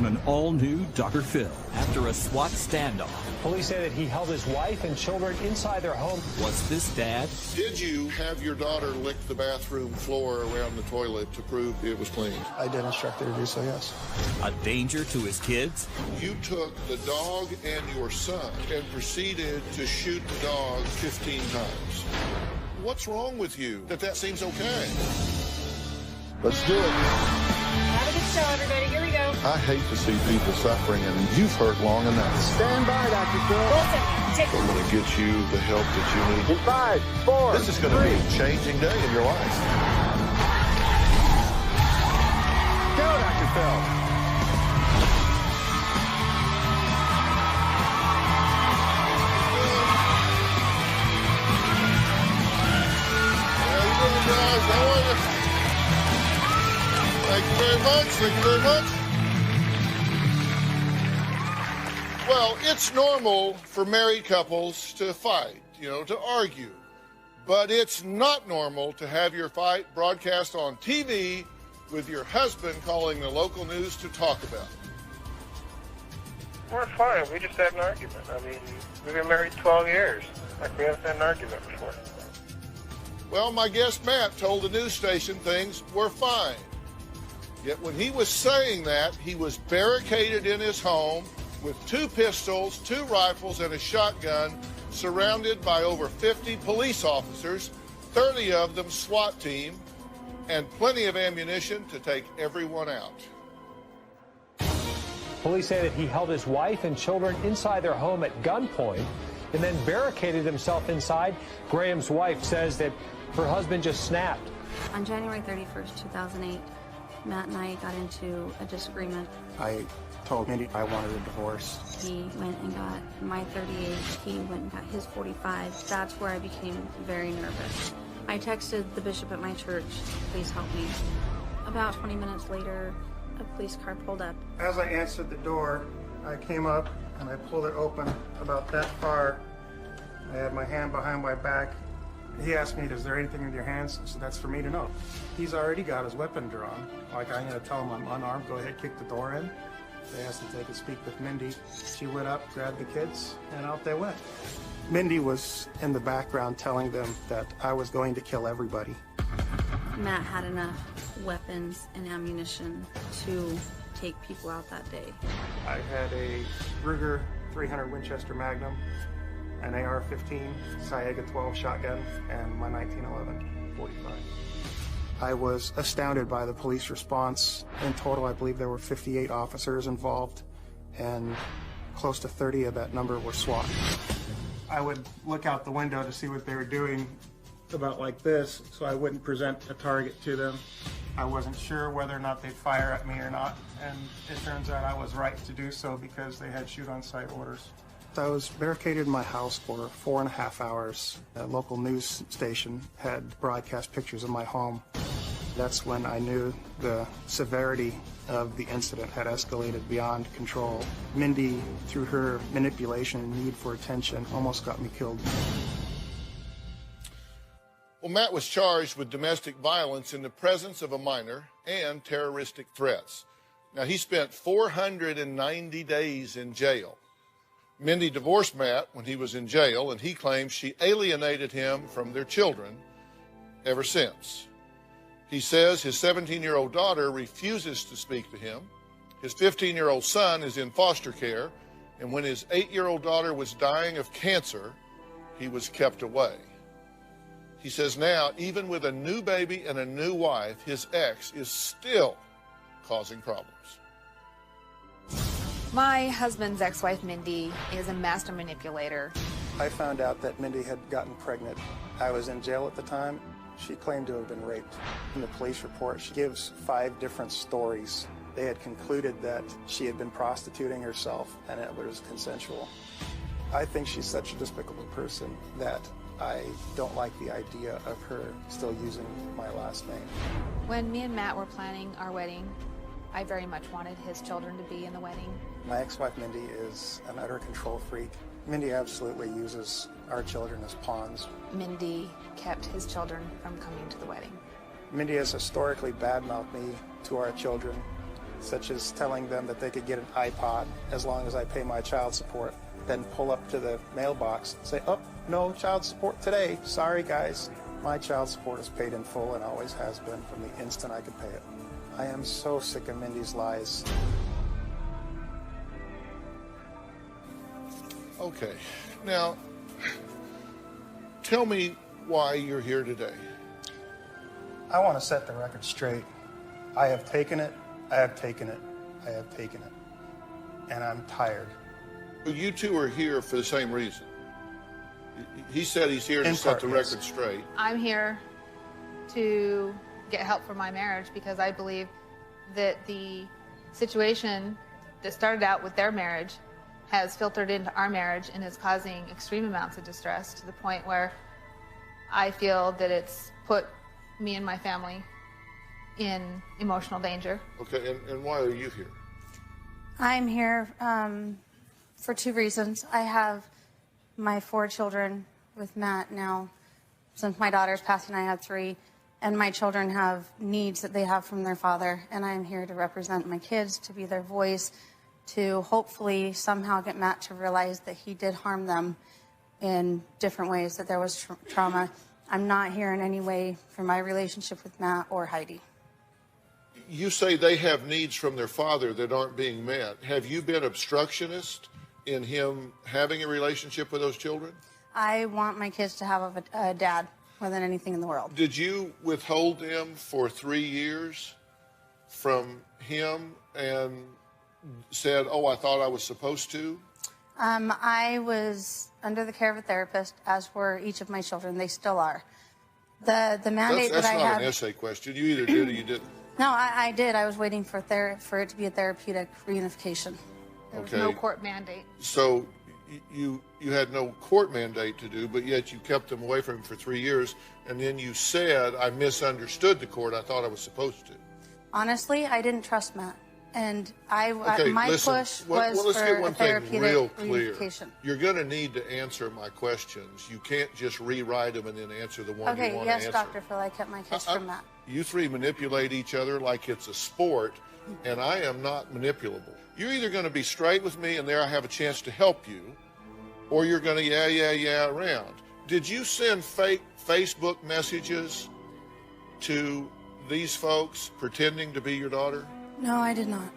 on an all-new Dr. Phil. After a SWAT standoff. Police say that he held his wife and children inside their home. Was this dad? Did you have your daughter lick the bathroom floor around the toilet to prove it was clean? I did instruct her to do so, yes. A danger to his kids? You took the dog and your son and proceeded to shoot the dog 15 times. What's wrong with you that seems okay? Let's do it. Have a good show, everybody. Here we go. I hate to see people suffering, and you've hurt long enough. Stand by, Dr. Phil. Listen, I'm going to get you the help that you need. In 5, 4, This is going to be a changing day in your life. Go, Dr. Phil. How you doing, guys? How are you? Thank you very much. Thank you very much. Well, it's normal for married couples to fight, to argue. But it's not normal to have your fight broadcast on TV with your husband calling the local news to talk about it. We're fine. We just had an argument. I mean, we've been married 12 years. Like, we haven't had an argument before. Well, my guest Matt told the news station things were fine. Yet when he was saying that, he was barricaded in his home with 2 pistols, 2 rifles, and a shotgun, surrounded by over 50 police officers, 30 of them SWAT team, and plenty of ammunition to take everyone out. Police say that he held his wife and children inside their home at gunpoint and then barricaded himself inside. Graham's wife says that her husband just snapped. On January 31st, 2008, Matt and I got into a disagreement. I told Mindy I wanted a divorce. He went and got my 38, he went and got his 45. That's where I became very nervous. I texted the bishop at my church, please help me. About 20 minutes later, a police car pulled up. As I answered the door, I came up and I pulled it open about that far. I had my hand behind my back. He asked me, is there anything in your hands? So that's for me to know. He's already got his weapon drawn. Like, I'm going to tell him I'm unarmed, go ahead, kick the door in. They asked if they could speak with Mindy. She went up, grabbed the kids, and out they went. Mindy was in the background telling them that I was going to kill everybody. Matt had enough weapons and ammunition to take people out that day. I had a Ruger 300 Winchester Magnum, an AR-15, Saiga 12 shotgun, and my 1911 45. I was astounded by the police response. In total, I believe there were 58 officers involved, and close to 30 of that number were SWAT. I would look out the window to see what they were doing, about like this, so I wouldn't present a target to them. I wasn't sure whether or not they'd fire at me or not, and it turns out I was right to do so because they had shoot-on-sight orders. I was barricaded in my house for 4.5 hours. A local news station had broadcast pictures of my home. That's when I knew the severity of the incident had escalated beyond control. Mindy, through her manipulation and need for attention, almost got me killed. Well, Matt was charged with domestic violence in the presence of a minor and terroristic threats. Now, he spent 490 days in jail. Mindy divorced Matt when he was in jail, and he claims she alienated him from their children ever since. He says his 17-year-old daughter refuses to speak to him. His 15-year-old son is in foster care, and when his 8-year-old daughter was dying of cancer, he was kept away. He says now, even with a new baby and a new wife, his ex is still causing problems. My husband's ex-wife, Mindy, is a master manipulator. I found out that Mindy had gotten pregnant. I was in jail at the time. She claimed to have been raped. In the police report, she gives 5 different stories. They had concluded that she had been prostituting herself and it was consensual. I think she's such a despicable person that I don't like the idea of her still using my last name. When me and Matt were planning our wedding, I very much wanted his children to be in the wedding. My ex-wife Mindy is an utter control freak. Mindy absolutely uses our children as pawns. Mindy kept his children from coming to the wedding. Mindy has historically badmouthed me to our children. such as telling them that they could get an iPod as long as I pay my child support, then pull up to the mailbox and say, oh, no child support today. Sorry, guys. My child support is paid in full and always has been from the instant I could pay it. I am so sick of Mindy's lies. Okay. Now, tell me why you're here today. I want to set the record straight. I have taken it, I have taken it, I have taken it. And I'm tired. You two are here for the same reason. He said he's here to set the record straight. I'm here to get help for my marriage because I believe that the situation that started out with their marriage has filtered into our marriage and is causing extreme amounts of distress to the point where I feel that it's put me and my family in emotional danger. Okay, and why are you here? I'm here for two reasons. I have my 4 children with Matt now. Since my daughter's passing, I have 3. And my children have needs that they have from their father. And I'm here to represent my kids, to be their voice, to hopefully somehow get Matt to realize that he did harm them in different ways, that there was trauma. I'm not here in any way for my relationship with Matt or Heidi. You say they have needs from their father that aren't being met. Have you been obstructionist in him having a relationship with those children? I want my kids to have a dad more than anything in the world. Did you withhold them for 3 years from him and said, oh, I thought I was supposed to? I was under the care of a therapist, as were each of my children. They still are. The mandate that I had... That's not an essay question. You either did or you didn't. No, I did. I was waiting for it to be a therapeutic reunification. There was no court mandate. So you had no court mandate to do, but yet you kept them away from him for 3 years, and then you said, I misunderstood the court. I thought I was supposed to. Honestly, I didn't trust Matt. And Okay, my listen, push well, was let's for get one a thing therapeutic real clear. reunification. You're going to need to answer my questions. You can't just rewrite them and then answer the one you Okay, want yes, to answer. Dr. Phil, I kept my kiss from Matt. You 3 manipulate each other like it's a sport, and I am not manipulable. You're either going to be straight with me and there I have a chance to help you, or you're going to yeah around. Did you send fake Facebook messages to these folks pretending to be your daughter? No, I did not.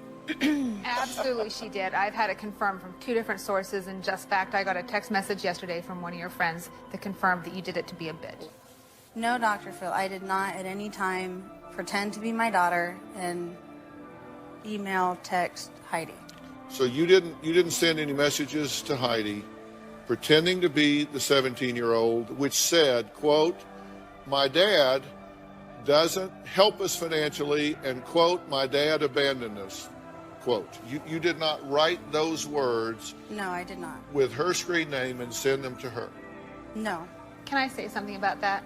Absolutely, she did. I've had it confirmed from 2 different sources, and just fact, I got a text message yesterday from one of your friends that confirmed that you did it to be a bitch. No, Dr. Phil, I did not at any time pretend to be my daughter and email, text Heidi. So you didn't send any messages to Heidi pretending to be the 17-year-old, which said, quote, my dad doesn't help us financially, and quote, my dad abandoned us, quote. You did not write those words. No, I did not. With her screen name and send them to her. No. Can I say something about that?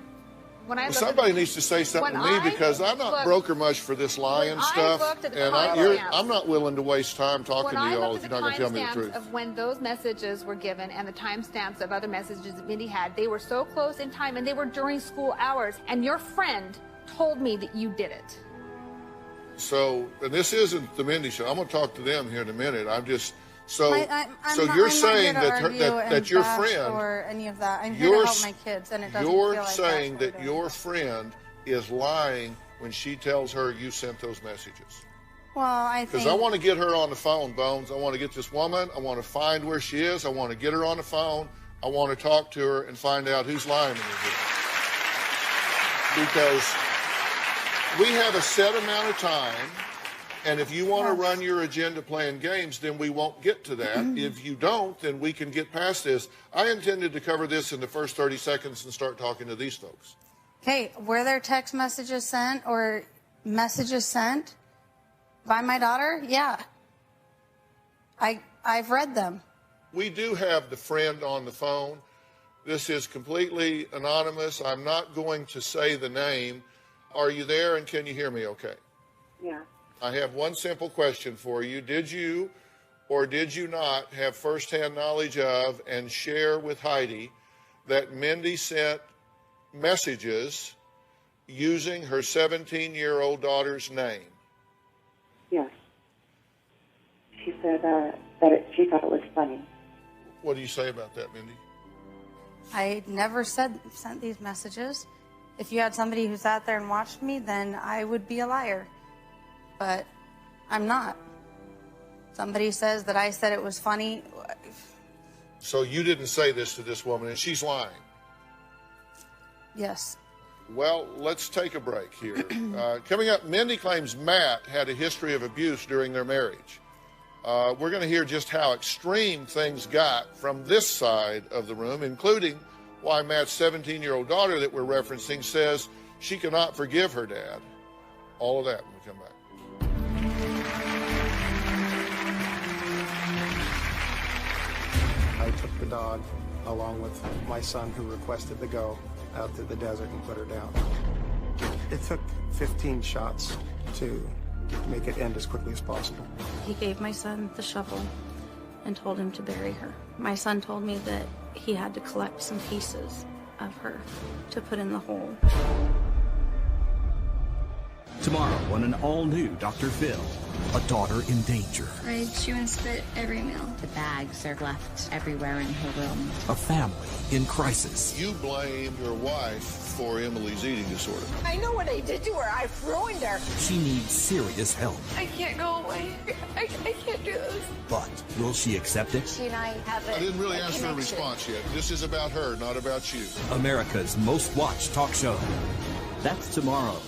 Well, somebody needs to say something to me because I'm not broker much for this lying stuff, and I'm not willing to waste time talking to y'all if you're not going to tell me the truth. Of when those messages were given and the timestamps of other messages that Mindy had, they were so close in time, and they were during school hours, and your friend told me that you did it. So, and this isn't the Mindy show. I'm going to talk to them here in a minute. I'm just... So I'm saying not that your friend or any of that. I'm here to help my kids, and it doesn't feel like you're saying that your friend is lying when she tells her you sent those messages. Well, I think because I want to get her on the phone, Bones. I want to get this woman. I want to find where she is. I want to get her on the phone. I want to talk to her and find out who's lying to me here. Because we have a set amount of time. And if you want to run your agenda playing games, then we won't get to that. If you don't, then we can get past this. I intended to cover this in the first 30 seconds and start talking to these folks. Okay, were there text messages sent or messages sent by my daughter? Yeah. I've read them. We do have the friend on the phone. This is completely anonymous. I'm not going to say the name. Are you there and can you hear me okay? Yeah. I have one simple question for you. Did you or did you not have firsthand knowledge of and share with Heidi that Mindy sent messages using her 17-year-old daughter's name? Yes. she said she thought it was funny. What do you say about that, Mindy? I never sent these messages. If you had somebody who sat there and watched me, then I would be a liar. But I'm not. Somebody says that I said it was funny. So you didn't say this to this woman, and she's lying. Yes. Well, let's take a break here. Coming up, Mindy claims Matt had a history of abuse during their marriage. We're going to hear just how extreme things got from this side of the room, including why Matt's 17-year-old daughter that we're referencing says she cannot forgive her dad. All of that when we come back. I took the dog, along with my son who requested to go, out to the desert and put her down. It took 15 shots to make it end as quickly as possible. He gave my son the shovel and told him to bury her. My son told me that he had to collect some pieces of her to put in the hole. Tomorrow on an all-new Dr. Phil, a daughter in danger. Right, she went to spit every meal. The bags are left everywhere in her room. A family in crisis. You blame your wife for Emily's eating disorder. I know what I did to her. I ruined her. She needs serious help. I can't go away. I can't do this. But will she accept it? She and I have I didn't really ask for a response yet. This is about her, not about you. America's most watched talk show. That's tomorrow.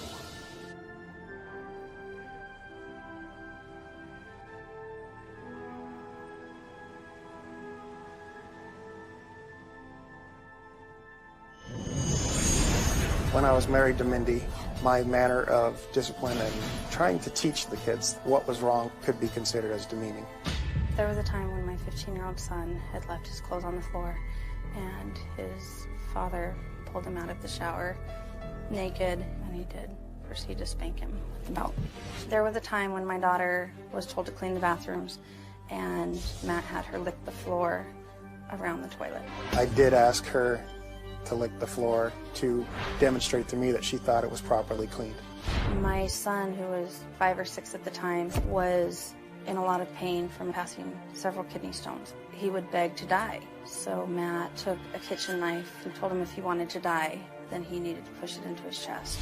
When I was married to Mindy, my manner of discipline and trying to teach the kids what was wrong could be considered as demeaning. There was a time when my 15-year-old son had left his clothes on the floor, and his father pulled him out of the shower naked, and he did proceed to spank him with the belt. There was a time when my daughter was told to clean the bathrooms, and Matt had her lick the floor around the toilet. I did ask her to lick the floor to demonstrate to me that she thought it was properly cleaned. My son, who was 5 or 6 at the time, was in a lot of pain from passing several kidney stones. He would beg to die. So Matt took a kitchen knife and told him if he wanted to die, then he needed to push it into his chest.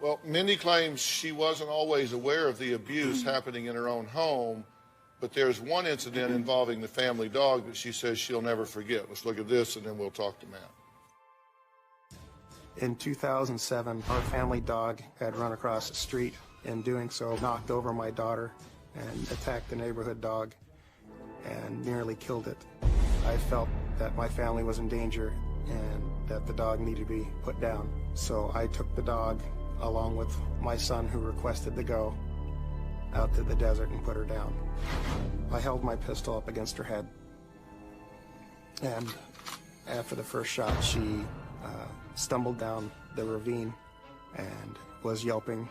Well, Mindy claims she wasn't always aware of the abuse happening in her own home, but there's one incident involving the family dog that she says she'll never forget. Let's look at this, and then we'll talk to Matt. In 2007, our family dog had run across the street. In doing so, knocked over my daughter and attacked the neighborhood dog and nearly killed it. I felt that my family was in danger and that the dog needed to be put down. So I took the dog, along with my son who requested to go, out to the desert and put her down. I held my pistol up against her head, and after the first shot, she stumbled down the ravine and was yelping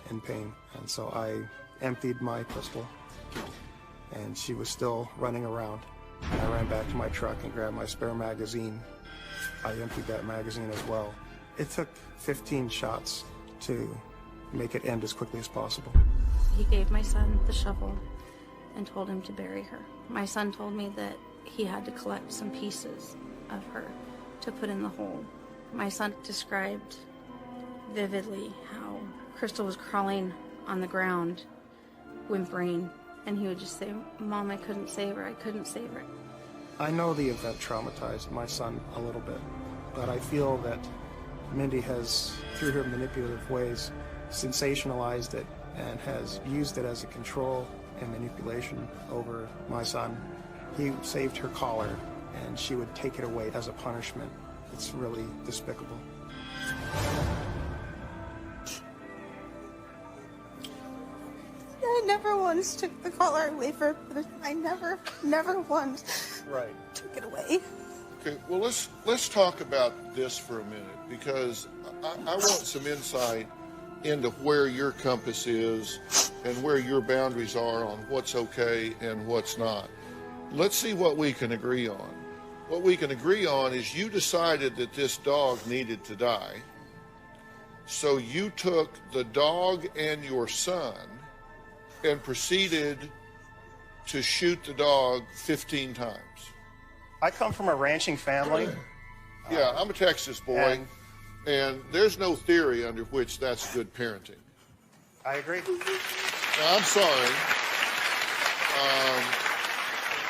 in pain. And so I emptied my pistol, and she was still running around. And I ran back to my truck and grabbed my spare magazine. I emptied that magazine as well. It took 15 shots to make it end as quickly as possible. He gave my son the shovel and told him to bury her. My son told me that he had to collect some pieces of her to put in the hole. My son described vividly how Crystal was crawling on the ground, whimpering, and he would just say, "Mom, I couldn't save her, I couldn't save her." I know the event traumatized my son a little bit, but I feel that Mindy has, through her manipulative ways, sensationalized it and has used it as a control and manipulation over my son. He saved her collar, and she would take it away as a punishment. It's really despicable. I never once took the collar away from her. I never once took it away. Okay, well, let's talk about this for a minute, because I want some insight into where your compass is and where your boundaries are on what's okay and what's not. Let's see what we can agree on. What we can agree on is you decided that this dog needed to die, So you took the dog and your son and proceeded to shoot the dog 15 times. I come from a ranching family. Yeah, I'm a Texas boy, and there's no theory under which that's good parenting. I agree. Now, I'm sorry.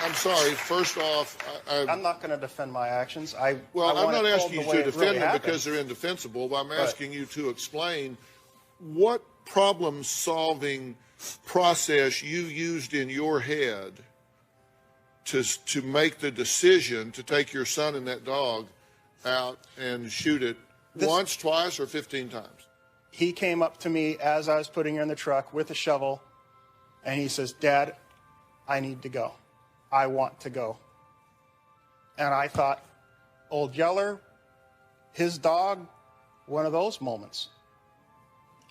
I'm sorry. First off, I'm not going to defend my actions. I'm not asking you to defend them because they're indefensible, but I'm asking you to explain what problem-solving process you used in your head to make the decision to take your son and that dog out and shoot it once, twice, or 15 times. He came up to me as I was putting her in the truck with a shovel, and he says, "Dad, I need to go. I want to go." And I thought, Old Yeller, his dog, one of those moments.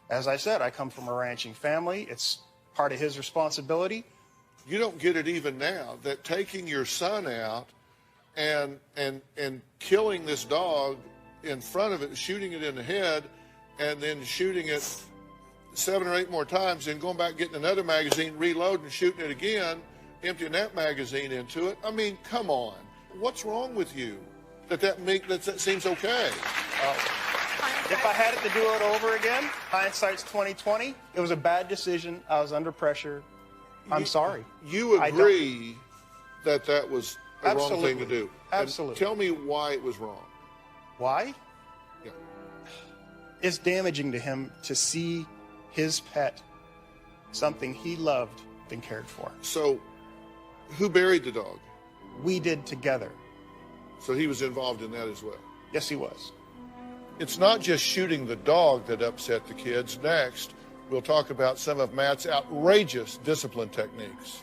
As I said, I come from a ranching family. It's part of his responsibility. You don't get it even now that taking your son out and killing this dog in front of it, shooting it in the head, and then shooting it 7 or 8 more times, and going back, getting another magazine, reloading, and shooting it again, emptying that magazine into it. I mean, come on. What's wrong with you that seems okay? If I had it to do it over again, hindsight's 20/20. It was a bad decision. I was under pressure. I'm sorry. You agree that was the wrong thing to do? Absolutely. And tell me why it was wrong. Why? Yeah. It's damaging to him to see his pet, something he loved and cared for. So, who buried the dog? We did together. So he was involved in that as well? Yes, he was. It's not just shooting the dog that upset the kids. Next, we'll talk about some of Matt's outrageous discipline techniques.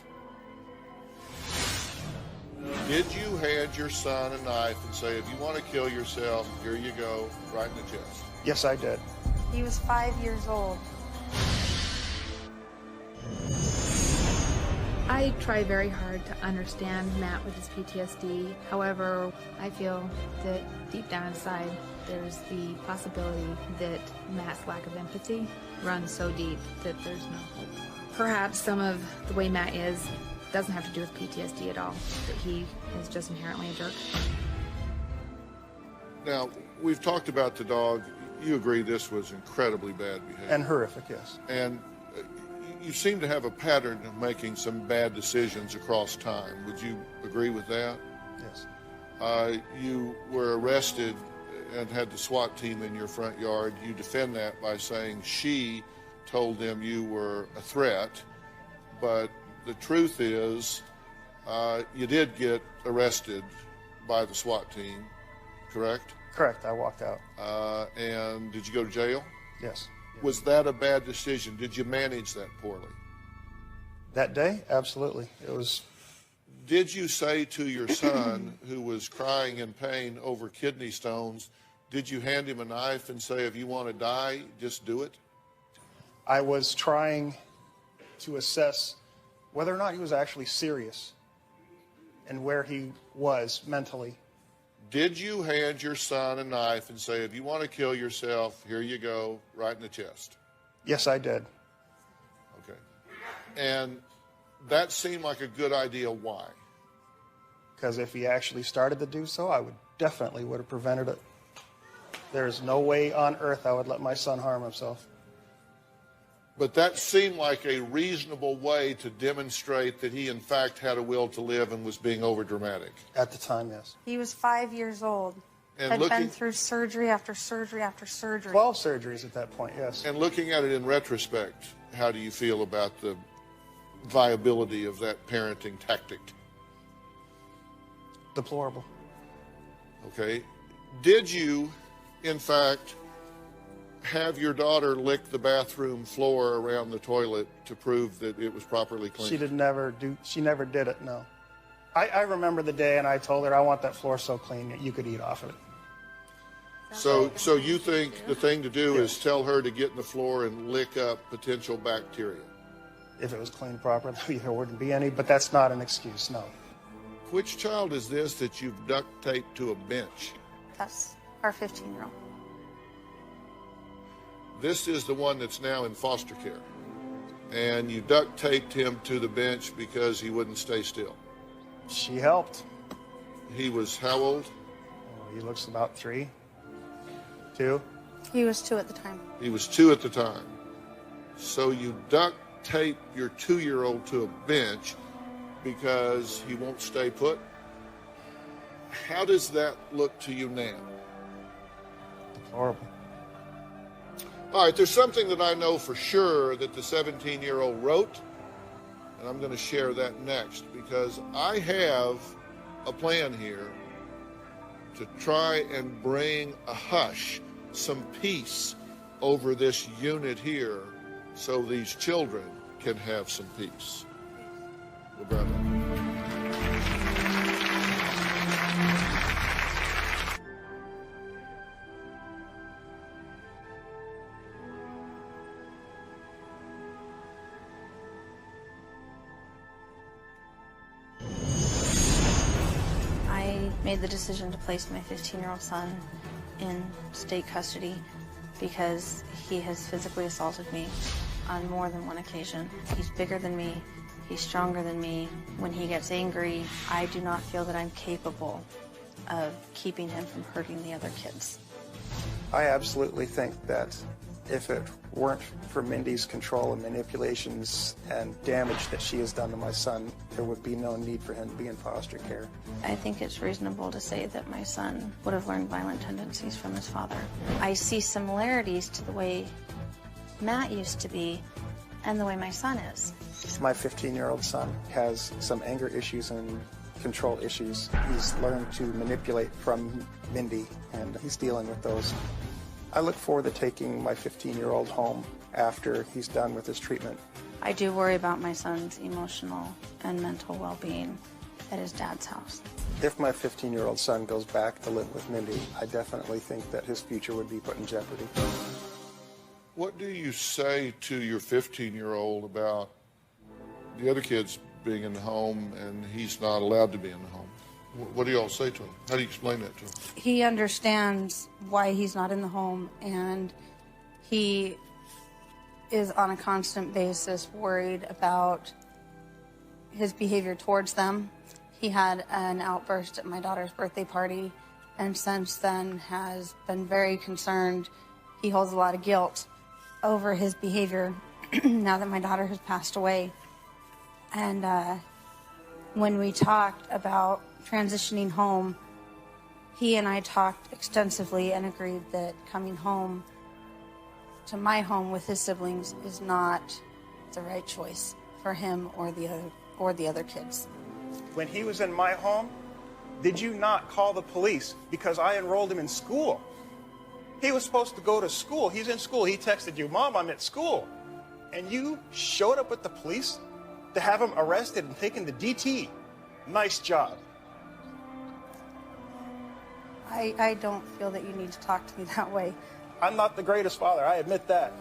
Did you hand your son a knife and say, if you want to kill yourself, here you go, right in the chest? Yes, I did. He was 5 years old. I try very hard to understand Matt with his PTSD. However, I feel that deep down inside, there's the possibility that Matt's lack of empathy runs so deep that there's no hope. Perhaps some of the way Matt is doesn't have to do with PTSD at all, that he is just inherently a jerk. Now, we've talked about the dog. You agree this was incredibly bad behavior. And horrific, yes. And you seem to have a pattern of making some bad decisions across time. Would you agree with that? Yes. You were arrested and had the SWAT team in your front yard. You defend that by saying she told them you were a threat, but the truth is you did get arrested by the SWAT team, correct? Correct, I walked out. And did you go to jail? Yes. Was that a bad decision? Did you manage that poorly? That day, absolutely. It was. Did you say to your son, who was crying in pain over kidney stones, did you hand him a knife and say, if you want to die, just do it? I was trying to assess whether or not he was actually serious and where he was mentally. Did you hand your son a knife and say, if you want to kill yourself, here you go, right in the chest? Yes, I did. Okay. And that seemed like a good idea. Why? Because if he actually started to do so, I would have prevented it. There's no way on earth I would let my son harm himself. But that seemed like a reasonable way to demonstrate that he, in fact, had a will to live and was being overdramatic. At the time, yes. He was 5 years old. And had been through surgery after surgery after surgery. 12 surgeries at that point, yes. And looking at it in retrospect, how do you feel about the viability of that parenting tactic? Deplorable. Okay. Did you, in fact, have your daughter lick the bathroom floor around the toilet to prove that it was properly cleaned? She never did it, no. I remember the day and I told her, I want that floor so clean that you could eat off of it. So you think the thing to do is tell her to get in the floor and lick up potential bacteria? If it was cleaned properly, there wouldn't be any, but that's not an excuse, no. Which child is this that you've duct taped to a bench? That's our 15-year-old. This is the one that's now in foster care. And you duct taped him to the bench because he wouldn't stay still. She helped. He was how old? Oh, he looks about 3, 2. He was 2 at the time. He was 2 at the time. So you duct tape your 2-year-old to a bench because he won't stay put? How does that look to you now? Horrible. All right, there's something that I know for sure that the 17-year-old wrote, and I'm going to share that next because I have a plan here to try and bring a hush, some peace over this unit here so these children can have some peace. We'll grab that. I made the decision to place my 15-year-old son in state custody because he has physically assaulted me on more than one occasion. He's bigger than me. He's stronger than me. When he gets angry, I do not feel that I'm capable of keeping him from hurting the other kids. I absolutely think that if it weren't for Mindy's control and manipulations and damage that she has done to my son, there would be no need for him to be in foster care. I think it's reasonable to say that my son would have learned violent tendencies from his father. I see similarities to the way Matt used to be and the way my son is. My 15-year-old son has some anger issues and control issues. He's learned to manipulate from Mindy, and he's dealing with those. I look forward to taking my 15-year-old home after he's done with his treatment. I do worry about my son's emotional and mental well-being at his dad's house. If my 15-year-old son goes back to live with Mindy, I definitely think that his future would be put in jeopardy. What do you say to your 15-year-old about the other kids being in the home and he's not allowed to be in the home? What do you all say to him? How do you explain that to him? He understands why he's not in the home, and he is on a constant basis worried about his behavior towards them. He had an outburst at my daughter's birthday party, and since then has been very concerned. He holds a lot of guilt over his behavior now that my daughter has passed away. And when we talked about transitioning home, he and I talked extensively and agreed that coming home to my home with his siblings is not the right choice for him or the other kids. When he was in my home, did you not call the police because I enrolled him in school? He was supposed to go to school. He's in school. He texted you, "Mom, I'm at school." And you showed up with the police to have him arrested and taken to DT. Nice job. I don't feel that you need to talk to me that way. I'm not the greatest father. I admit that.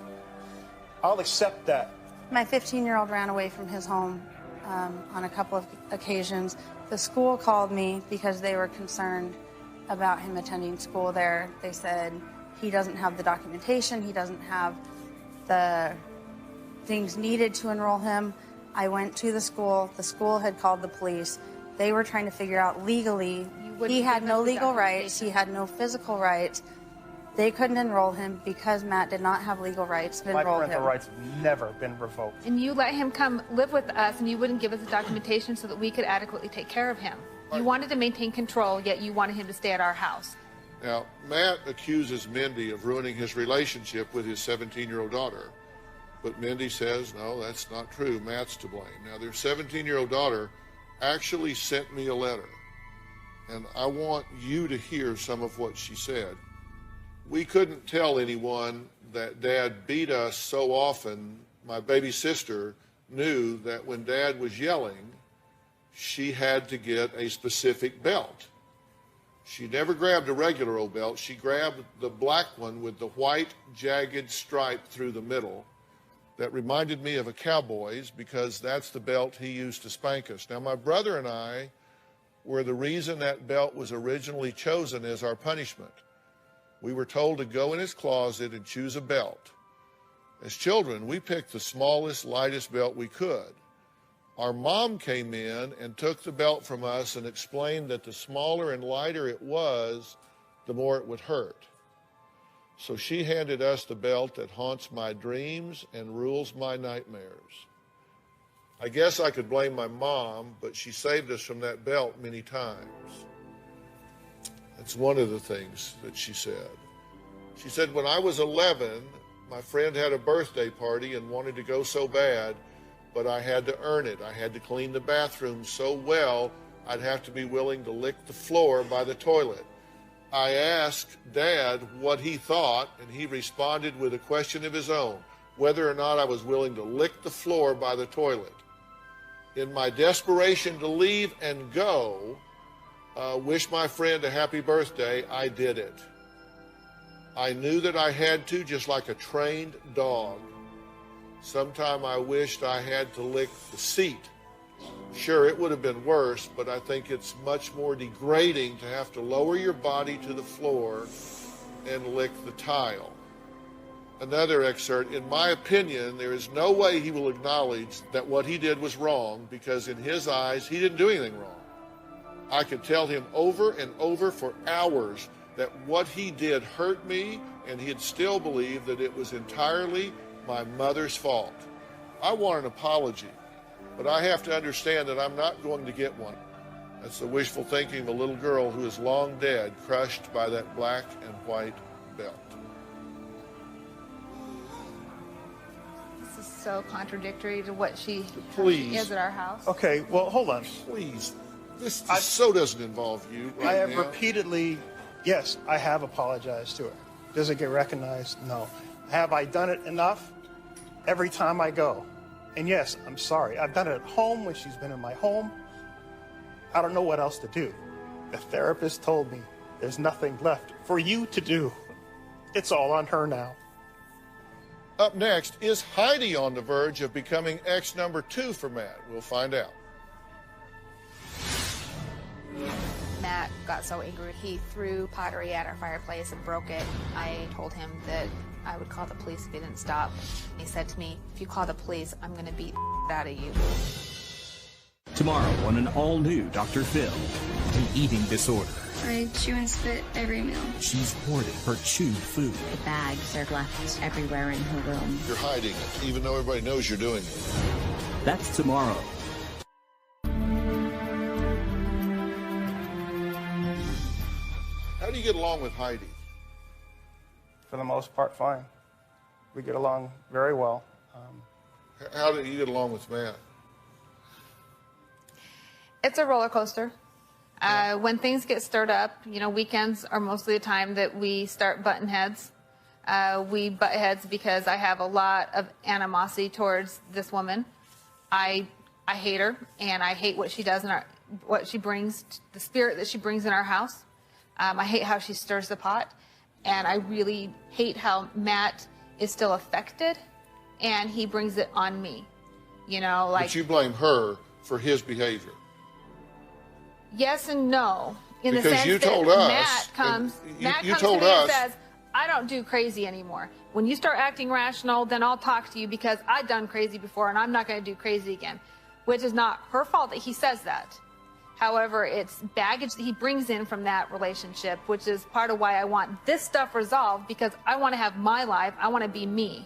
I'll accept that. My 15-year-old ran away from his home on a couple of occasions. The school called me because they were concerned about him attending school there. They said he doesn't have the documentation, he doesn't have the things needed to enroll him. I went to the school had called the police. They were trying to figure out legally. He had no legal rights, he had no physical rights. They couldn't enroll him because Matt did not have legal rights to enroll him. My parental rights have never been revoked. And you let him come live with us, and you wouldn't give us the documentation so that we could adequately take care of him. You wanted to maintain control, yet you wanted him to stay at our house. Now, Matt accuses Mindy of ruining his relationship with his 17-year-old daughter. But Mindy says, no, that's not true. Matt's to blame. Now, their 17-year-old daughter actually sent me a letter. And I want you to hear some of what she said. We couldn't tell anyone that Dad beat us so often. My baby sister knew that when Dad was yelling, she had to get a specific belt. She never grabbed a regular old belt. She grabbed the black one with the white jagged stripe through the middle that reminded me of a cowboy's because that's the belt he used to spank us. Now, my brother and I were the reason that belt was originally chosen as our punishment. We were told to go in his closet and choose a belt. As children, we picked the smallest, lightest belt we could. Our mom came in and took the belt from us and explained that the smaller and lighter it was, the more it would hurt. So she handed us the belt that haunts my dreams and rules my nightmares. I guess I could blame my mom, but she saved us from that belt many times. That's one of the things that she said. She said, when I was 11, my friend had a birthday party and wanted to go so bad, but I had to earn it. I had to clean the bathroom so well, I'd have to be willing to lick the floor by the toilet. I asked Dad what he thought, and he responded with a question of his own, whether or not I was willing to lick the floor by the toilet. In my desperation to leave and go, wish my friend a happy birthday, I did it. I knew that I had to, just like a trained dog. Sometime I wished I had to lick the seat. Sure, it would have been worse, but I think it's much more degrading to have to lower your body to the floor and lick the tile. Another excerpt, in my opinion, there is no way he will acknowledge that what he did was wrong, because in his eyes, he didn't do anything wrong. I could tell him over and over for hours that what he did hurt me, and he'd still believe that it was entirely my mother's fault. I want an apology, but I have to understand that I'm not going to get one. That's the wishful thinking of a little girl who is long dead, crushed by that black and white belt. This is so contradictory to what she Please. is at our house. Okay, well, hold on. Please. This so doesn't involve you right I have now. repeatedly, yes, I have apologized to her. Does it get recognized? No. Have I done it enough? Every time I go. And yes, I'm sorry. I've done it at home when she's been in my home. I don't know what else to do. The therapist told me there's nothing left for you to do. It's all on her now. Up next, is Heidi on the verge of becoming ex number 2 for Matt? We'll find out. Matt got so angry, he threw pottery at our fireplace and broke it. I told him that I would call the police if he didn't stop. He said to me, if you call the police, I'm going to beat the out of you. Tomorrow on an all-new Dr. Phil. An eating disorder. I chew and spit every meal. She's hoarded her chewed food. The bags are left everywhere in her room. You're hiding it, even though everybody knows you're doing it. That's tomorrow. How do you get along with Heidi? For the most part, fine. We get along very well. How do you get along with Matt? It's a roller coaster. When things get stirred up, you know, weekends are mostly the time that we start butting heads. We butt heads because I have a lot of animosity towards this woman. I hate her, and I hate what she does in what she brings, the spirit that she brings in our house. I hate how she stirs the pot, and I really hate how Matt is still affected, and he brings it on me. You know, like. But you blame her for his behavior. Yes and no. In Because the sense you that told us, Matt comes you to told me and us- says, I don't do crazy anymore. When you start acting rational, then I'll talk to you because I've done crazy before and I'm not going to do crazy again. Which is not her fault that he says that. However, it's baggage that he brings in from that relationship, which is part of why I want this stuff resolved, because I want to have my life. I want to be me.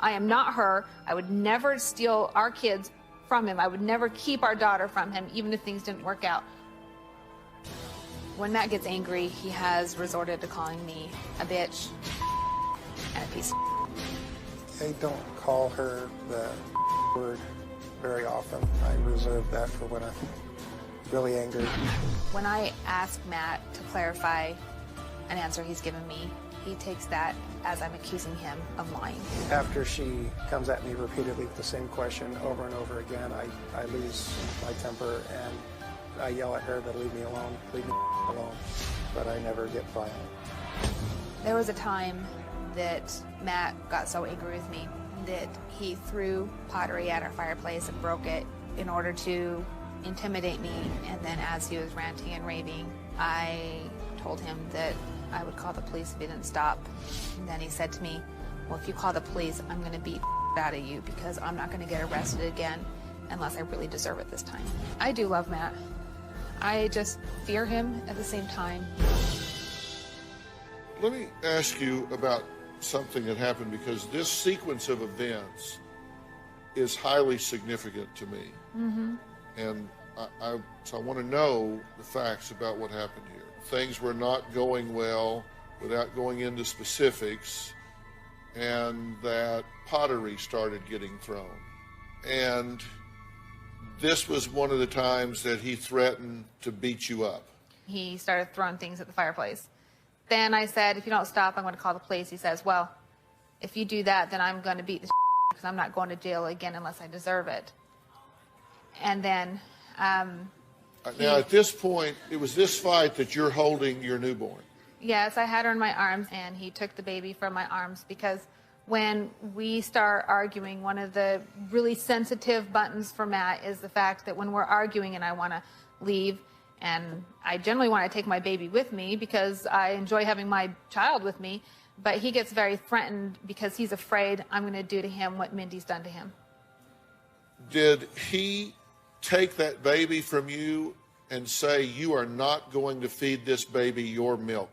I am not her. I would never steal our kids from him. I would never keep our daughter from him, even if things didn't work out. When Matt gets angry, he has resorted to calling me a bitch and a piece of I don't call her the word very often. I reserve that for when I'm really angry. When I ask Matt to clarify an answer he's given me, he takes that as I'm accusing him of lying. After she comes at me repeatedly with the same question over and over again, I lose my temper and I yell at her to leave me alone, but I never get violent. There was a time that Matt got so angry with me that he threw pottery at our fireplace and broke it in order to intimidate me. And then as he was ranting and raving, I told him that I would call the police if he didn't stop. And then he said to me, well, if you call the police, I'm going to beat the out of you because I'm not going to get arrested again unless I really deserve it this time. I do love Matt. I just fear him at the same time. Let me ask you about something that happened, because this sequence of events is highly significant to me. Mm-hmm. And so I want to know the facts about what happened here. Things were not going well, without going into specifics, and that pottery started getting thrown. And this was one of the times that he threatened to beat you up. He started throwing things at the fireplace. Then I said, if you don't stop, I'm going to call the police. He says, well, if you do that, then I'm going to beat the because I'm not going to jail again unless I deserve it. And then... now, at this point, it was this fight that you're holding your newborn. Yes, I had her in my arms, and he took the baby from my arms because when we start arguing, one of the really sensitive buttons for Matt is the fact that when we're arguing and I want to leave, and I generally want to take my baby with me because I enjoy having my child with me, but he gets very threatened because he's afraid I'm going to do to him what Mindy's done to him. Did he take that baby from you and say, you are not going to feed this baby your milk?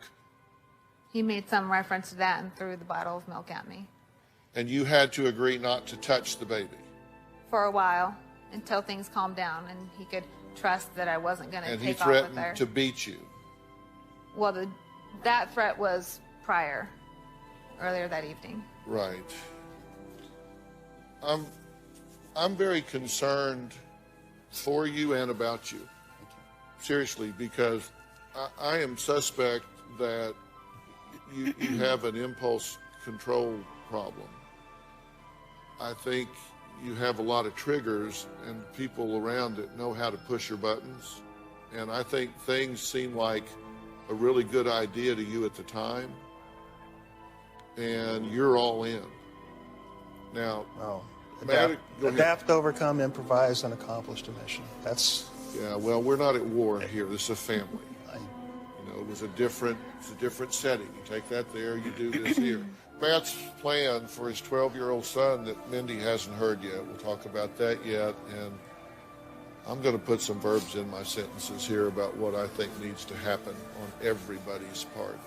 He made some reference to that and threw the bottle of milk at me. And you had to agree not to touch the baby? For a while, until things calmed down and he could trust that I wasn't going to take off with her. And he threatened to beat you? Well, that threat was earlier that evening. Right. I'm very concerned for you and about you. Seriously, because I am suspect that you have an impulse control problem. I think you have a lot of triggers and people around that know how to push your buttons. And I think things seem like a really good idea to you at the time. And you're all in. Now, adapt, overcome, improvise, and accomplish the mission. That's... Yeah, well, we're not at war here. This is a family. It was a different setting. You take that there, you do this here. Matt's plan for his 12-year-old son that Mindy hasn't heard yet. We'll talk about that yet. And I'm going to put some verbs in my sentences here about what I think needs to happen on everybody's part.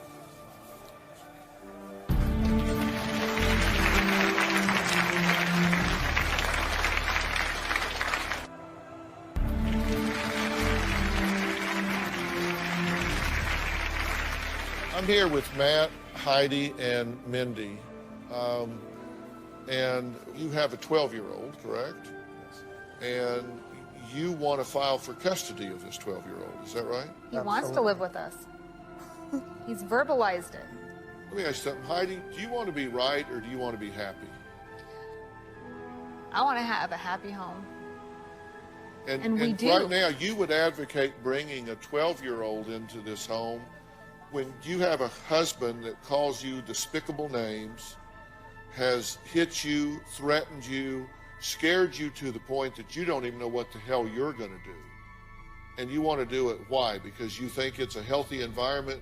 I'm here with Matt, Heidi, and Mindy. And you have a 12-year-old, correct? Yes. And you want to file for custody of this 12-year-old, is that right? He wants to live with us. He's verbalized it. Let me ask you something. Heidi, do you want to be right or do you want to be happy? I want to have a happy home. And we do. Right now, you would advocate bringing a 12-year-old into this home when you have a husband that calls you despicable names, has hit you, threatened you, scared you to the point that you don't even know what the hell you're going to do. And you want to do it. Why? Because you think it's a healthy environment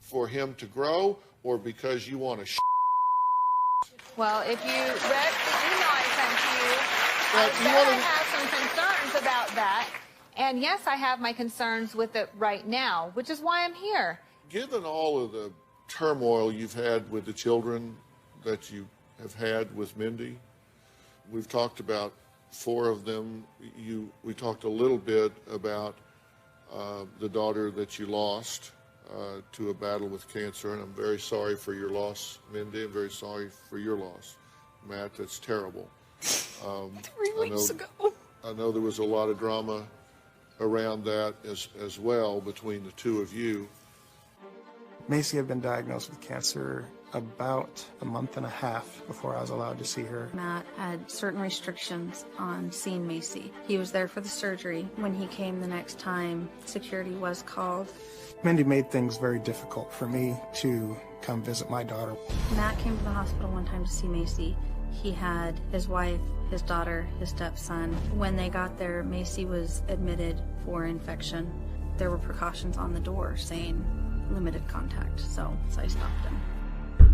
for him to grow, or because you want to Well, if you read the email I sent to you, I said I have some concerns about that. And yes, I have my concerns with it right now, which is why I'm here. Given all of the turmoil you've had with the children that you have had with Mindy, we've talked about 4 of them. We talked a little bit about the daughter that you lost to a battle with cancer, and I'm very sorry for your loss, Mindy. I'm very sorry for your loss, Matt. That's terrible. 3 weeks ago. I know there was a lot of drama around that as well between the 2 of you. Macy had been diagnosed with cancer about a month and a half before I was allowed to see her. Matt had certain restrictions on seeing Macy. He was there for the surgery. When he came the next time, security was called. Mindy made things very difficult for me to come visit my daughter. Matt came to the hospital one time to see Macy. He had his wife, his daughter, his stepson. When they got there, Macy was admitted for infection. There were precautions on the door saying limited contact, so I stopped him.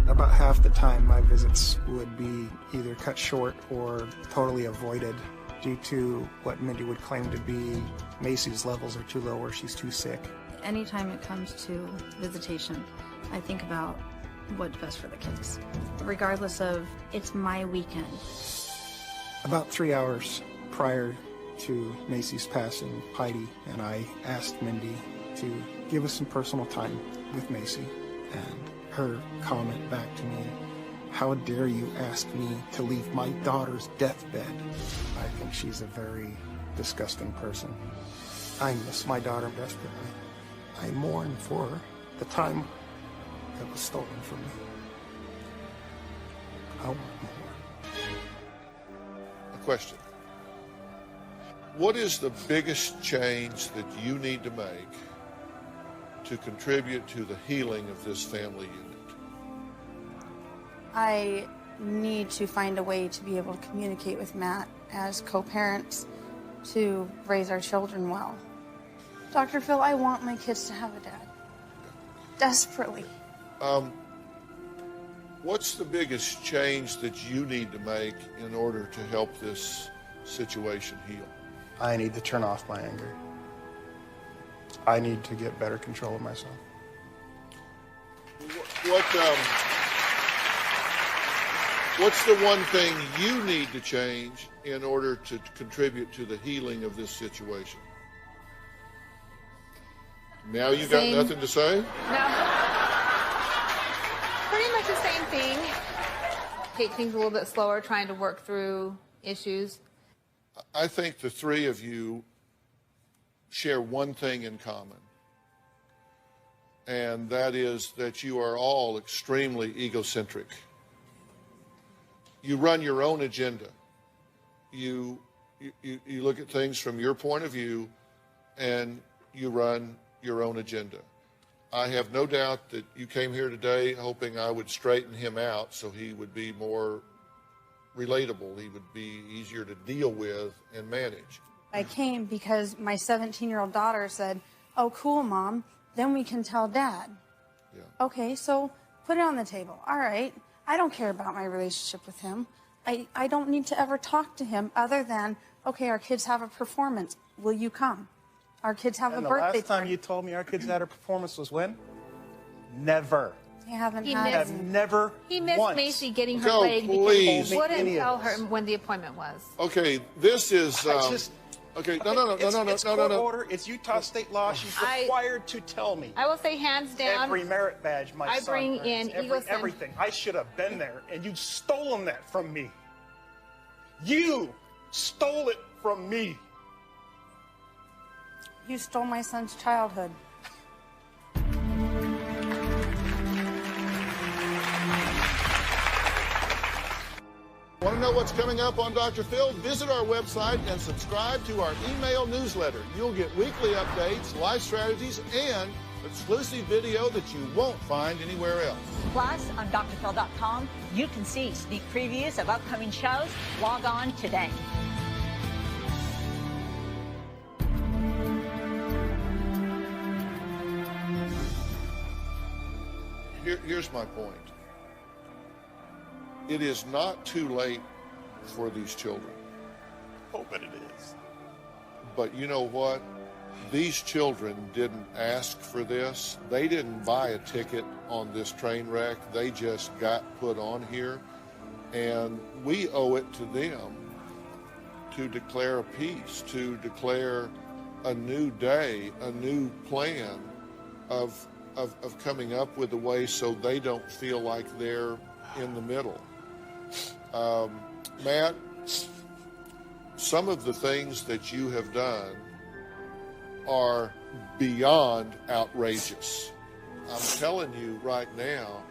About half the time, my visits would be either cut short or totally avoided due to what Mindy would claim to be Macy's levels are too low or she's too sick. Anytime it comes to visitation, I think about what's best for the kids. Regardless of, it's my weekend. About 3 hours prior to Macy's passing, Heidi and I asked Mindy to give us some personal time with Macy, and her comment back to me, "How dare you ask me to leave my daughter's deathbed?" I think she's a very disgusting person. I miss my daughter desperately. I mourn for the time that was stolen from me. I want more. A question. What is the biggest change that you need to make to contribute to the healing of this family unit? I need to find a way to be able to communicate with Matt as co-parents to raise our children well. Dr. Phil, I want my kids to have a dad. Desperately. What's the biggest change that you need to make in order to help this situation heal? I need to turn off my anger. I need to get better control of myself. What's the one thing you need to change in order to contribute to the healing of this situation? Now you got nothing to say? No. Pretty much the same thing. Take things a little bit slower, trying to work through issues. I think the three of you share one thing in common, and that is that you are all extremely egocentric. You run your own agenda. You look at things from your point of view, and you run your own agenda. I have no doubt that you came here today hoping I would straighten him out so he would be more relatable, he would be easier to deal with and manage. I came because my 17-year-old daughter said, "Oh, cool, Mom, then we can tell Dad." Yeah. Okay, so put it on the table. All right, I don't care about my relationship with him. I don't need to ever talk to him other than, okay, our kids have a performance. Will you come? Our kids have a birthday party. The last time party. you told me our kids had a performance was when? Never. They haven't He had missed- any. Never He missed once. Macy getting her Go, leg please. because he wouldn't tell her when the appointment was. Okay, this is. Okay, no. It's court order. It's Utah state law. She's required to tell me. I will say hands down. Every merit badge my I son bring earns, in Eagleson. everything. I should have been there, and you've stolen that from me. You stole it from me. You stole my son's childhood. Want to know what's coming up on Dr. Phil? Visit our website and subscribe to our email newsletter. You'll get weekly updates, life strategies, and exclusive video that you won't find anywhere else. Plus, on drphil.com, you can see sneak previews of upcoming shows. Log on today. Here's my point. It is not too late for these children. Hoping it is. But you know what? These children didn't ask for this. They didn't buy a ticket on this train wreck. They just got put on here. And we owe it to them to declare a peace, to declare a new day, a new plan of coming up with a way so they don't feel like they're in the middle. Matt, some of the things that you have done are beyond outrageous. I'm telling you right now,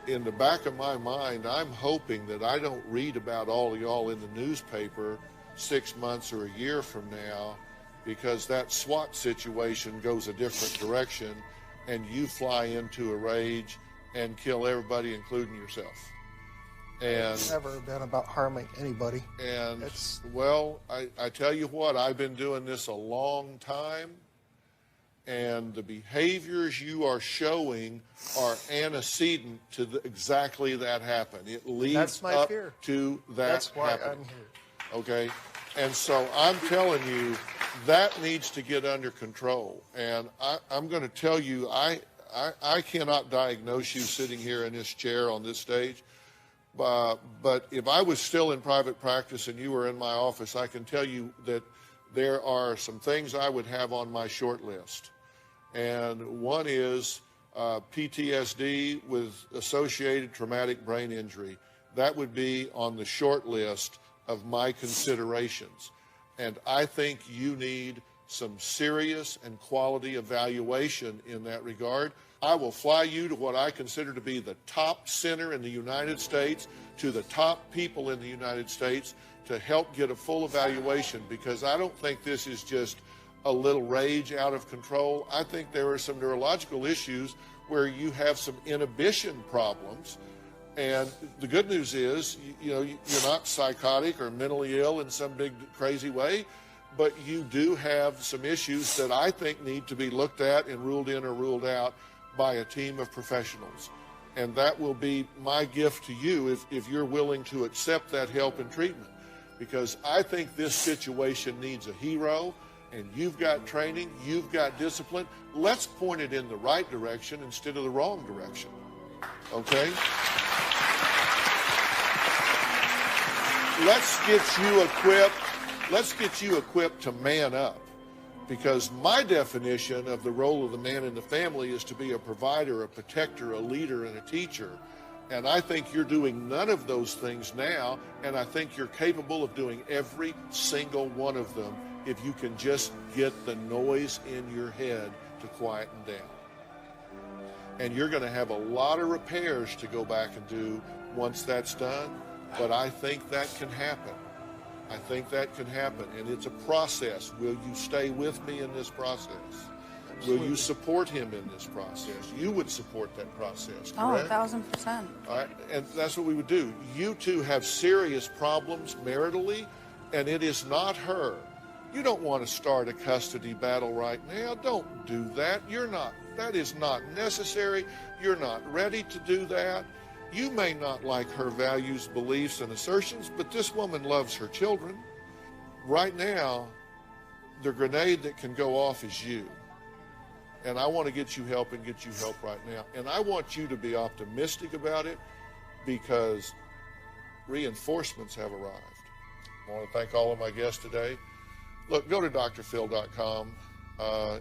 in the back of my mind, I'm hoping that I don't read about all of y'all in the newspaper 6 months or a year from now, because that SWAT situation goes a different direction and you fly into a rage and kill everybody, including yourself. And It's never been about harming anybody. And well, I tell you what, I've been doing this a long time, and the behaviors you are showing are antecedent to exactly that happen. It leads up to that That's why happening. I'm here. Okay? And so I'm telling you, that needs to get under control. And I'm going to tell you, I cannot diagnose you sitting here in this chair on this stage. But if I was still in private practice and you were in my office, I can tell you that there are some things I would have on my short list. And one is PTSD with associated traumatic brain injury. That would be on the short list of my considerations. And I think you need some serious and quality evaluation in that regard. I will fly you to what I consider to be the top center in the United States, to the top people in the United States, to help get a full evaluation, because I don't think this is just a little rage out of control. I think there are some neurological issues where you have some inhibition problems. And the good news is, you're not psychotic or mentally ill in some big crazy way, but you do have some issues that I think need to be looked at and ruled in or ruled out by a team of professionals. And that will be my gift to you if you're willing to accept that help and treatment. Because I think this situation needs a hero, and you've got training, you've got discipline. Let's point it in the right direction instead of the wrong direction. Okay? Let's get you equipped to man up. Because my definition of the role of the man in the family is to be a provider, a protector, a leader, and a teacher. And I think you're doing none of those things now, and I think you're capable of doing every single one of them if you can just get the noise in your head to quieten down. And you're going to have a lot of repairs to go back and do once that's done, but I think that can happen. I think that can happen, and it's a process. Will you stay with me in this process? Will you support him in this process? You would support that process, correct? Oh, 1,000%. All right, and that's what we would do. You two have serious problems maritally, and it is not her. You don't want to start a custody battle right now. Don't do that. That is not necessary. You're not ready to do that. You may not like her values, beliefs, and assertions, but this woman loves her children. Right now, the grenade that can go off is you. And I want to get you help and get you help right now. And I want you to be optimistic about it because reinforcements have arrived. I want to thank all of my guests today. Look, go to drphil.com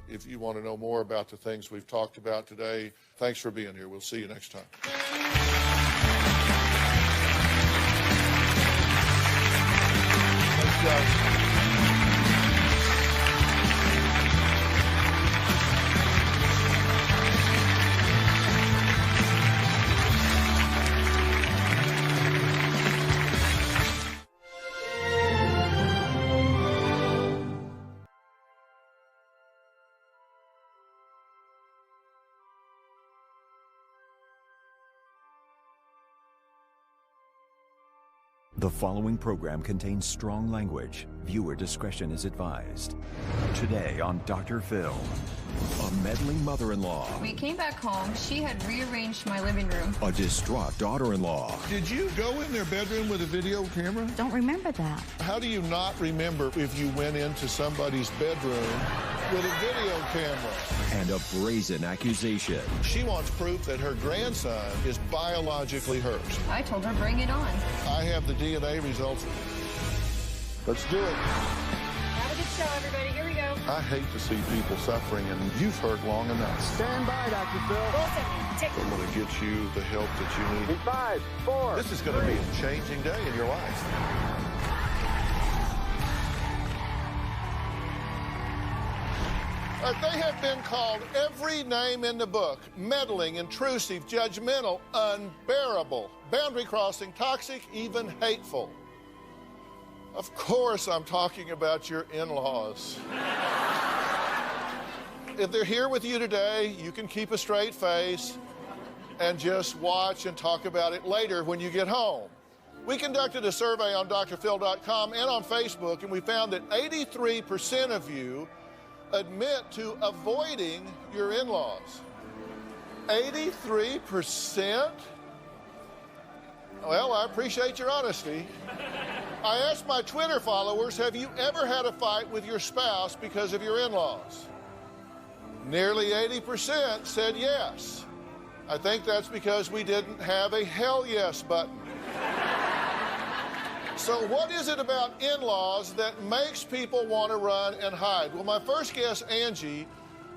if you want to know more about the things we've talked about today. Thanks for being here. We'll see you next time. Thanks, guys. The following program contains strong language. Viewer discretion is advised. Today on Dr. Phil, a meddling mother-in-law. We came back home. She had rearranged my living room. A distraught daughter-in-law. Did you go in their bedroom with a video camera? Don't remember that. How do you not remember if you went into somebody's bedroom with a video camera? And a brazen accusation. She wants proof that her grandson is biologically hers. I told her, bring it on. I have the DNA results. Let's do it. Have a good show, everybody. Here we go. I hate to see people suffering, and you've heard long enough. Stand by, Dr. Phil. I'm going to get you the help that you need. In 5, 4. This is going to be a changing day in your life. They have been called every name in the book: meddling, intrusive, judgmental, unbearable, boundary crossing, toxic, even hateful. Of course I'm talking about your in-laws. If they're here with you today, you can keep a straight face and just watch and talk about it later when you get home. We conducted a survey on drphil.com and on Facebook, and we found that 83% of you admit to avoiding your in-laws. 83%? Well, I appreciate your honesty. I asked my Twitter followers, have you ever had a fight with your spouse because of your in-laws? Nearly 80% said yes. I think that's because we didn't have a hell yes button. So what is it about in-laws that makes people want to run and hide? Well, my first guest, Angie,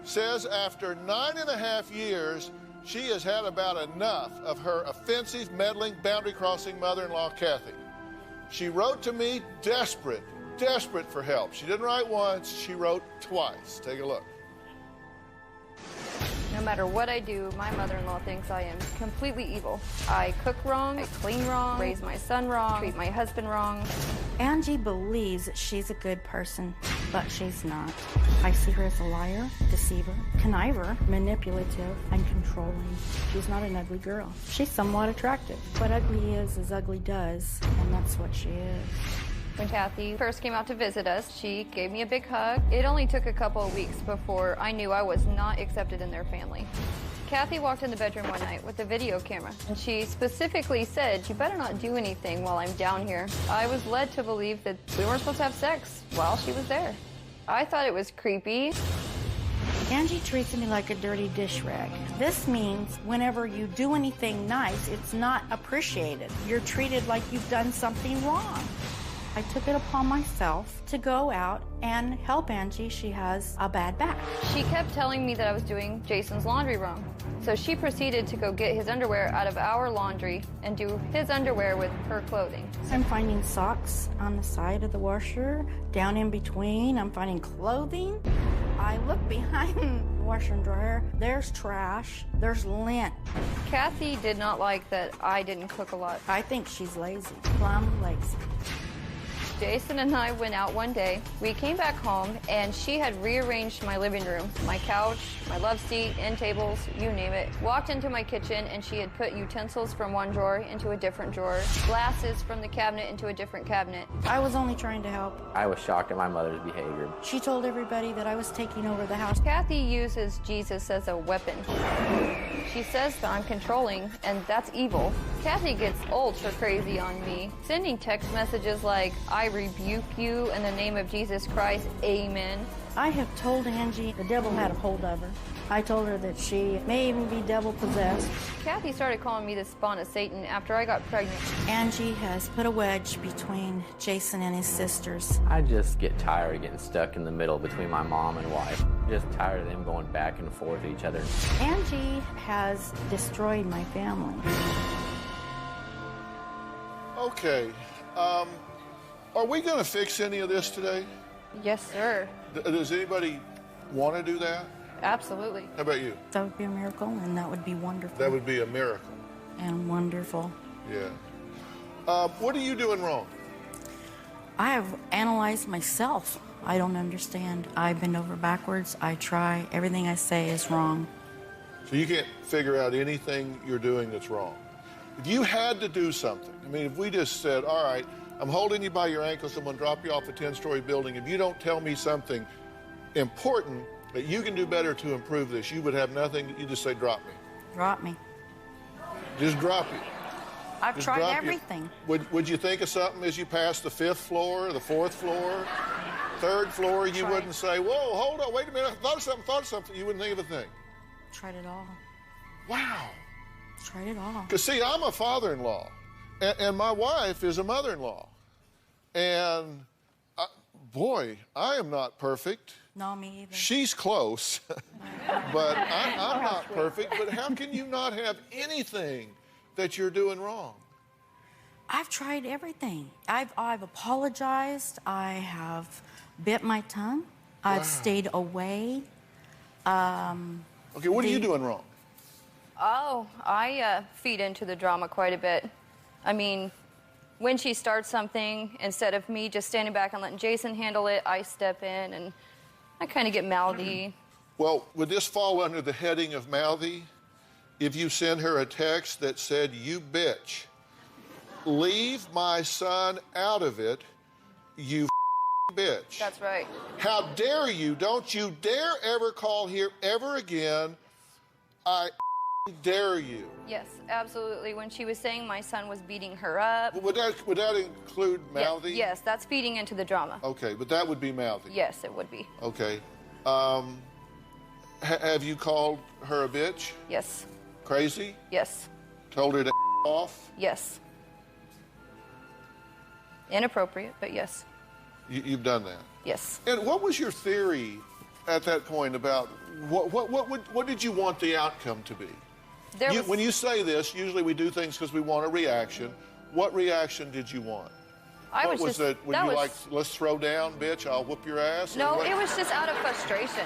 says after 9.5 years, she has had about enough of her offensive, meddling, boundary-crossing mother-in-law, Kathy. She wrote to me desperate for help. She didn't write once, she wrote twice. Take a look. No matter what I do, my mother-in-law thinks I am completely evil. I cook wrong, I clean wrong, raise my son wrong, treat my husband wrong. Angie believes that she's a good person, but she's not. I see her as a liar, deceiver, conniver, manipulative, and controlling. She's not an ugly girl. She's somewhat attractive. What ugly is as ugly does, and that's what she is. When Kathy first came out to visit us, she gave me a big hug. It only took a couple of weeks before I knew I was not accepted in their family. Kathy walked in the bedroom one night with a video camera, and she specifically said, "You better not do anything while I'm down here." I was led to believe that we weren't supposed to have sex while she was there. I thought it was creepy. Angie treats me like a dirty dish rag. This means whenever you do anything nice, it's not appreciated. You're treated like you've done something wrong. I took it upon myself to go out and help Angie. She has a bad back. She kept telling me that I was doing Jason's laundry wrong. So she proceeded to go get his underwear out of our laundry and do his underwear with her clothing. I'm finding socks on the side of the washer, down in between. I'm finding clothing. I look behind the washer and dryer. There's trash. There's lint. Kathy did not like that I didn't cook a lot. I think she's lazy, plumb lazy. Jason and I went out one day. We came back home, and she had rearranged my living room, my couch, my love seat, end tables, you name it. Walked into my kitchen, and she had put utensils from one drawer into a different drawer, glasses from the cabinet into a different cabinet. I was only trying to help. I was shocked at my mother's behavior. She told everybody that I was taking over the house. Kathy uses Jesus as a weapon. She says that I'm controlling, and that's evil. Kathy gets ultra crazy on me, sending text messages like, "I rebuke you in the name of Jesus Christ, amen." I have told Angie the devil had a hold of her. I told her that she may even be devil possessed. Kathy started calling me the spawn of Satan after I got pregnant. Angie has put a wedge between Jason and his sisters. I just get tired of getting stuck in the middle between my mom and wife. Just tired of them going back and forth with each other. Angie has destroyed my family. Okay, are we going to fix any of this today? Yes, sir. Does anybody want to do that? Absolutely. How about you? That would be a miracle, and that would be wonderful. That would be a miracle. And wonderful. Yeah. What are you doing wrong? I have analyzed myself. I don't understand. I bend over backwards. I try. Everything I say is wrong. So you can't figure out anything you're doing that's wrong. If you had to do something, I mean, if we just said, all right, I'm holding you by your ankles, I'm going to drop you off a 10-story building. If you don't tell me something important that you can do better to improve this, you would have nothing. You just say, drop me. Drop me. Just drop you. I've Just tried drop you. everything. Would you think of something as you pass the 5th floor, the 4th floor, 3rd floor? You wouldn't say, whoa, hold on, wait a minute, I thought of something. You wouldn't think of a thing. Tried it all. Wow. Tried it all. Because, see, I'm a father-in-law, and my wife is a mother-in-law. And, boy, I am not perfect. No, me either. She's close, but I'm not perfect. But how can you not have anything that you're doing wrong? I've tried everything. I've apologized. I have bit my tongue. I've stayed away. Okay, what are you doing wrong? Oh, I feed into the drama quite a bit. I mean, when she starts something, instead of me just standing back and letting Jason handle it, I step in and I kind of get mouthy. Well, would this fall under the heading of mouthy? If you send her a text that said, you bitch, leave my son out of it, you bitch. That's right. How dare you? Don't you dare ever call here ever again. I dare you. Yes, absolutely. When she was saying my son was beating her up. Would that include mouthy? Yes, that's feeding into the drama. Okay, but that would be mouthy. Yes, it would be. Okay. Have you called her a bitch? Yes. Crazy? Yes. Told her to off? Yes. Inappropriate, but yes. You've done that? Yes. And what was your theory at that point about what did you want the outcome to be? When you say this, usually we do things because we want a reaction. What reaction did you want? Let's throw down, bitch, I'll whoop your ass? No, it was just out of frustration.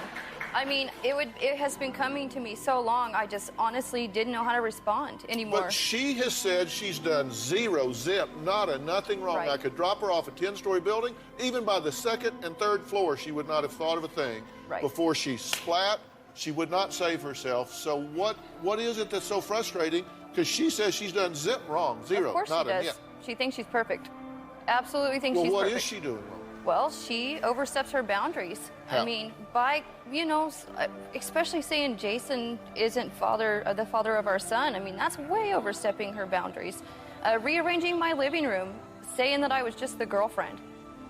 I mean, it has been coming to me so long, I just honestly didn't know how to respond anymore. But she has said she's done zero, zip, nada, nothing wrong. Right. I could drop her off a 10-story building. Even by the second and third floor, she would not have thought of a thing. Right. Before she splat, she would not save herself. So what is it that's so frustrating? Because she says she's done zip wrong, zero, of course nada, she does. yet. She thinks she's perfect. Absolutely thinks she's Well, perfect. what is she doing wrong? Well, she oversteps her boundaries. How? I mean, by, especially saying Jason isn't the father of our son. I mean, that's way overstepping her boundaries. Rearranging my living room, saying that I was just the girlfriend.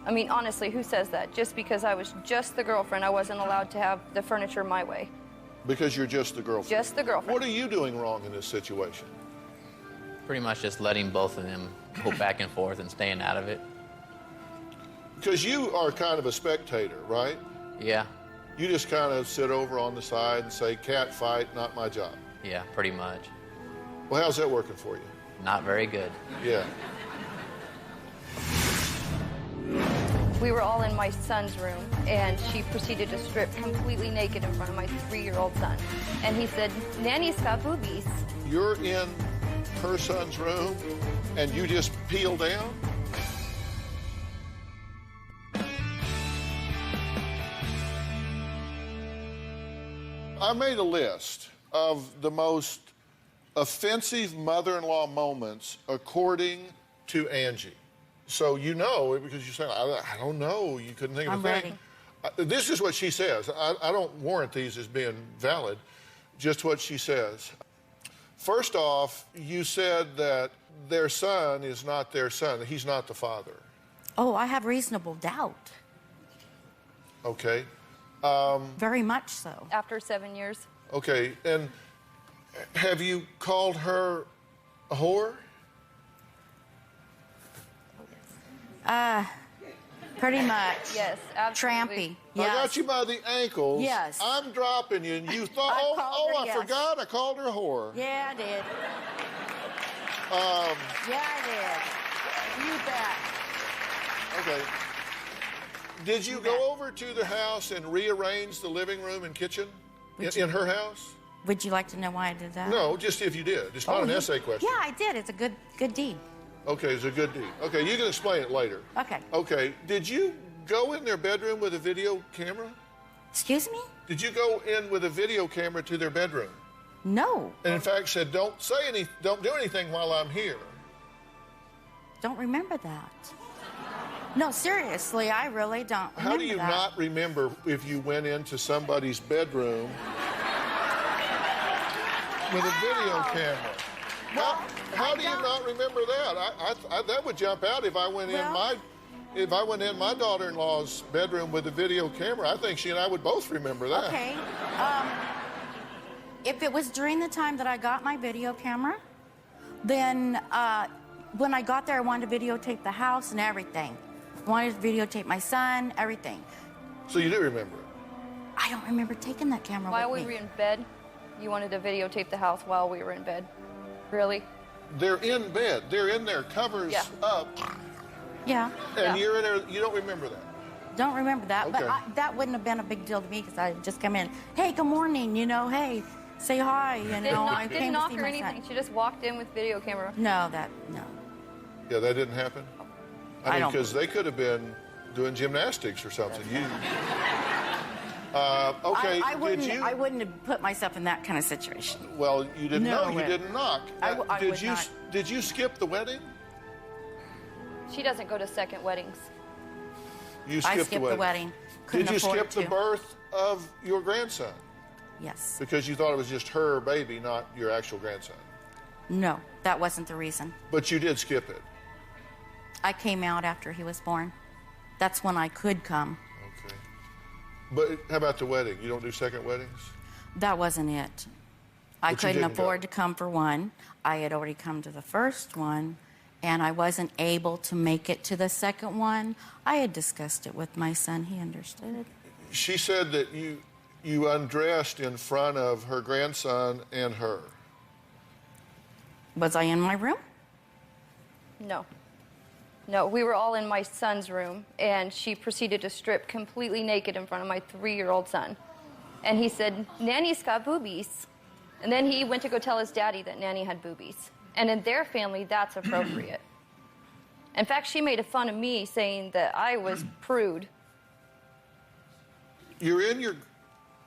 I mean, honestly, who says that? Just because I was just the girlfriend, I wasn't allowed to have the furniture my way. Because you're just the girlfriend? Just the girlfriend. What are you doing wrong in this situation? Pretty much just letting both of them go back and forth and staying out of it. Because you are kind of a spectator, right? Yeah. You just kind of sit over on the side and say, cat fight, not my job. Yeah, pretty much. Well, how's that working for you? Not very good. Yeah. We were all in my son's room, and she proceeded to strip completely naked in front of my 3-year-old son. And he said, Nanny's got boobies. You're in her son's room, and you just peel down? I made a list of the most offensive mother-in-law moments according to Angie. So you know, because you're saying, I don't know, you couldn't think of a thing. This is what she says. I don't warrant these as being valid, just what she says. First off, you said that their son is not their son. He's not the father. Oh, I have reasonable doubt. Okay. Very much so. After 7 years. Okay, and have you called her a whore? Pretty much. Yes, absolutely. Trampy. Yes. I got you by the ankles. Yes. I'm dropping you, and you thought, I forgot, I called her a whore. Yeah, I did. Yeah, I did. You bet. Okay. Did you go over to the house and rearrange the living room and kitchen in her house? Would you like to know why I did that? No, just if you did. It's not an essay question. Yeah, I did. It's a good deed. Okay, it's a good deed. Okay, you can explain it later. Okay. Okay, did you go in their bedroom with a video camera? Excuse me? Did you go in with a video camera to their bedroom? No. And in fact said, don't do anything while I'm here. Don't remember that. No, seriously, I really don't remember that. How do you not remember if you went into somebody's bedroom with a video camera? How do you not remember that? That would jump out if I went in my daughter-in-law's bedroom with a video camera. I think she and I would both remember that. Okay. If it was during the time that I got my video camera, then when I got there, I wanted to videotape the house and everything. I wanted to videotape my son, everything. So you do remember it? I don't remember taking that camera While with we me. were in bed, you wanted to videotape the house while we were in bed. Really? They're in bed. They're in their covers up. Yeah. And you're in there. You don't remember that? Don't remember that. Okay. But that wouldn't have been a big deal to me because I just come in. Hey, good morning. Hey, say hi. I Didn't knock or anything. She just walked in with video camera. No. Yeah, that didn't happen? I mean, because they could have been doing gymnastics or something. Okay, I wouldn't have put myself in that kind of situation. Well, you didn't know. You way. didn't knock. I Did you skip the wedding? She doesn't go to second weddings. You I skipped skipped the wedding. Couldn't Did you afford skip the to. birth of your grandson? Yes. Because you thought it was just her baby, not your actual grandson. No, that wasn't the reason. But you did skip it. I came out after he was born. That's when I could come. Okay. But how about the wedding? You don't do second weddings? That wasn't it. I But you couldn't didn't afford go. to come for one. I had already come to the first one, and I wasn't able to make it to the second one. I had discussed it with my son. He understood. She said that you undressed in front of her grandson and her. Was I in my room? No. No, we were all in my son's room, and she proceeded to strip completely naked in front of my 3-year-old son. And he said, Nanny's got boobies. And then he went to go tell his daddy that Nanny had boobies. And in their family, that's appropriate. In fact, she made fun of me, saying that I was prude. You're in.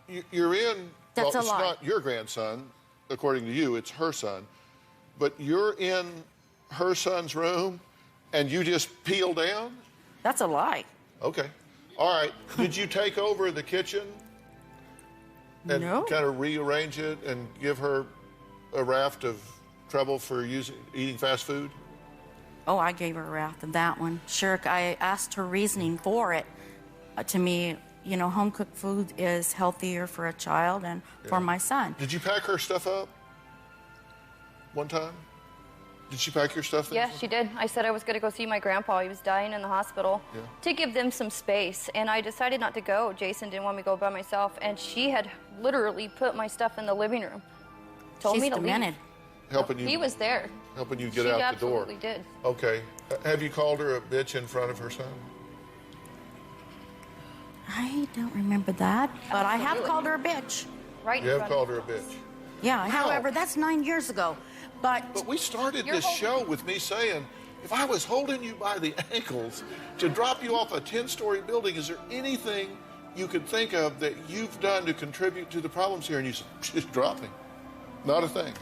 That's well, a it's lie. not your grandson, according to you. It's her son, but you're in her son's room, and you just peel down. That's a lie. Okay, all right. Did you take over the kitchen and No. kind of rearrange it and give her a raft of trouble for eating fast food? Oh, I gave her a wrath of that one. Sure, I asked her reasoning for it. To me, you know, home-cooked food is healthier for a child and for my son. Did you pack her stuff up one time? Did she pack your stuff? Yeah, she did. I said I was going to go see my grandpa. He was dying in the hospital to give them some space. And I decided not to go. Jason didn't want me to go by myself. And she had literally put my stuff in the living room. Told She's me to demented. Helping you. He was there. Helping you get She out the door. absolutely did. Okay. Have you called her a bitch in front of her son? I don't remember that, but I have called her a bitch. Right. You have called her a bitch. Yeah, How? however, that's 9 years ago. But we started this show with me saying, if I was holding you by the ankles to drop you off a 10-story building, is there anything you could think of that you've done to contribute to the problems here? And you said, just drop me. Not a thing.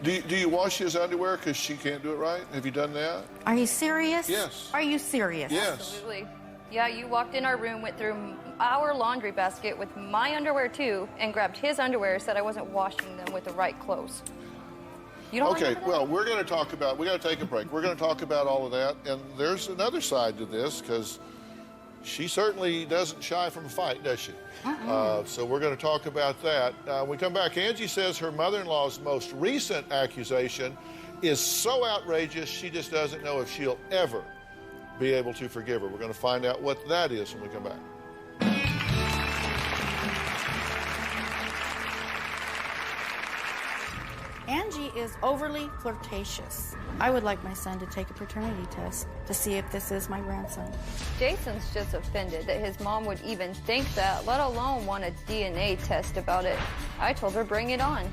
Do you wash his underwear because she can't do it right? Have you done that? Are you serious? Yes. Are you serious? Yes. Absolutely. Yeah, you walked in our room, went through our laundry basket with my underwear too, and grabbed his underwear, said I wasn't washing them with the right clothes. You don't Okay, remember that? well, we're going to talk about, we got to take a break. We're going to talk about all of that. And there's another side to this because she certainly doesn't shy from a fight, does she? So we're going to talk about that. When we come back, Angie says her mother-in-law's most recent accusation is so outrageous, she just doesn't know if she'll ever be able to forgive her. We're going to find out what that is when we come back. Angie is overly flirtatious. I would like my son to take a paternity test to see if this is my grandson. Jason's just offended that his mom would even think that, let alone want a DNA test about it. I told her, bring it on.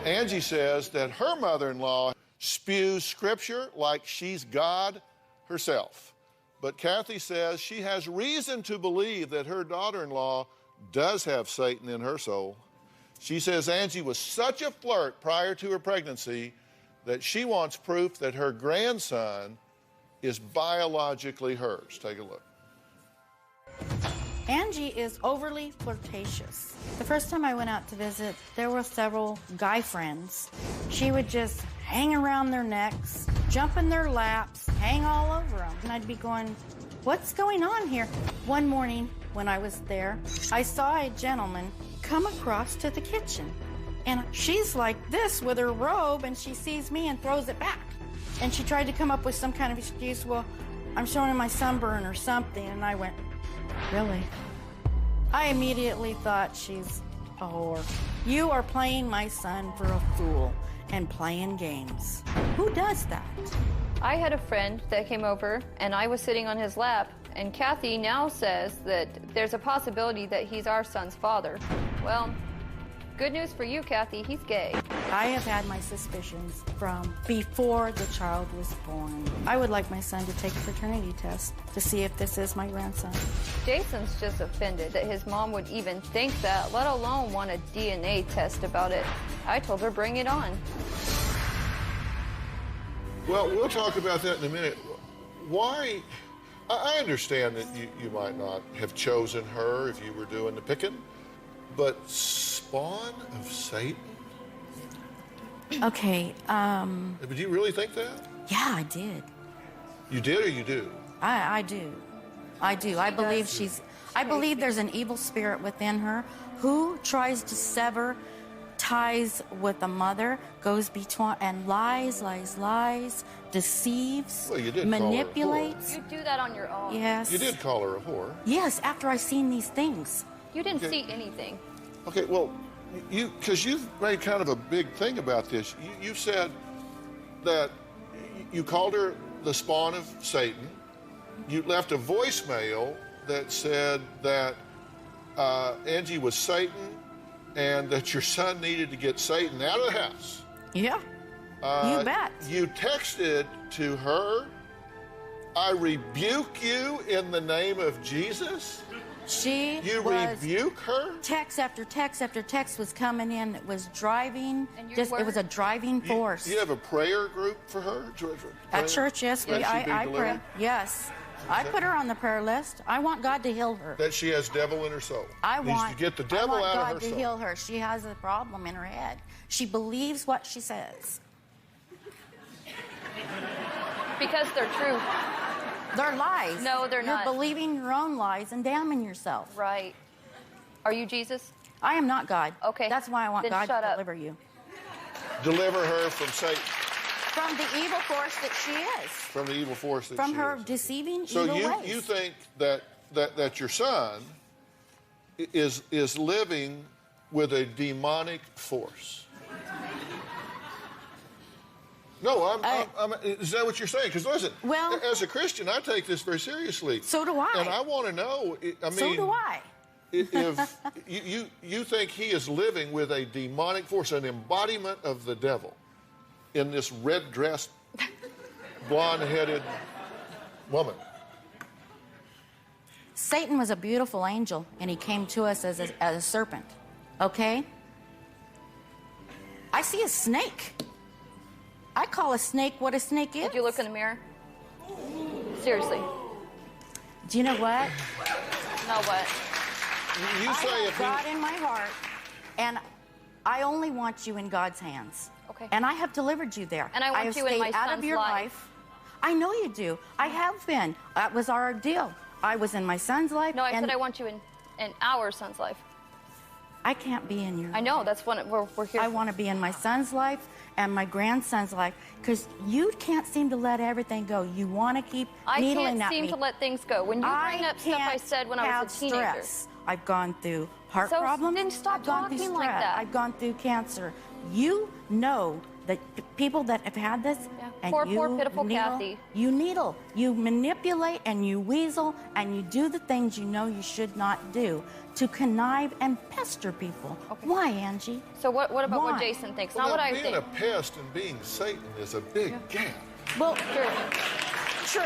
Angie says that her mother-in-law spews scripture like she's God herself. But Kathy says she has reason to believe that her daughter-in-law does have Satan in her soul. She says Angie was such a flirt prior to her pregnancy that she wants proof that her grandson is biologically hers. Take a look. Angie is overly flirtatious. The first time I went out to visit, there were several guy friends. She would just hang around their necks, jump in their laps, hang all over them. And I'd be going, what's going on here? One morning when I was there, I saw a gentleman come across to the kitchen. And she's like this with her robe, and she sees me and throws it back. And she tried to come up with some kind of excuse, well, I'm showing him my sunburn or something. And I went, really? I immediately thought she's a whore. You are playing my son for a fool and playing games. Who does that? I had a friend that came over, and I was sitting on his lap, and Kathy now says that there's a possibility that he's our son's father. Well, Good news for you, Kathy. He's gay. I have had my suspicions from before the child was born. I would like my son to take a paternity test to see if this is my grandson. Jason's just offended that his mom would even think that, let alone want a DNA test about it. I told her, bring it on. Well, we'll talk about that in a minute. Why? I understand that you might not have chosen her if you were doing the picking, but spawn of Satan? Okay, But do you really think that? yeah, I did. You did or you do? I do. I do. I believe there's an evil spirit within her who tries to sever ties with the mother, goes between and lies, deceives, Well, you did manipulates. You do that on your own. Yes. You did call her a whore. Yes, after I seen these things. You didn't Okay. see anything. Okay, well, because you've made kind of a big thing about this. You said that you called her the spawn of Satan. You left a voicemail that said that Angie was Satan and that your son needed to get Satan out of the house. Yeah. You bet. You texted to her, I rebuke you in the name of Jesus. You rebuke her? Text after text after text was coming in. It was driving. It was a driving force. You have a prayer group for her? At church, yes. That she be I pray. delivered? Yes. I put her on the prayer list. I want God to heal her. That she has devil in her soul. I Needs want to get the devil out God of her to soul. heal her. She has a problem in her head. She believes what she says. Because they're true. They're lies. No, they're not. You're believing your own lies and damning yourself. Right. Are you Jesus? I am not God. Okay. That's why I want Then God shut to up. deliver you. Deliver her from Satan. From the evil force that she is. From the evil force that From she her is. deceiving So evil ways. you think that your son is living with a demonic force? No, is that what you're saying? Because listen, well, as a Christian, I take this very seriously. So do I. And I want to know. I mean, so do I. If you think he is living with a demonic force, an embodiment of the devil, in this red-dressed, blonde-headed woman. Satan was a beautiful angel, and he came to us as a serpent. Okay? I see a snake. I call a snake what a snake is. Did you look in the mirror? Seriously. Do you know what? No, what? You say I if have God in my heart, and I only want you in God's hands. Okay. And I have delivered you there. And I want have you in my stayed out of son's your life. I know you do. I have been. That was our deal. I was in my son's life. No, I said I want you in our son's life. I can't be in your I know, that's what we're here I for. want to be in my son's life and my grandson's life, because you can't seem to let everything go. You want to keep needling I at can't seem me. to let things go. When you bring up stuff I said when I was a teenager. Stress. I've gone through heart So problems. then stop I've gone through talking like stress. that. I've gone through cancer. You know that people that have had this, and Poor, you poor, pitiful needle, Kathy. You needle, you manipulate, and you weasel, and you do the things you know you should not do to connive and pester people. Okay. Why, Angie? So what about what Why? Jason thinks? Well, Not what I being think. a pest and being Satan is a big gap. Well, true.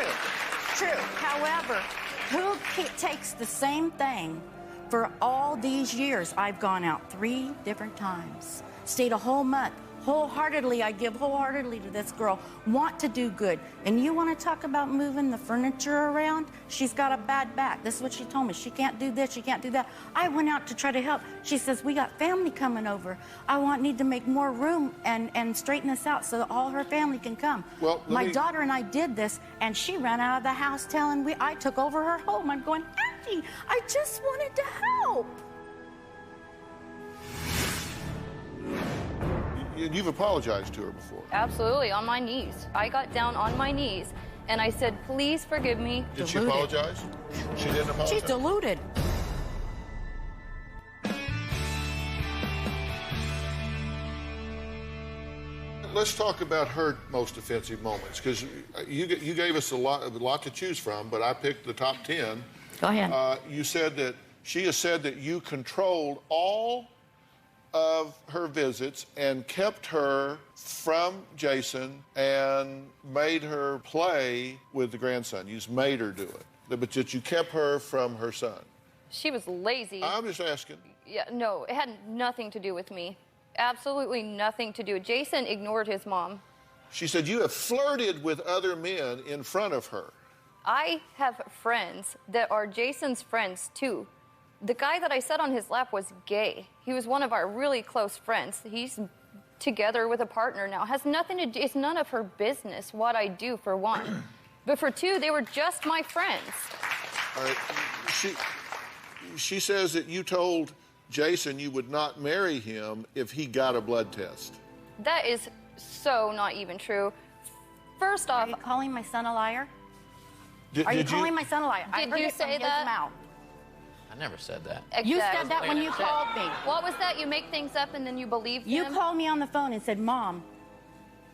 However, who takes the same thing for all these years? I've gone out 3 different times, stayed a whole month. Wholeheartedly, I give wholeheartedly to this girl, want to do good. And you want to talk about moving the furniture around? She's got a bad back. This is what she told me. She can't do this, she can't do that. I went out to try to help. She says, we got family coming over. Need to make more room and straighten this out so that all her family can come. Well, my daughter and I did this, and she ran out of the house telling I took over her home. I'm going, Auntie, I just wanted to help. You've apologized to her before. Absolutely, on my knees. I got down on my knees and I said, please forgive me. Did she apologize? She didn't apologize? She's deluded. Let's talk about her most offensive moments, because you gave us a lot to choose from, but I picked the top 10. Go ahead. You said that she has said that you controlled all of her visits and kept her from Jason and made her play with the grandson. You just made her do it. But that you kept her from her son. She was lazy. I'm just asking. Yeah, no, it had nothing to do with me. Absolutely nothing to do. Jason ignored his mom. She said you have flirted with other men in front of her. I have friends that are Jason's friends, too. The guy that I sat on his lap was gay. He was one of our really close friends. He's together with a partner now. Has nothing to do, it's none of her business what I do, for one. But for two, they were just my friends. All right. She says that you told Jason you would not marry him if he got a blood test. That is so not even true. First off... Are you calling my son a liar? Are you calling my son a liar? Did you say that? I never said that. Exactly. You said that when you called me. What was that? You make things up and then you believe them? You called me on the phone and said, Mom,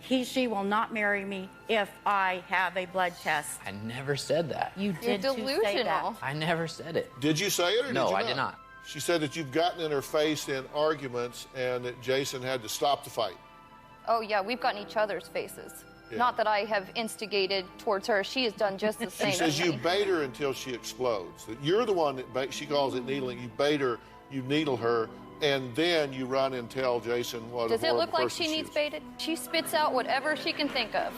she will not marry me if I have a blood test. I never said that. You did. You're delusional. Say that. I never said it. Did you say it or no, did you I did not. She said that you've gotten in her face in arguments and that Jason had to stop the fight. Oh, yeah, we've gotten each other's faces. Yeah. Not that I have instigated towards her. She has done just the same. She says to you me. bait her until she explodes. That you're the one that she calls it needling. You bait her, you needle her, and then you run and tell Jason what Does a it horrible look like person she needs is. baited? She spits out whatever she can think of.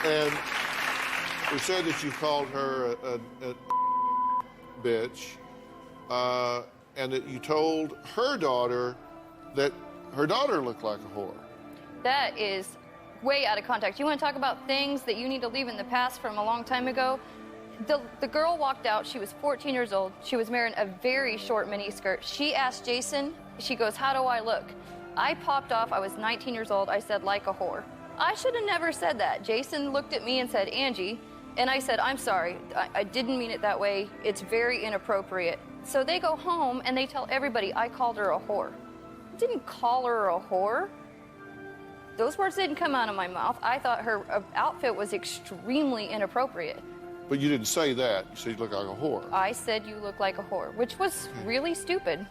And we said that you called her a bitch, and that you told her daughter that her daughter looked like a whore. That is way out of context. You want to talk about things that you need to leave in the past from a long time ago? The girl walked out. She was 14 years old. She was wearing a very short miniskirt. She asked Jason, she goes, how do I look? I popped off. I was 19 years old. I said, like a whore. I should have never said that. Jason looked at me and said, Angie, and I said, I'm sorry. I didn't mean it that way. It's very inappropriate. So they go home and they tell everybody I called her a whore. I didn't call her a whore. Those words didn't come out of my mouth. I thought her outfit was extremely inappropriate. But you didn't say that. You said you look like a whore. I said you look like a whore, which was really stupid.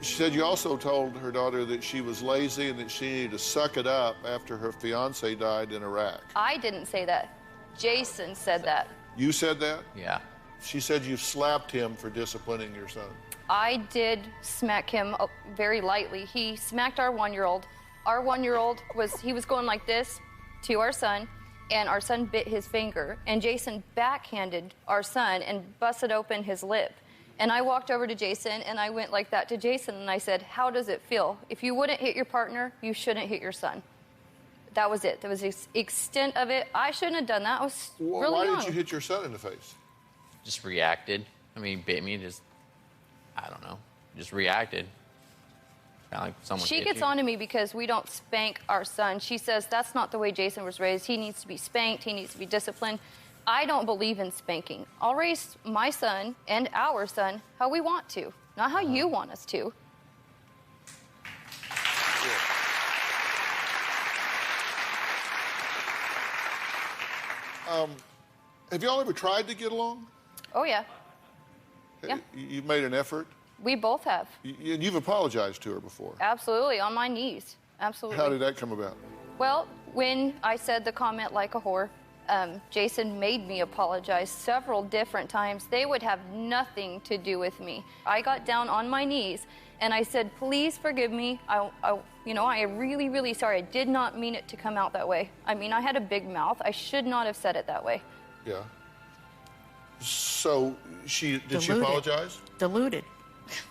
She said you also told her daughter that she was lazy and that she needed to suck it up after her fiance died in Iraq. I didn't say that. Jason said that. You said that? Yeah. She said you slapped him for disciplining your son. I did smack him very lightly. He smacked our 1-year-old. Our 1-year-old was going like this to our son, and our son bit his finger, and Jason backhanded our son and busted open his lip. And I walked over to Jason, and I went like that to Jason, and I said, how does it feel? If you wouldn't hit your partner, you shouldn't hit your son. That was it. That was the extent of it. I shouldn't have done that. I was really Why young. did you hit your son in the face? Just reacted. I mean, he bit me, I don't know, just reacted. Kind of like someone She hit gets you. on to me because we don't spank our son. She says that's not the way Jason was raised. He needs to be spanked. He needs to be disciplined. I don't believe in spanking. I'll raise my son and our son how we want to, not how you want us to. Have y'all ever tried to get along? Oh, yeah. Yeah. You've made an effort? We both have. You've apologized to her before. Absolutely, on my knees. Absolutely. How did that come about? Well, when I said the comment like a whore, Jason made me apologize several different times. They would have nothing to do with me. I got down on my knees and I said, please forgive me. I am really, really sorry. I did not mean it to come out that way. I mean, I had a big mouth. I should not have said it that way. Yeah. So did she apologize? Deluded.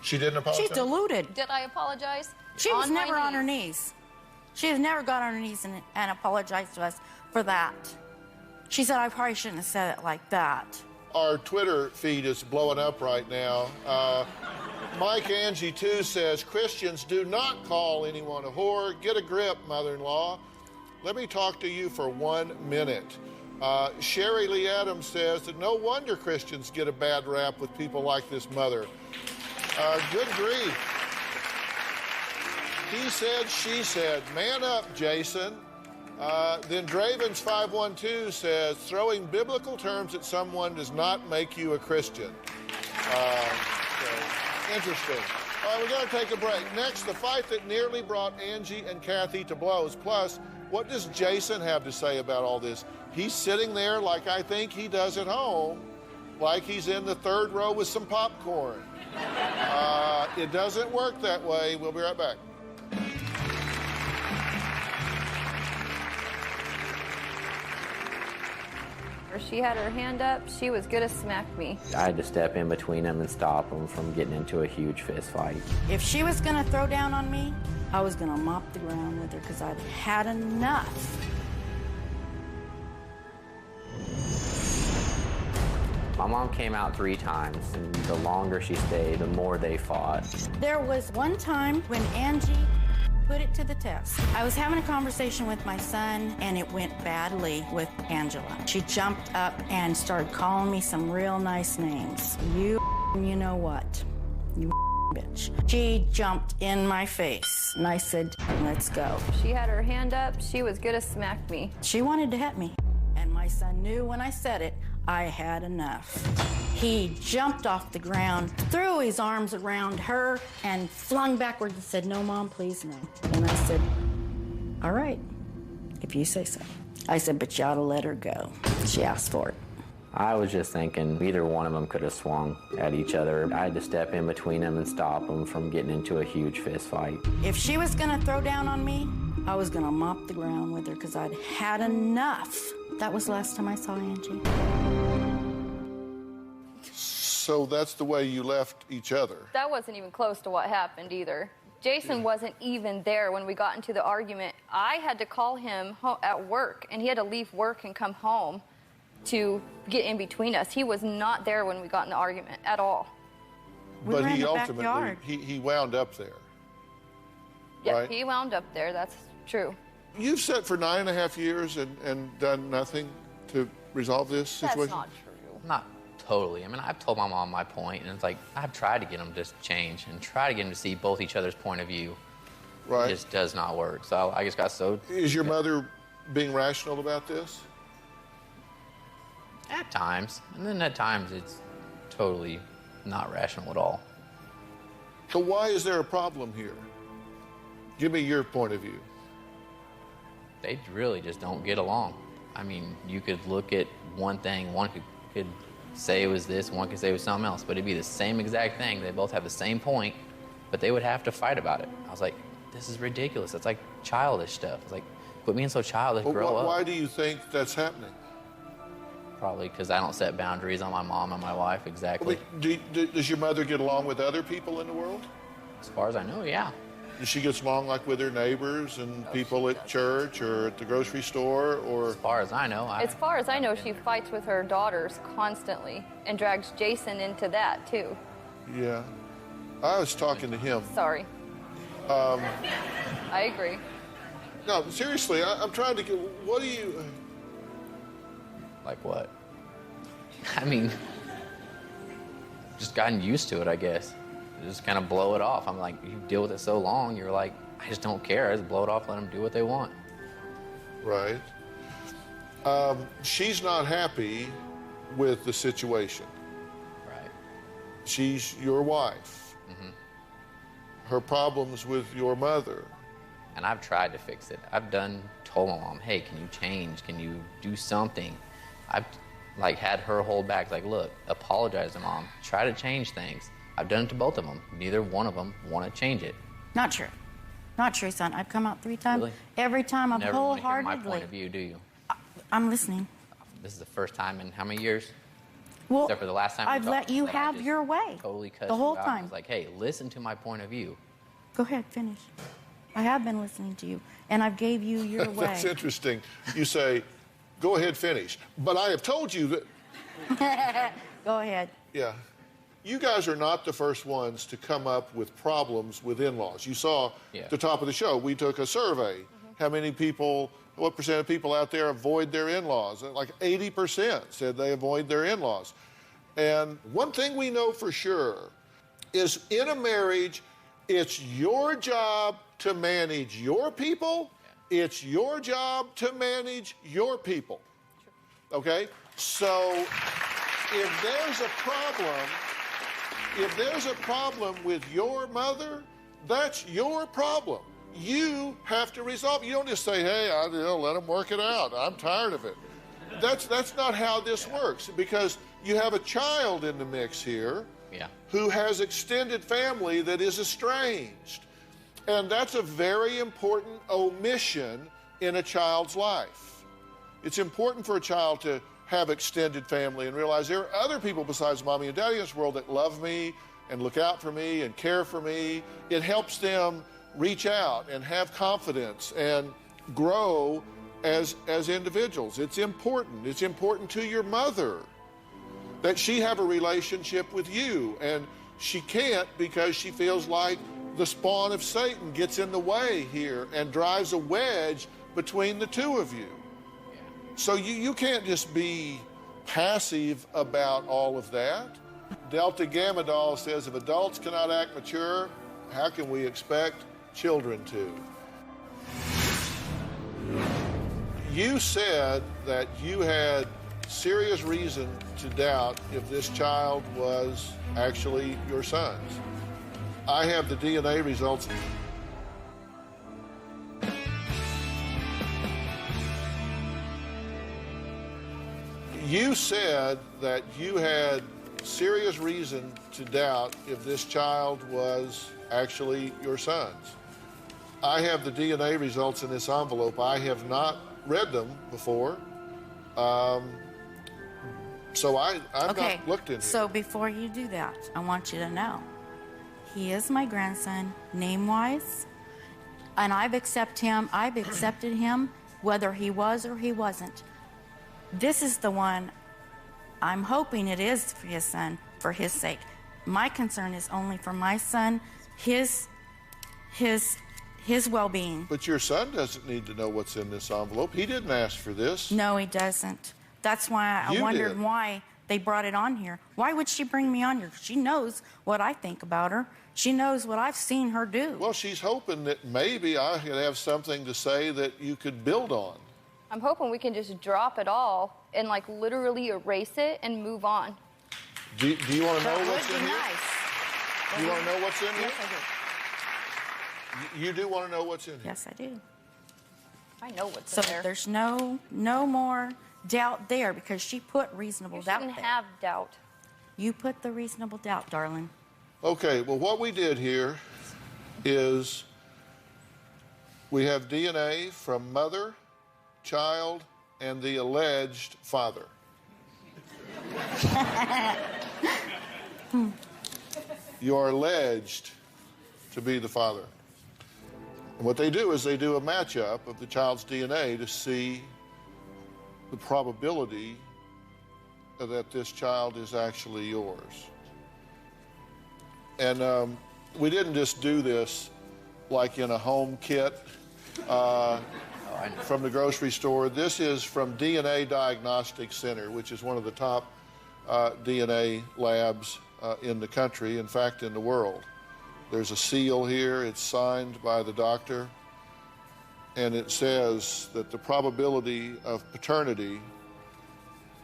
She didn't apologize? She's deluded. Did I apologize? She was never on her knees. She has never got on her knees and apologized to us for that. She said, I probably shouldn't have said it like that. Our Twitter feed is blowing up right now. Mike Angie 2 says, Christians do not call anyone a whore. Get a grip, mother-in-law. Let me talk to you for 1 minute. Sherry Lee Adams says that no wonder Christians get a bad rap with people like this mother. Good grief. He said, she said, man up, Jason. Then Dravens 512 says, throwing biblical terms at someone does not make you a Christian. Interesting. All right, we got to take a break. Next, the fight that nearly brought Angie and Kathy to blows. Plus, what does Jason have to say about all this? He's sitting there like I think he does at home, like he's in the third row with some popcorn. It doesn't work that way. We'll be right back. She had her hand up. She was gonna smack me. I had to step in between them and stop them from getting into a huge fist fight. If she was gonna throw down on me, I was gonna mop the ground with her because I'd had enough. My mom came out 3 times, and the longer she stayed, the more they fought. There was one time when Angie put it to the test. I was having a conversation with my son, and it went badly with Angela. She jumped up and started calling me some real nice names. You know what? You bitch. She jumped in my face, and I said, let's go. She had her hand up. She was gonna smack me. She wanted to hit me, and my son knew when I said it, I had enough. He jumped off the ground, threw his arms around her, and flung backwards and said, no, Mom, please, no. And I said, all right, if you say so. I said, but you ought to let her go. She asked for it. I was just thinking either one of them could have swung at each other. I had to step in between them and stop them from getting into a huge fist fight. If she was gonna throw down on me, I was gonna mop the ground with her because I'd had enough. That was the last time I saw Angie. So that's the way you left each other. That wasn't even close to what happened either. Jason wasn't even there when we got into the argument. I had to call him at work, and he had to leave work and come home to get in between us. He was not there when we got in the argument at all. But he ultimately, he wound up there. Yeah, right? He wound up there, that's true. You've sat for 9.5 years and done nothing to resolve this situation? That's not true. Not totally. I mean, I've told my mom my point, and it's like, I've tried to get them to change and try to get them to see both each other's point of view. Right. It just does not work. So I just got so... Is your mother being rational about this? At times. And then at times it's totally not rational at all. So why is there a problem here? Give me your point of view. They really just don't get along. I mean, you could look at one thing, one could say it was this, one could say it was something else, but it'd be the same exact thing. They both have the same point, but they would have to fight about it. I was like, this is ridiculous. It's like childish stuff. It's like, quit being so childish, grow up. Why do you think that's happening? Probably because I don't set boundaries on my mom and my wife, exactly. Does your mother get along with other people in the world? As far as I know, yeah. Does she get along like with her neighbors and people at church or at the grocery store, or? As far as I know. As far as I know, she fights with her daughters constantly and drags Jason into that too. Yeah. I was talking to him. Sorry. I agree. No, seriously, I'm trying to get, what do you... Like what? I mean, just gotten used to it, I guess. Just kind of blow it off. I'm like, you deal with it so long, you're like, I just don't care. I just blow it off, let them do what they want. Right. She's not happy with the situation. Right. She's your wife. Mm-hmm. Her problems with your mother. And I've tried to fix it. I've told my mom, hey, can you change? Can you do something? I've like had her hold back, like, look, apologize to Mom. Try to change things. I've done it to both of them. Neither one of them want to change it. Not true. Not true, son. I've come out 3 times. Really? Every time I'm Never want to hear wholeheartedly. my point of view, do you? I'm listening. This is the first time in how many years? Well, except for the last time we I've talked, let you that I have just your way. Totally cut the whole you out. time. I was like, hey, listen to my point of view. Go ahead, finish. I have been listening to you, and I've gave you your way. That's interesting. You say, go ahead, finish. But I have told you that... Go ahead. Yeah. You guys are not the first ones to come up with problems with in-laws. You saw at the top of the show, we took a survey. How many people, what percent of people out there avoid their in-laws? Like 80% said they avoid their in-laws. And one thing we know for sure is in a marriage, it's your job to manage your people. It's your job to manage your people. Okay? So if there's a problem, if there's a problem with your mother, that's your problem. You have to resolve. You don't just say, hey, let them work it out. I'm tired of it. That's not how this works, because you have a child in the mix here who has extended family that is estranged. And that's a very important omission in a child's life. It's important for a child to have extended family and realize there are other people besides mommy and daddy in this world that love me and look out for me and care for me. It helps them reach out and have confidence and grow as individuals. It's important. It's important to your mother that she have a relationship with you, and she can't because she feels like the spawn of Satan gets in the way here and drives a wedge between the two of you. So you can't just be passive about all of that. Delta Gamma Doll says, if adults cannot act mature, how can we expect children to? You said that you had serious reason to doubt if this child was actually your son's. I have the DNA results. You said that you had serious reason to doubt if this child was actually your son's. I have the DNA results in this envelope. I have not read them before. So I've not looked into it. So before you do that, I want you to know, he is my grandson, name-wise, and I've accepted him whether he was or he wasn't. This is the one I'm hoping it is for his son, for his sake. My concern is only for my son, his well-being. But your son doesn't need to know what's in this envelope. He didn't ask for this. No, he doesn't. That's why I wondered why they brought it on here. Why would she bring me on here? She knows what I think about her. She knows what I've seen her do. Well, she's hoping that maybe I could have something to say that you could build on. I'm hoping we can just drop it all and like literally erase it and move on. Do you want to know what's in here? Nice. Do you want to know what's in here? Yes, I do. You do want to know what's in here? Yes, I do. I know what's so in there. There's no more doubt there because she put reasonable doubt there. You shouldn't have doubt. You put the reasonable doubt, darling. Okay, well, what we did here is we have DNA from mother, child, and the alleged father. You are alleged to be the father. And what they do is they do a matchup of the child's DNA to see the probability that this child is actually yours. And we didn't just do this like in a home kit from the grocery store. This is from DNA Diagnostic Center, which is one of the top DNA labs in the country, in fact, in the world. There's a seal here. It's signed by the doctor. And it says that the probability of paternity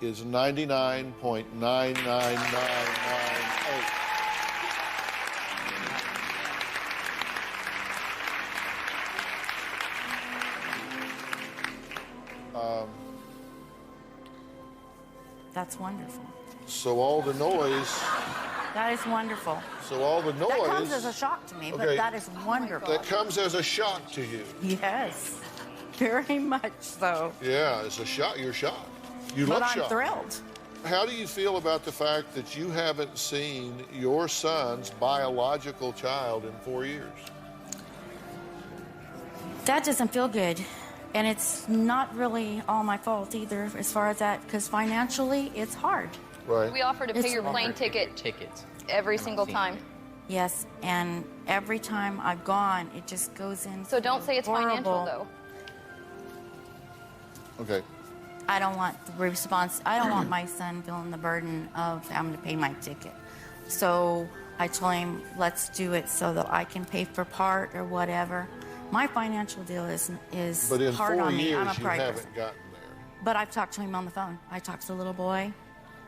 is 99.99998. That's wonderful. So all the noise... That is wonderful. So all the noise... That comes as a shock to me, but that is wonderful. That comes as a shock to you. Yes, very much so. Yeah, it's a shock. You're shocked. You look shocked. But I'm thrilled. How do you feel about the fact that you haven't seen your son's biological child in 4 years? That doesn't feel good. And it's not really all my fault either as far as that, because financially it's hard. Right. We offer to pay your plane ticket every single time. Yes, and every time I've gone, it just goes in. So don't say it's financial, though. Okay. I don't want the response. I don't want my son feeling the burden of having to pay my ticket. So I told him, let's do it so that I can pay for part or whatever. My financial deal is hard on me. I'm a pride person. But in 4 years, you haven't gotten there. But I've talked to him on the phone. I talked to the little boy.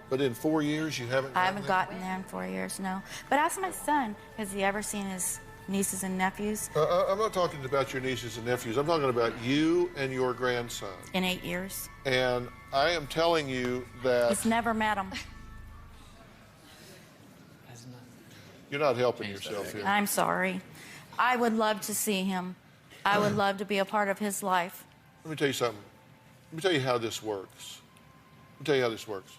But in 4 years, you haven't I haven't gotten there in 4 years, no. But ask my son, has he ever seen his nieces and nephews? I'm not talking about your nieces and nephews. I'm talking about you and your grandson. In 8 years. And I am telling you that... He's never met them. You're not helping yourself here. I'm sorry. I would love to see him. I would love to be a part of his life. Let me tell you something. Let me tell you how this works. Let me tell you how this works.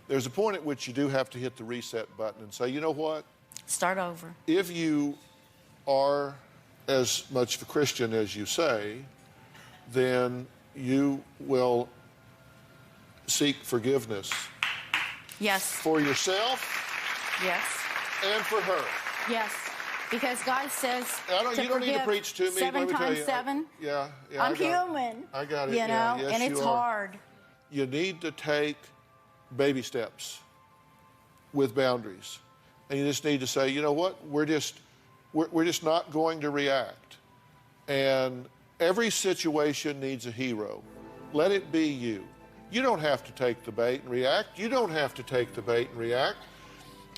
There's a point at which you do have to hit the reset button and say, you know what? Start over. If you are as much of a Christian as you say, then you will seek forgiveness. Yes. For yourself. Yes. And for her. Yes. Because God says you don't need to preach to me. 7 times 7. Yeah. I'm human. I got it. You know, yes, and it's hard. You need to take baby steps with boundaries. And you just need to say, you know what, we're just not going to react. And every situation needs a hero. Let it be you. You don't have to take the bait and react. You don't have to take the bait and react.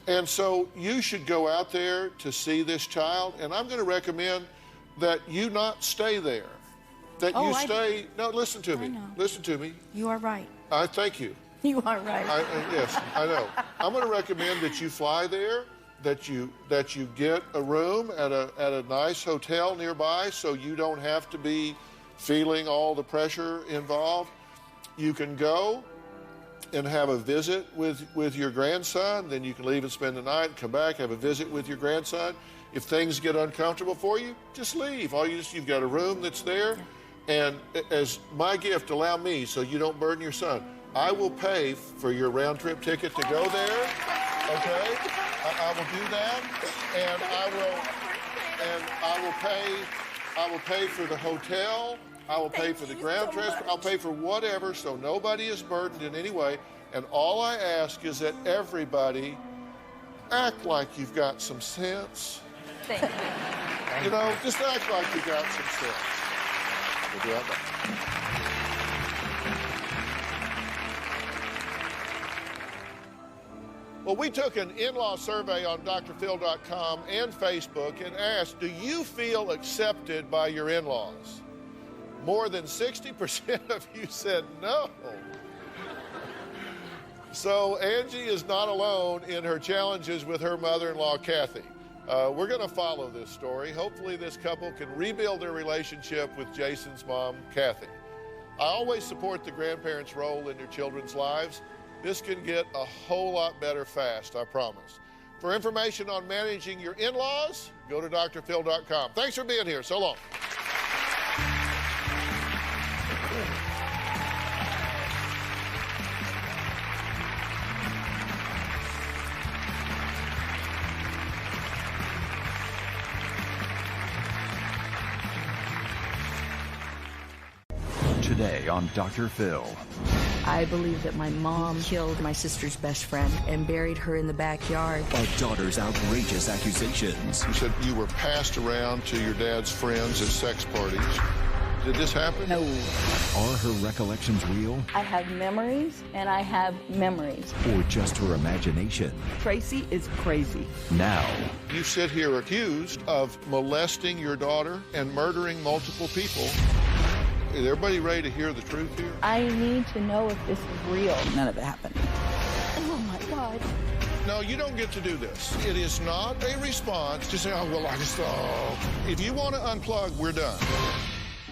And so you should go out there to see this child, and I'm going to recommend that you not stay there. That you stay, no, listen to me. Listen to me. You are right. I thank you. You are right. Yes, I know. I'm going to recommend that you fly there, that you get a room at a nice hotel nearby, so you don't have to be feeling all the pressure involved. You can go and have a visit with your grandson, then you can leave and spend the night, come back, have a visit with your grandson. If things get uncomfortable for you, just leave. You've got a room that's there, and as my gift, allow me, so you don't burden your son, I will pay for your round-trip ticket to go there, okay? I will do that, and I will pay for the hotel, I will pay for the ground transport, I'll pay for whatever, so nobody is burdened in any way, and all I ask is that everybody act like you've got some sense. Thank you. You know, just act like you've got some sense. We'll be right back. Well, we took an in-law survey on drphil.com and Facebook and asked, do you feel accepted by your in-laws? More than 60% of you said no. So Angie is not alone in her challenges with her mother-in-law, Kathy. We're going to follow this story. Hopefully this couple can rebuild their relationship with Jason's mom, Kathy. I always support the grandparents' role in their children's lives. This can get a whole lot better fast, I promise. For information on managing your in-laws, go to drphil.com. Thanks for being here. So long. Today on Dr. Phil. I believe that my mom killed my sister's best friend and buried her in the backyard. A daughter's outrageous accusations. You said you were passed around to your dad's friends at sex parties. Did this happen? No. Are her recollections real? I have memories, and I have memories. Or just her imagination? Tracy is crazy. Now. You sit here accused of molesting your daughter and murdering multiple people. Is everybody ready to hear the truth here? I need to know if this is real. None of it happened. Oh, my God. No, you don't get to do this. It is not a response to say, oh, well, If you want to unplug, we're done.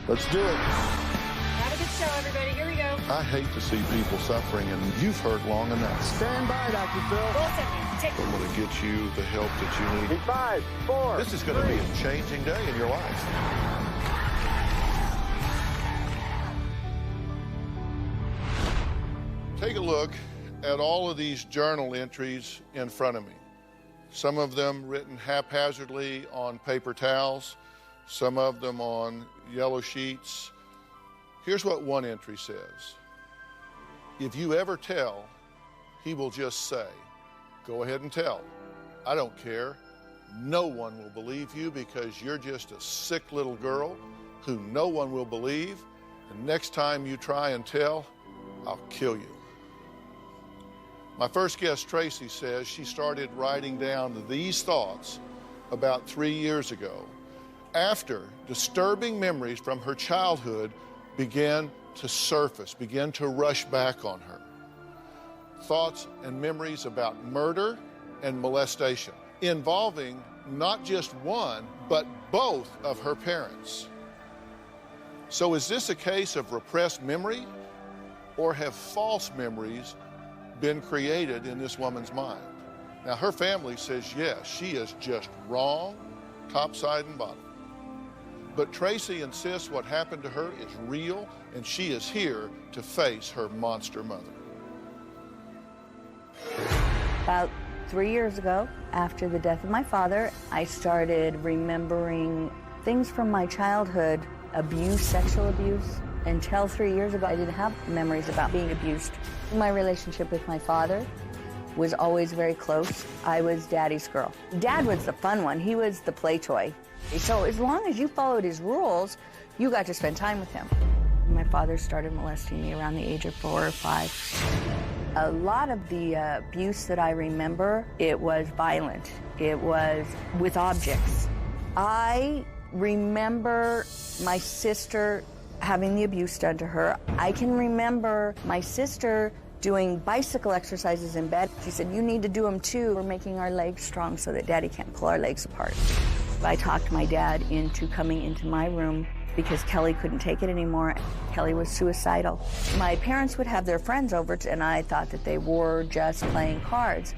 Let's do it. Have a good show, everybody. Here we go. I hate to see people suffering, and you've heard long enough. Stand by, Dr. Phil. I'm going to get you the help that you need. 5, 4. This is going to be a changing day in your life. Take a look at all of these journal entries in front of me. Some of them written haphazardly on paper towels, some of them on yellow sheets. Here's what one entry says. If you ever tell, he will just say, go ahead and tell. I don't care. No one will believe you because you're just a sick little girl who no one will believe. And next time you try and tell, I'll kill you. My first guest, Tracy, says she started writing down these thoughts about 3 years ago, after disturbing memories from her childhood began to surface, began to rush back on her. Thoughts and memories about murder and molestation, involving not just one, but both of her parents. So is this a case of repressed memory, or have false memories been created in this woman's mind? Now, her family says yes, she is just wrong, top, side, and bottom. But Tracy insists what happened to her is real, and she is here to face her monster mother. About 3 years ago, after the death of my father, I started remembering things from my childhood, abuse, sexual abuse. Until 3 years ago, I didn't have memories about being abused. My relationship with my father was always very close. I was Daddy's girl. Dad was the fun one. He was the play toy. So as long as you followed his rules, you got to spend time with him. My father started molesting me around the age of 4 or 5. A lot of the abuse that I remember, it was violent. It was with objects. I remember my sister having the abuse done to her. I can remember my sister doing bicycle exercises in bed. She said, "You need to do them too. We're making our legs strong so that Daddy can't pull our legs apart." I talked my dad into coming into my room because Kelly couldn't take it anymore. Kelly was suicidal. My parents would have their friends over, and I thought that they were just playing cards.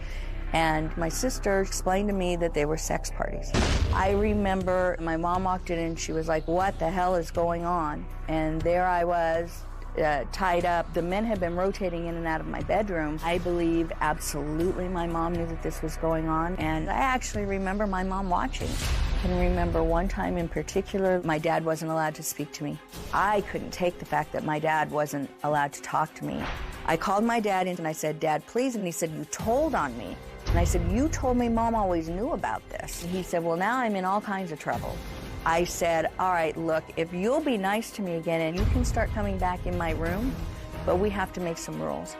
And my sister explained to me that they were sex parties. I remember my mom walked in and she was like, "What the hell is going on?" And there I was, tied up. The men had been rotating in and out of my bedroom. I believe absolutely my mom knew that this was going on. And I actually remember my mom watching. I can remember one time in particular, my dad wasn't allowed to speak to me. I couldn't take the fact that my dad wasn't allowed to talk to me. I called my dad in and I said, "Dad, please." And he said, "You told on me." And I said, "You told me Mom always knew about this." And he said, "Well, now I'm in all kinds of trouble." I said, "All right, look, if you'll be nice to me again and you can start coming back in my room, but we have to make some rules.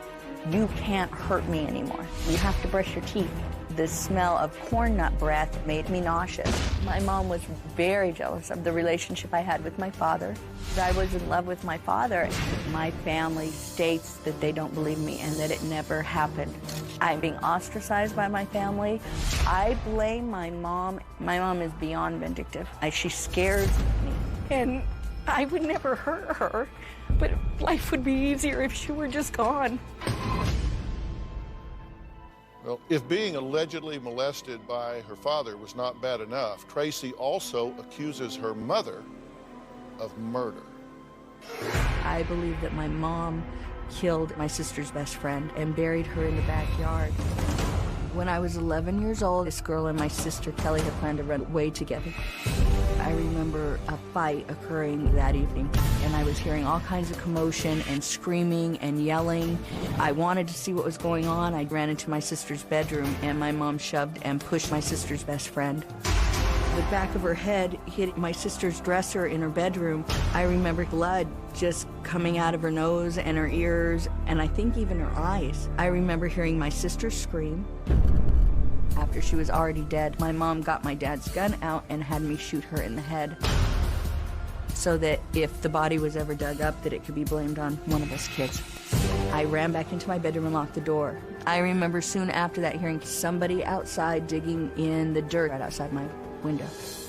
You can't hurt me anymore. You have to brush your teeth." The smell of corn nut breath made me nauseous. My mom was very jealous of the relationship I had with my father. I was in love with my father. My family states that they don't believe me and that it never happened. I'm being ostracized by my family. I blame my mom. My mom is beyond vindictive. She scares me. And I would never hurt her, but life would be easier if she were just gone. Well, if being allegedly molested by her father was not bad enough, Tracy also accuses her mother of murder. I believe that my mom killed my sister's best friend and buried her in the backyard. When I was 11 years old, this girl and my sister Kelly had planned to run away together. I remember a fight occurring that evening, and I was hearing all kinds of commotion and screaming and yelling. I wanted to see what was going on. I ran into my sister's bedroom, and my mom shoved and pushed my sister's best friend. The back of her head hit my sister's dresser in her bedroom. I remember blood just coming out of her nose and her ears, and I think even her eyes. I remember hearing my sister scream. After she was already dead, my mom got my dad's gun out and had me shoot her in the head so that if the body was ever dug up, that it could be blamed on one of us kids. I ran back into my bedroom and locked the door. I remember soon after that hearing somebody outside digging in the dirt right outside my window.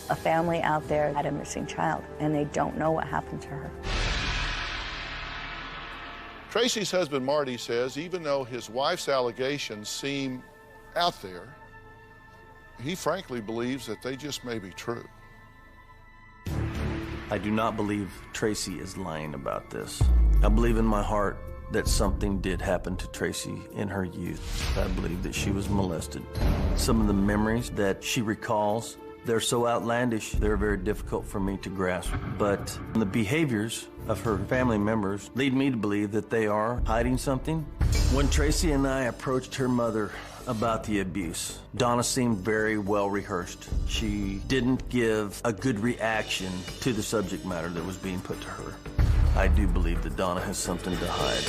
A family out there had a missing child, and they don't know what happened to her. Tracy's husband, Marty, says even though his wife's allegations seem out there, he frankly believes that they just may be true. I do not believe Tracy is lying about this. I believe in my heart that something did happen to Tracy in her youth. I believe that she was molested. Some of the memories that she recalls, they're so outlandish, they're very difficult for me to grasp. But the behaviors of her family members lead me to believe that they are hiding something. When Tracy and I approached her mother about the abuse, Donna seemed very well rehearsed. She didn't give a good reaction to the subject matter that was being put to her. I do believe that Donna has something to hide.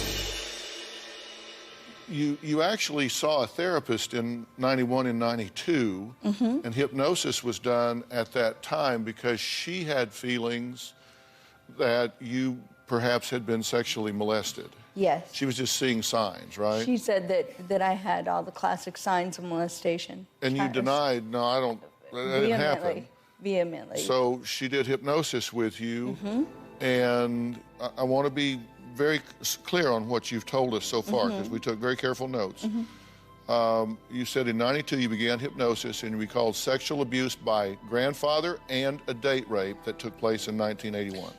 You actually saw a therapist in 91 and 92, and hypnosis was done at that time because she had feelings that you perhaps had been sexually molested. Yes. She was just seeing signs, right? She said that I had all the classic signs of molestation. And you denied, no, I don't, that didn't happen. Vehemently. So she did hypnosis with you, and I want to be very clear on what you've told us so far, because we took very careful notes. You said in 92 you began hypnosis and you recalled sexual abuse by grandfather and a date rape that took place in 1981.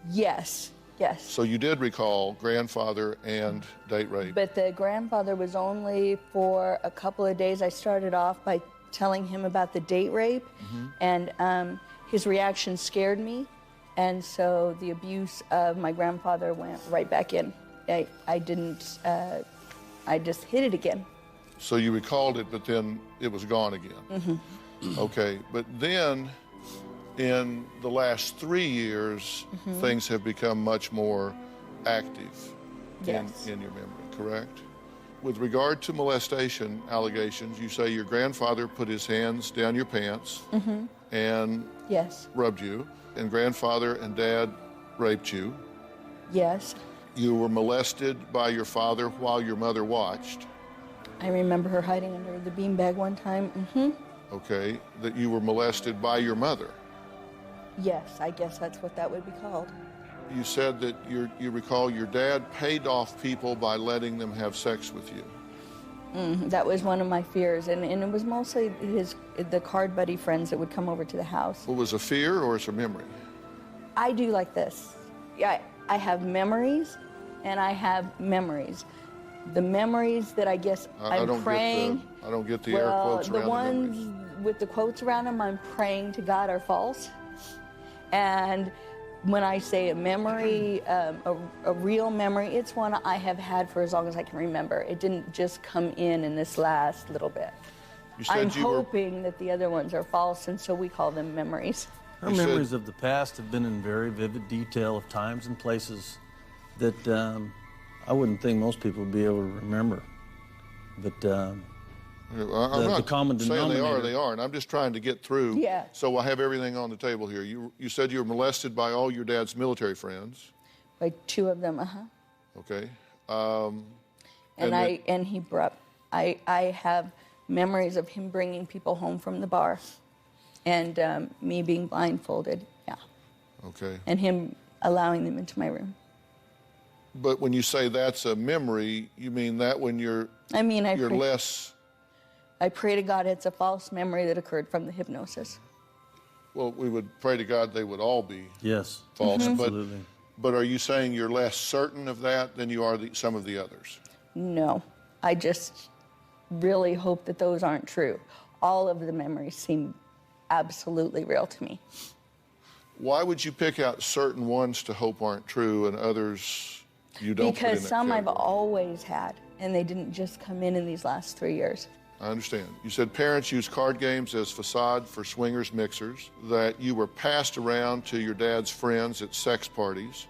Yes, yes. So you did recall grandfather and date rape. But the grandfather was only for a couple of days. I started off by telling him about the date rape, and his reaction scared me, and so the abuse of my grandfather went right back in. I didn't, I just hid it again. So you recalled it, but then it was gone again. Okay, but then in the last 3 years, things have become much more active in your memory, correct? With regard to molestation allegations, you say your grandfather put his hands down your pants and rubbed you, and grandfather and dad raped you. Yes. You were molested by your father while your mother watched. I remember her hiding under the beanbag one time. Okay, that you were molested by your mother. Yes, I guess that's what that would be called. You said that you recall your dad paid off people by letting them have sex with you. That was one of my fears, and it was mostly the card buddy friends that would come over to the house. Well, was it a fear or it's a memory? I do like this. Yeah, I have memories, and I have memories. The memories that I guess I'm praying. I don't get the air quotes around the ones with the quotes around them, I'm praying to God are false. And when I say a memory, a real memory, it's one I have had for as long as I can remember. It didn't just come in this last little bit. I'm hoping that the other ones are false, and so we call them memories. Her memories of the past have been in very vivid detail of times and places that I wouldn't think most people would be able to remember. But I'm not common denominator. saying they are, and I'm just trying to get through. Yeah. So I have everything on the table here. You said you were molested by all your dad's military friends. Like 2 of them, Okay. And he brought. I have memories of him bringing people home from the bar, and me being blindfolded. Yeah. Okay. And him allowing them into my room. But when you say that's a memory, you mean that when you're less. I pray to God it's a false memory that occurred from the hypnosis. Well, we would pray to God they would all be false. Absolutely. But are you saying you're less certain of that than you are some of the others? No. I just really hope that those aren't true. All of the memories seem absolutely real to me. Why would you pick out certain ones to hope aren't true and others you don't put in that Because some category? I've always had, and they didn't just come in these last 3 years. I understand. You said parents use card games as facade for swingers mixers, that you were passed around to your dad's friends at sex parties,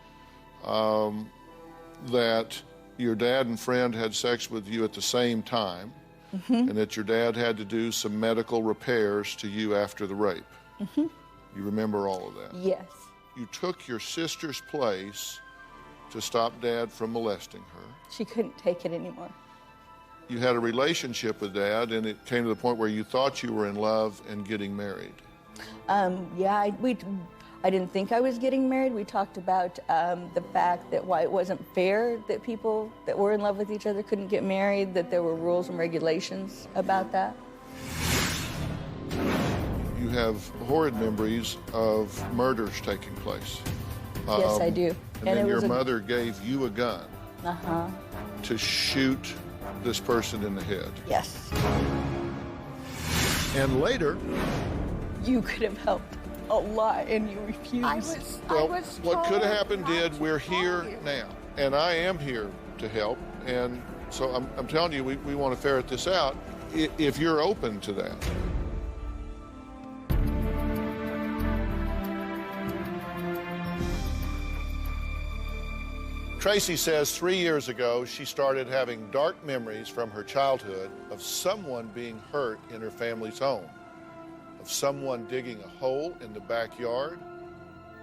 that your dad and friend had sex with you at the same time, and that your dad had to do some medical repairs to you after the rape. You remember all of that? Yes. You took your sister's place to stop Dad from molesting her. She couldn't take it anymore. You had a relationship with Dad, and it came to the point where you thought you were in love and getting married. Yeah, I didn't think I was getting married. We talked about the fact that why it wasn't fair that people that were in love with each other couldn't get married, that there were rules and regulations about that. You have horrid memories of murders taking place. Yes, I do. And then your mother gave you a gun to shoot this person in the head. Yes. And later, you could have helped a lot, and you refused. What could have happened did. We're here now, and I am here to help. And so I'm telling you, we want to ferret this out if you're open to that. Tracy says 3 years ago, she started having dark memories from her childhood of someone being hurt in her family's home, of someone digging a hole in the backyard,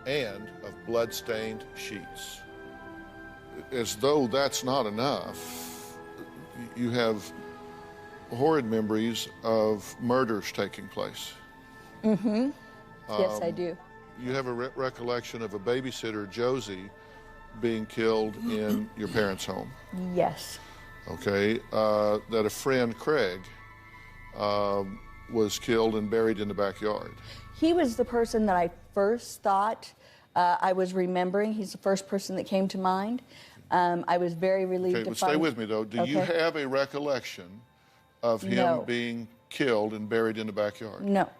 and of blood-stained sheets. As though that's not enough, you have horrid memories of murders taking place. Mm-hmm. Yes, I do. You have a recollection of a babysitter, Josie, being killed in your parents' home. Yes. Okay. That a friend, Craig, was killed and buried in the backyard. He was the person that I first thought I was remembering. He's the first person that came to mind. I was very relieved to Okay, but find... stay with me, though. Do you have a recollection of him being killed and buried in the backyard? No.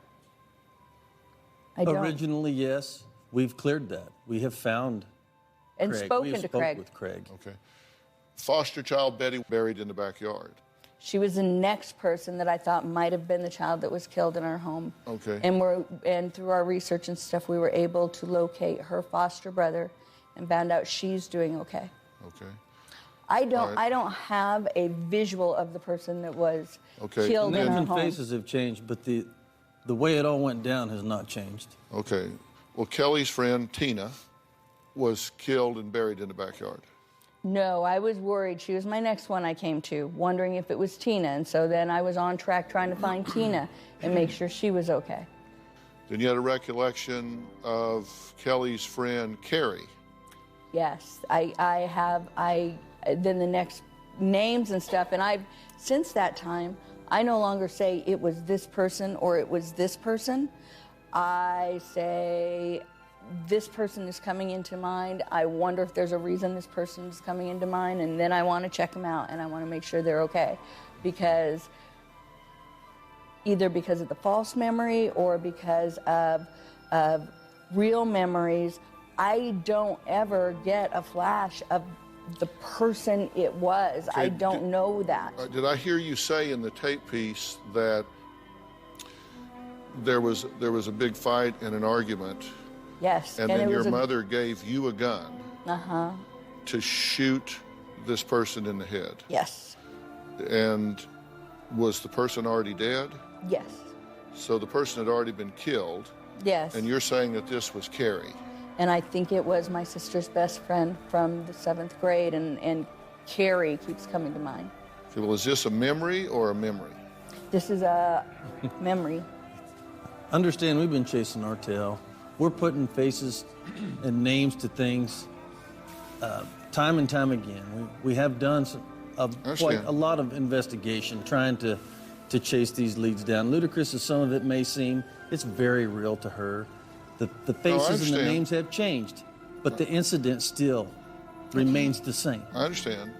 I don't. Originally, yes. We've cleared that. We have found and Craig. spoken we to spoke Craig. with Craig. Okay. Foster child Betty buried in the backyard. She was the next person that I thought might have been the child that was killed in our home. Okay. And through our research and stuff, we were able to locate her foster brother and found out she's doing okay. Okay. I don't have a visual of the person that was killed in our home. Faces have changed, but the way it all went down has not changed. Okay. Well, Kelly's friend, Tina, was killed and buried in the backyard. No, I was worried. She was my next one I came to, wondering if it was Tina. And so then I was on track trying to find Tina and make sure she was okay. Then you had a recollection of Kelly's friend, Carrie. Yes, then the next names and stuff, and since that time, I no longer say it was this person or it was this person. I say this person is coming into mind. I wonder if there's a reason this person is coming into mind, and then I want to check them out and I want to make sure they're okay, because either because of the false memory or because of real memories, I don't ever get a flash of the person it was. Okay, I don't know that. Did I hear you say in the tape piece that there was a big fight and an argument? Yes. And then your mother gave you a gun to shoot this person in the head? Yes. And was the person already dead? Yes. So the person had already been killed? Yes. And you're saying that this was Carrie? And I think it was my sister's best friend from the 7th grade, and Carrie keeps coming to mind. Okay, well, is this a memory or a memory? This is a memory. Understand, we've been chasing our tail. We're putting faces and names to things time and time again. We have done quite a lot of investigation trying to chase these leads down. Ludicrous as some of it may seem, it's very real to her. The faces and the names have changed, but the incident still remains the same. I understand.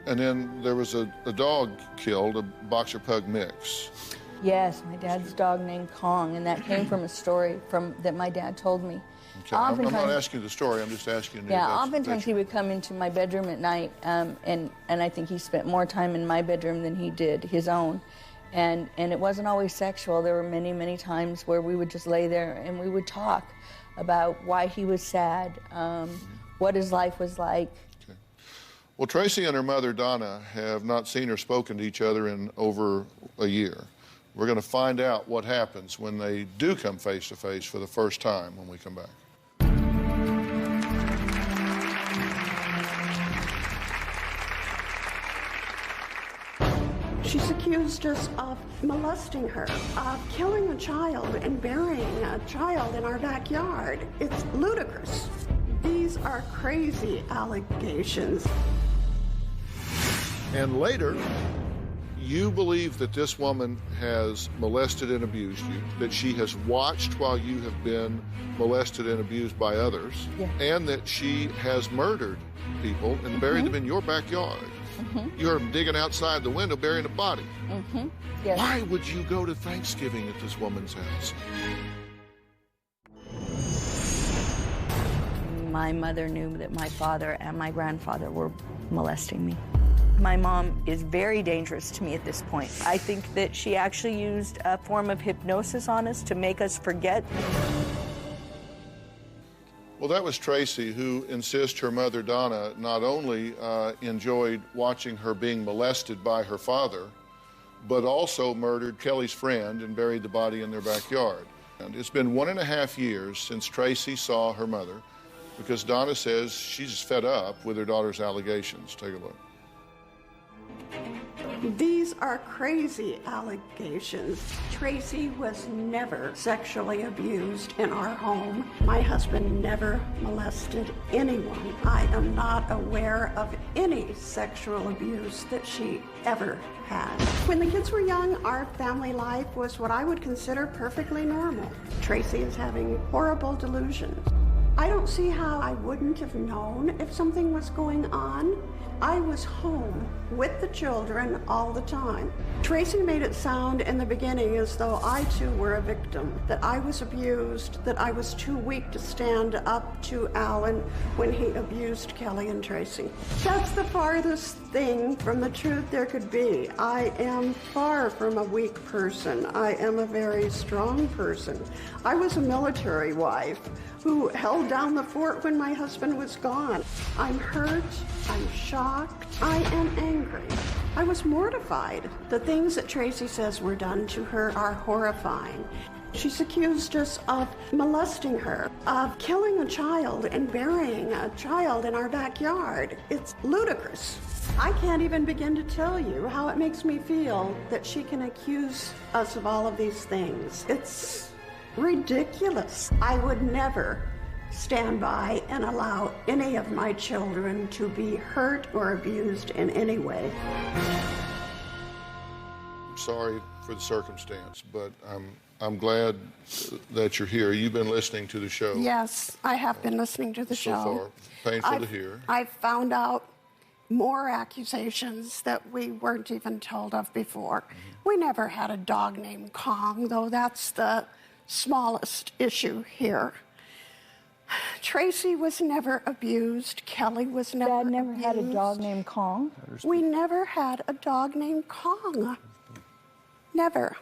And then there was a dog killed, a boxer pug mix. Yes, my dad's dog named Kong, and that came from a story that my dad told me. Okay. I'm not asking you the story, I'm just asking you. Yeah, oftentimes he would come into my bedroom at night, and I think he spent more time in my bedroom than he did his own. And it wasn't always sexual. There were many, many times where we would just lay there and we would talk about why he was sad, what his life was like. Okay. Well, Tracy and her mother, Donna, have not seen or spoken to each other in over a year. We're going to find out what happens when they do come face to face for the first time when we come back. She's accused us of molesting her, of killing a child and burying a child in our backyard. It's ludicrous. These are crazy allegations. And later, you believe that this woman has molested and abused you, that she has watched while you have been molested and abused by others, and that she has murdered people and buried them in your backyard. You heard them digging outside the window, burying a body. Yes. Why would you go to Thanksgiving at this woman's house? My mother knew that my father and my grandfather were molesting me. My mom is very dangerous to me at this point. I think that she actually used a form of hypnosis on us to make us forget. Well, that was Tracy, who insists her mother, Donna, not only enjoyed watching her being molested by her father, but also murdered Kelly's friend and buried the body in their backyard. And it's been 1.5 years since Tracy saw her mother, because Donna says she's fed up with her daughter's allegations. Take a look. These are crazy allegations. Tracy was never sexually abused in our home. My husband never molested anyone. I am not aware of any sexual abuse that she ever had. When the kids were young, our family life was what I would consider perfectly normal. Tracy is having horrible delusions. I don't see how I wouldn't have known if something was going on. I was home with the children all the time. Tracy made it sound in the beginning as though I too were a victim, that I was abused, that I was too weak to stand up to Alan when he abused Kelly and Tracy. That's the farthest thing from the truth there could be. I am far from a weak person. I am a very strong person. I was a military wife who held down the fort when my husband was gone. I'm hurt, I'm shocked, I am angry. I was mortified. The things that Tracy says were done to her are horrifying. She's accused us of molesting her, of killing a child and burying a child in our backyard. It's ludicrous. I can't even begin to tell you how it makes me feel that she can accuse us of all of these things. It's ridiculous. I would never stand by and allow any of my children to be hurt or abused in any way. I'm sorry for the circumstance, but I'm glad that you're here. You've been listening to the show. Yes, I have been listening to the show. So far, painful to hear. I've found out more accusations that we weren't even told of before. We never had a dog named Kong, though that's the smallest issue here. Tracy was never abused. Kelly was never abused. Dad never had a dog named Kong? We never had a dog named Kong. Never.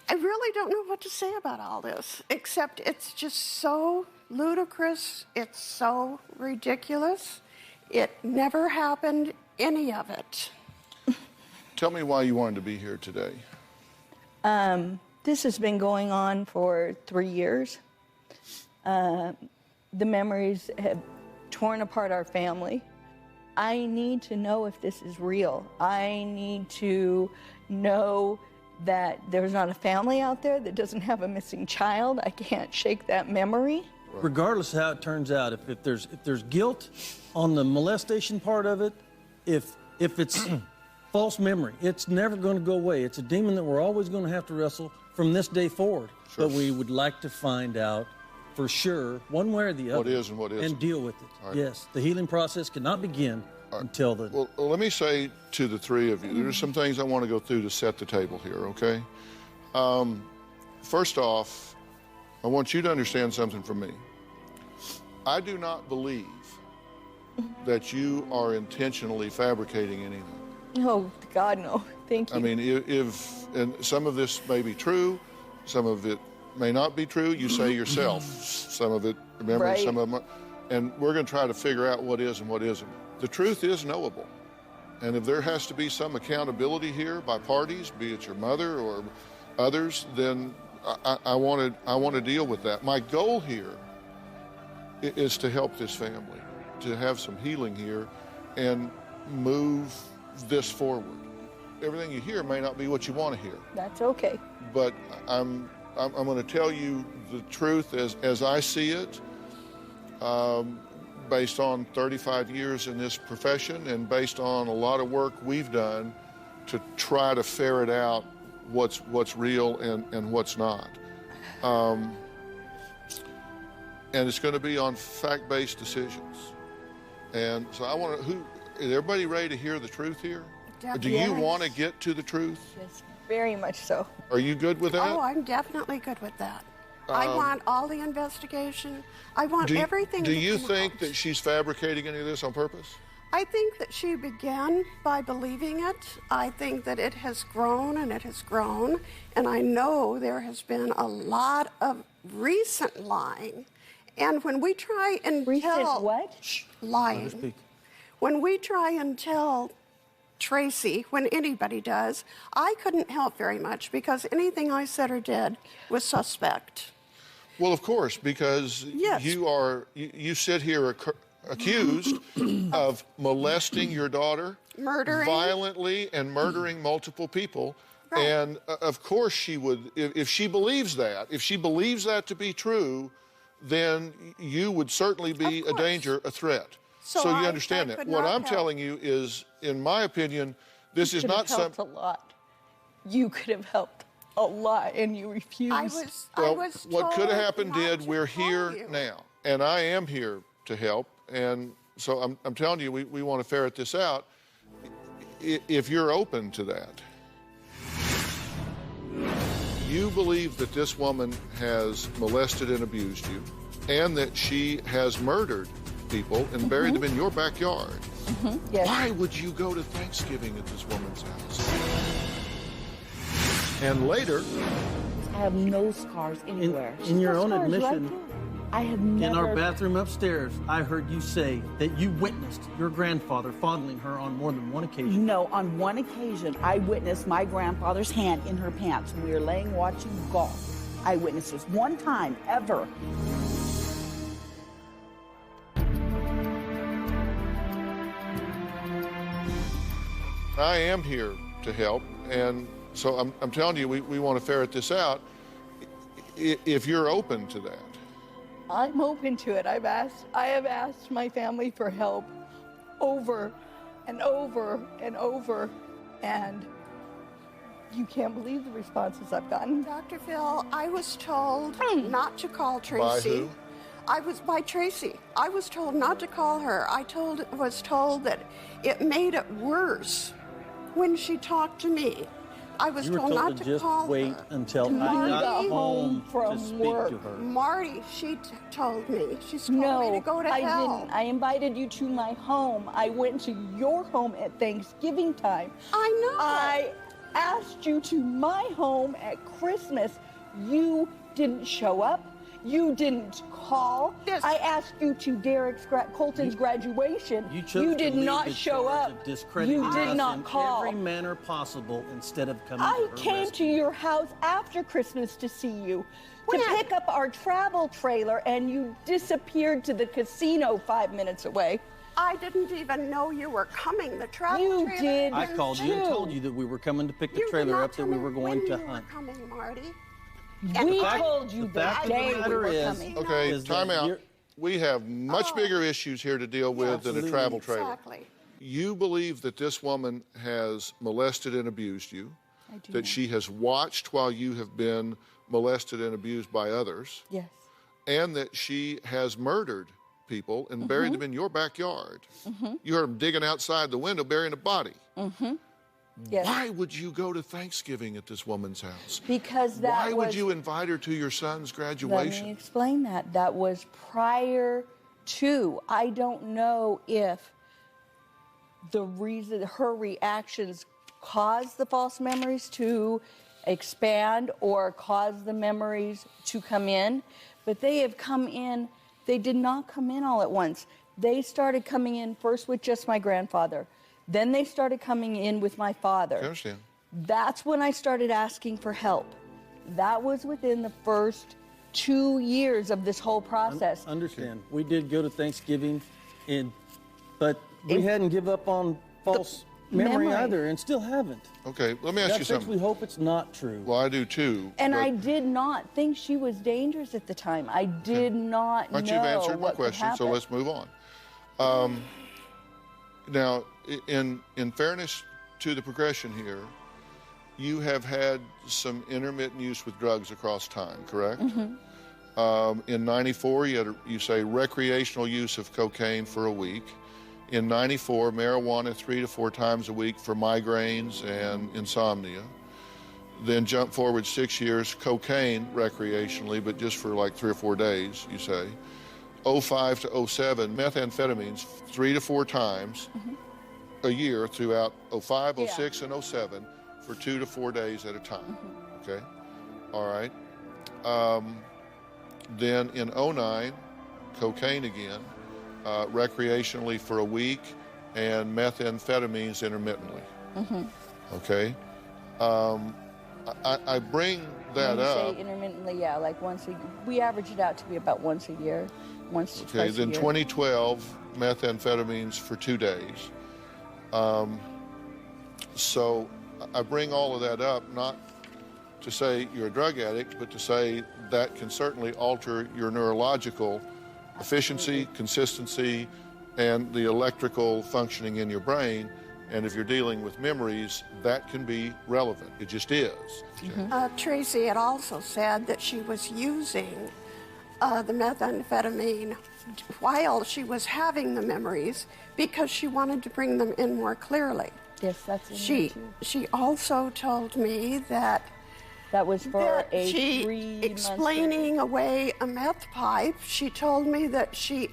I really don't know what to say about all this, except it's just so ludicrous. It's so ridiculous. It never happened, any of it. Tell me why you wanted to be here today. This has been going on for 3 years. The memories have torn apart our family. I need to know if this is real. I need to know that there's not a family out there that doesn't have a missing child. I can't shake that memory. Regardless of how it turns out, if there's guilt on the molestation part of it, if it's false memory, it's never going to go away. It's a demon that we're always going to have to wrestle from this day forward. Sure. But we would like to find out for sure, one way or the other, what is and what isn't, and deal with it. Right. Yes, the healing process cannot begin until then. Well, let me say to the three of you, there's some things I want to go through to set the table here, okay? First off, I want you to understand something from me. I do not believe that you are intentionally fabricating anything. Oh, God, no. Thank you. I mean, and some of this may be true, some of it may not be true. You say yourself, some of it, remember, right. Some of them, and we're going to try to figure out what is and what isn't. The truth is knowable. And if there has to be some accountability here by parties, be it your mother or others, then I want to deal with that. My goal here is to help this family, to have some healing here and move this forward. Everything you hear may not be what you want to hear. That's okay. But I'm going to tell you the truth as I see it, based on 35 years in this profession and based on a lot of work we've done to try to ferret out what's real and what's not. And it's going to be on fact-based decisions. And so I want to, is everybody ready to hear the truth here? Definitely. Do you want to get to the truth? Yes, very much so. Are you good with that? Oh, I'm definitely good with that. I want all the investigation. I want everything. Do you think that she's fabricating any of this on purpose? I think that she began by believing it. I think that it has grown and it has grown. And I know there has been a lot of recent lying. And when we try and tell... what? Lying. When we try and tell Tracy, when anybody does, I couldn't help very much because anything I said or did was suspect. Well, of course, because you sit here accused of molesting your daughter, murdering, violently and murdering multiple people. Right. And of course she would, if she believes that to be true, then you would certainly be a danger, a threat. So you understand that. What I'm telling you is, in my opinion, this is not something. a lot. You could have helped a lot, and you refused. What could have happened we're here now, and I am here to help. And so I'm telling you, we want to ferret this out. If you're open to that, you believe that this woman has molested and abused you, and that she has murdered people and buried them in your backyard. Yes. Why would you go to Thanksgiving at this woman's house? And later, I have no scars anywhere. In your own admission, right, I have never... In our bathroom upstairs, I heard you say that you witnessed your grandfather fondling her on more than one occasion. No, on one occasion, I witnessed my grandfather's hand in her pants when we were laying watching golf. I witnessed this one time ever. I am here to help, and so I'm telling you, we want to ferret this out. If you're open to that. I'm open to it. I have asked my family for help over and over and over, and you can't believe the responses I've gotten. Dr. Phil, I was told not to call Tracy. By who? By Tracy. I was told not to call her. Was told that it made it worse when she talked to me. I was told not to call her. Wait until I got home from to speak work. to her. Marty, she told me. She told me to go to hell. I didn't. I invited you to my home. I went to your home at Thanksgiving time. I know. I asked you to my home at Christmas. You didn't show up. You didn't call. I asked you to Colton's graduation. You did not show up. You did not call. In every manner possible instead of coming to I her came rescue. to your house after Christmas to see you, to pick up our travel trailer, and you disappeared to the casino 5 minutes away. I didn't even know you were coming. The travel trailer. Did. I called you and told you that we were coming to pick the trailer up, that we were going to hunt. You were coming, Marty. We told you that day we were coming. Okay, time out. We have much bigger issues here to deal with than a travel trailer. Exactly. You believe that this woman has molested and abused you, that she has watched while you have been molested and abused by others, yes, and that she has murdered people and buried them in your backyard. You heard them digging outside the window, burying a body. Yes. Why would you go to Thanksgiving at this woman's house? Because Why would you invite her to your son's graduation? Let me explain that. That was prior to. I don't know if the reason her reactions caused the false memories to expand or caused the memories to come in, but they have come in. They did not come in all at once. They started coming in first with just my grandfather. Then they started coming in with my father. I understand. That's when I started asking for help. That was within the first 2 years of this whole process. Understand. We did go to Thanksgiving, but we hadn't give up on false memory either, and still haven't. Okay, let me ask you something. We hope it's not true. Well, I do too. And I did not think she was dangerous at the time. I did not know. But you've answered my what question, could so happen. let's move on. Now, in fairness to the progression here, you have had some intermittent use with drugs across time, correct? In 94, you say recreational use of cocaine for a week. In 94, marijuana 3 to 4 times a week for migraines and insomnia. Then jump forward 6 years, cocaine recreationally, but just for like 3 or 4 days, you say. 05 to 07, methamphetamines 3 to 4 times a year throughout 05, 06, and 07 for 2 to 4 days at a time. Okay? All right. Then in 2009, cocaine again, recreationally for a week, and methamphetamines intermittently. Okay? I bring that when you up. say intermittently, yeah, like once a we average it out to be about once a year, once to Okay, twice then a year. 2012, methamphetamines for 2 days. So I bring all of that up, not to say you're a drug addict, but to say that can certainly alter your neurological efficiency, consistency, and the electrical functioning in your brain. And if you're dealing with memories, that can be relevant. It just is. Tracy had also said that she was using the methamphetamine while she was having the memories because she wanted to bring them in more clearly. Yes, that's in She there too. she also told me that was for a she 3 month explaining away a meth pipe. She told me that she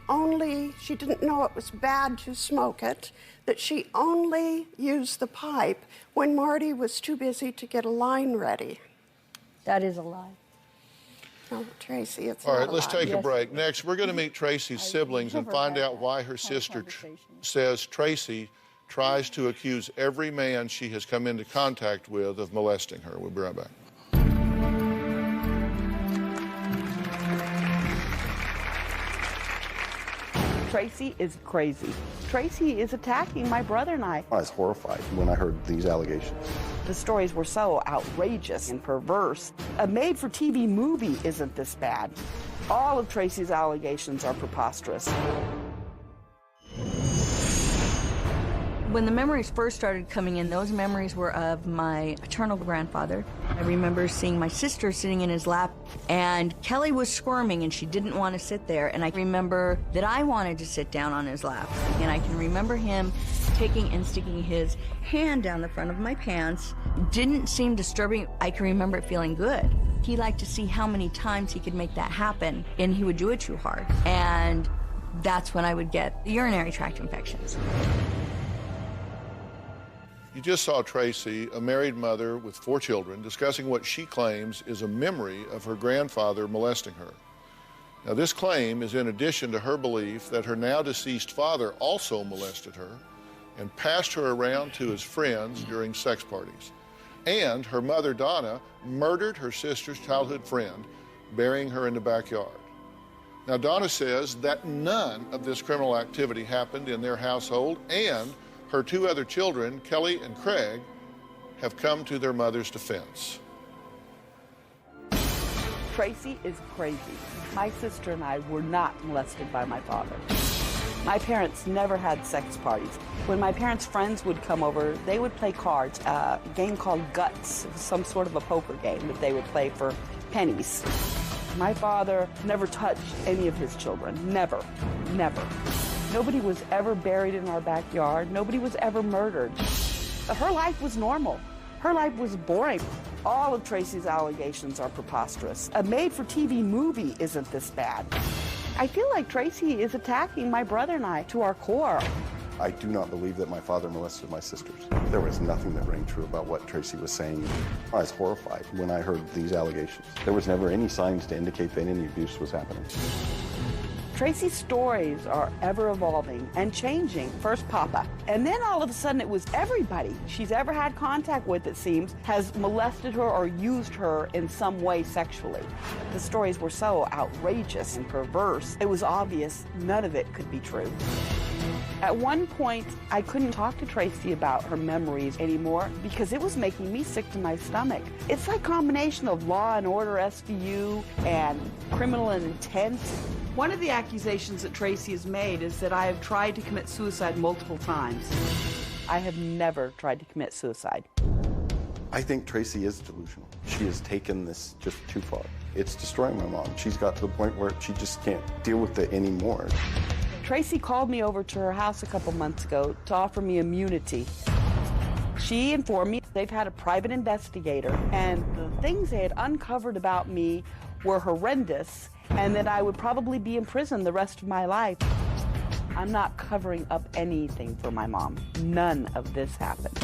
didn't know it was bad to smoke it, that she only used the pipe when Marty was too busy to get a line ready. That is a lie. No, Tracy, it's All not right, a let's lie. take a break. Next, we're going to meet Tracy's siblings and find out why her sister says Tracy tries to accuse every man she has come into contact with of molesting her. We'll be right back. Tracy is crazy. Tracy is attacking my brother and I. I was horrified when I heard these allegations. The stories were so outrageous and perverse. A made-for-TV movie isn't this bad. All of Tracy's allegations are preposterous. When the memories first started coming in, those memories were of my paternal grandfather. I remember seeing my sister sitting in his lap, and Kelly was squirming and she didn't want to sit there. And I remember that I wanted to sit down on his lap. And I can remember him taking and sticking his hand down the front of my pants. Didn't seem disturbing. I can remember it feeling good. He liked to see how many times he could make that happen, and he would do it too hard. And that's when I would get urinary tract infections. You just saw Tracy, a married mother with 4 children, discussing what she claims is a memory of her grandfather molesting her. Now, this claim is in addition to her belief that her now deceased father also molested her and passed her around to his friends during sex parties. And her mother, Donna, murdered her sister's childhood friend, burying her in the backyard. Now, Donna says that none of this criminal activity happened in their household, and her 2 other children, Kelly and Craig, have come to their mother's defense. Tracy is crazy. My sister and I were not molested by my father. My parents never had sex parties. When my parents' friends would come over, they would play cards, a game called Guts, some sort of a poker game that they would play for pennies. My father never touched any of his children, never, never. Nobody was ever buried in our backyard. Nobody was ever murdered. Her life was normal. Her life was boring. All of Tracy's allegations are preposterous. A made-for-TV movie isn't this bad. I feel like Tracy is attacking my brother and I to our core. I do not believe that my father molested my sisters. There was nothing that rang true about what Tracy was saying. I was horrified when I heard these allegations. There was never any signs to indicate that any abuse was happening. Tracy's stories are ever evolving and changing. First Papa, and then all of a sudden it was everybody she's ever had contact with, it seems, has molested her or used her in some way sexually. The stories were so outrageous and perverse, it was obvious none of it could be true. At one point, I couldn't talk to Tracy about her memories anymore because it was making me sick to my stomach. It's like a combination of Law and Order SVU and Criminal Intent. One of the accusations that Tracy has made is that I have tried to commit suicide multiple times. I have never tried to commit suicide. I think Tracy is delusional. She has taken this just too far. It's destroying my mom. She's got to the point where she just can't deal with it anymore. Tracy called me over to her house a couple months ago to offer me immunity. She informed me they've had a private investigator, and the things they had uncovered about me were horrendous, and that I would probably be in prison the rest of my life. I'm not covering up anything for my mom. None of this happened.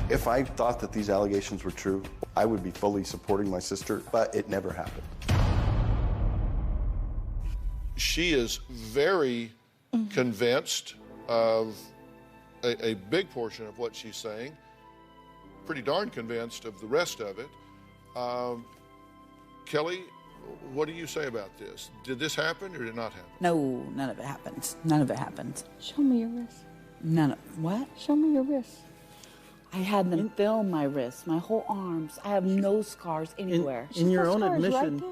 If I thought that these allegations were true, I would be fully supporting my sister, but it never happened. she is very convinced of a big portion of what she's saying, pretty darn convinced of the rest of it. Kelly, what do you say about this? Did this happen or did it not happen? No, none of it happens. None of it happens. Show me your wrist. None of what? Show me your wrist. I had them film my wrists, my whole arms. I have no scars anywhere. In your own admission,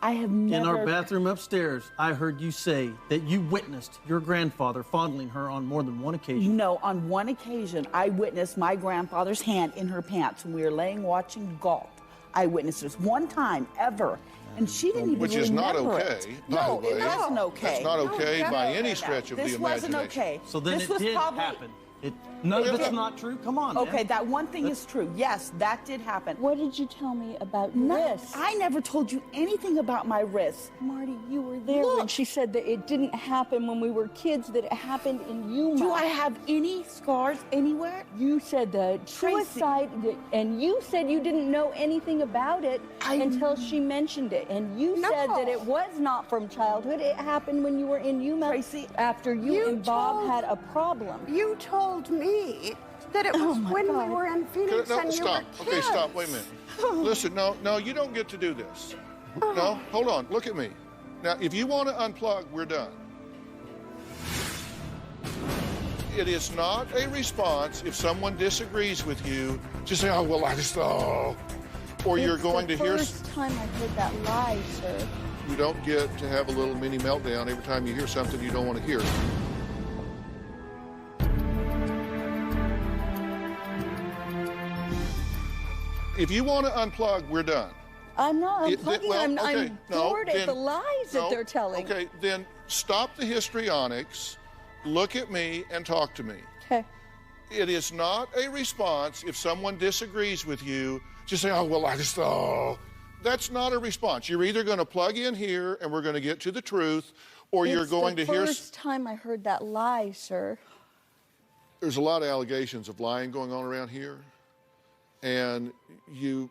I have never... in our bathroom upstairs, I heard you say that you witnessed your grandfather fondling her on more than one occasion. No, on one occasion, I witnessed my grandfather's hand in her pants when we were laying watching golf. I witnessed this one time ever, and she didn't even remember it. Which is not okay, by the way. No, it wasn't okay. That's not okay by any stretch of the imagination. This wasn't okay. So then this it was did probably... happen. None of it's not true? Come on, Okay, man. that one thing is true. Yes, that did happen. What did you tell me about your wrist? I never told you anything about my wrist. Marty, you were there when she said that it didn't happen when we were kids, that it happened in Yuma. Do I have any scars anywhere? You said the suicide, and you said you didn't know anything about it until she mentioned it. And you said that it was not from childhood. It happened when you were in Yuma, Tracy, after you and Bob had a problem. You told me that it was when we were in Phoenix and you were kids. Okay, stop. Wait a minute. Listen, no, you don't get to do this. No, hold on. Look at me. Now, if you want to unplug, we're done. It is not a response if someone disagrees with you. Just say, oh, well, I just, oh. Or you're going to hear... It's the first time I heard that lie, sir. You don't get to have a little mini meltdown every time you hear something you don't want to hear. If you want to unplug, we're done. I'm not unplugging. I'm bored at the lies that they're telling. Okay, then stop the histrionics, look at me, and talk to me. Okay. It is not a response if someone disagrees with you. Just say, oh, well, I just, oh. That's not a response. You're either going to plug in here and we're going to get to the truth, or you're going to hear... It's the first time I heard that lie, sir. There's a lot of allegations of lying going on around here. And you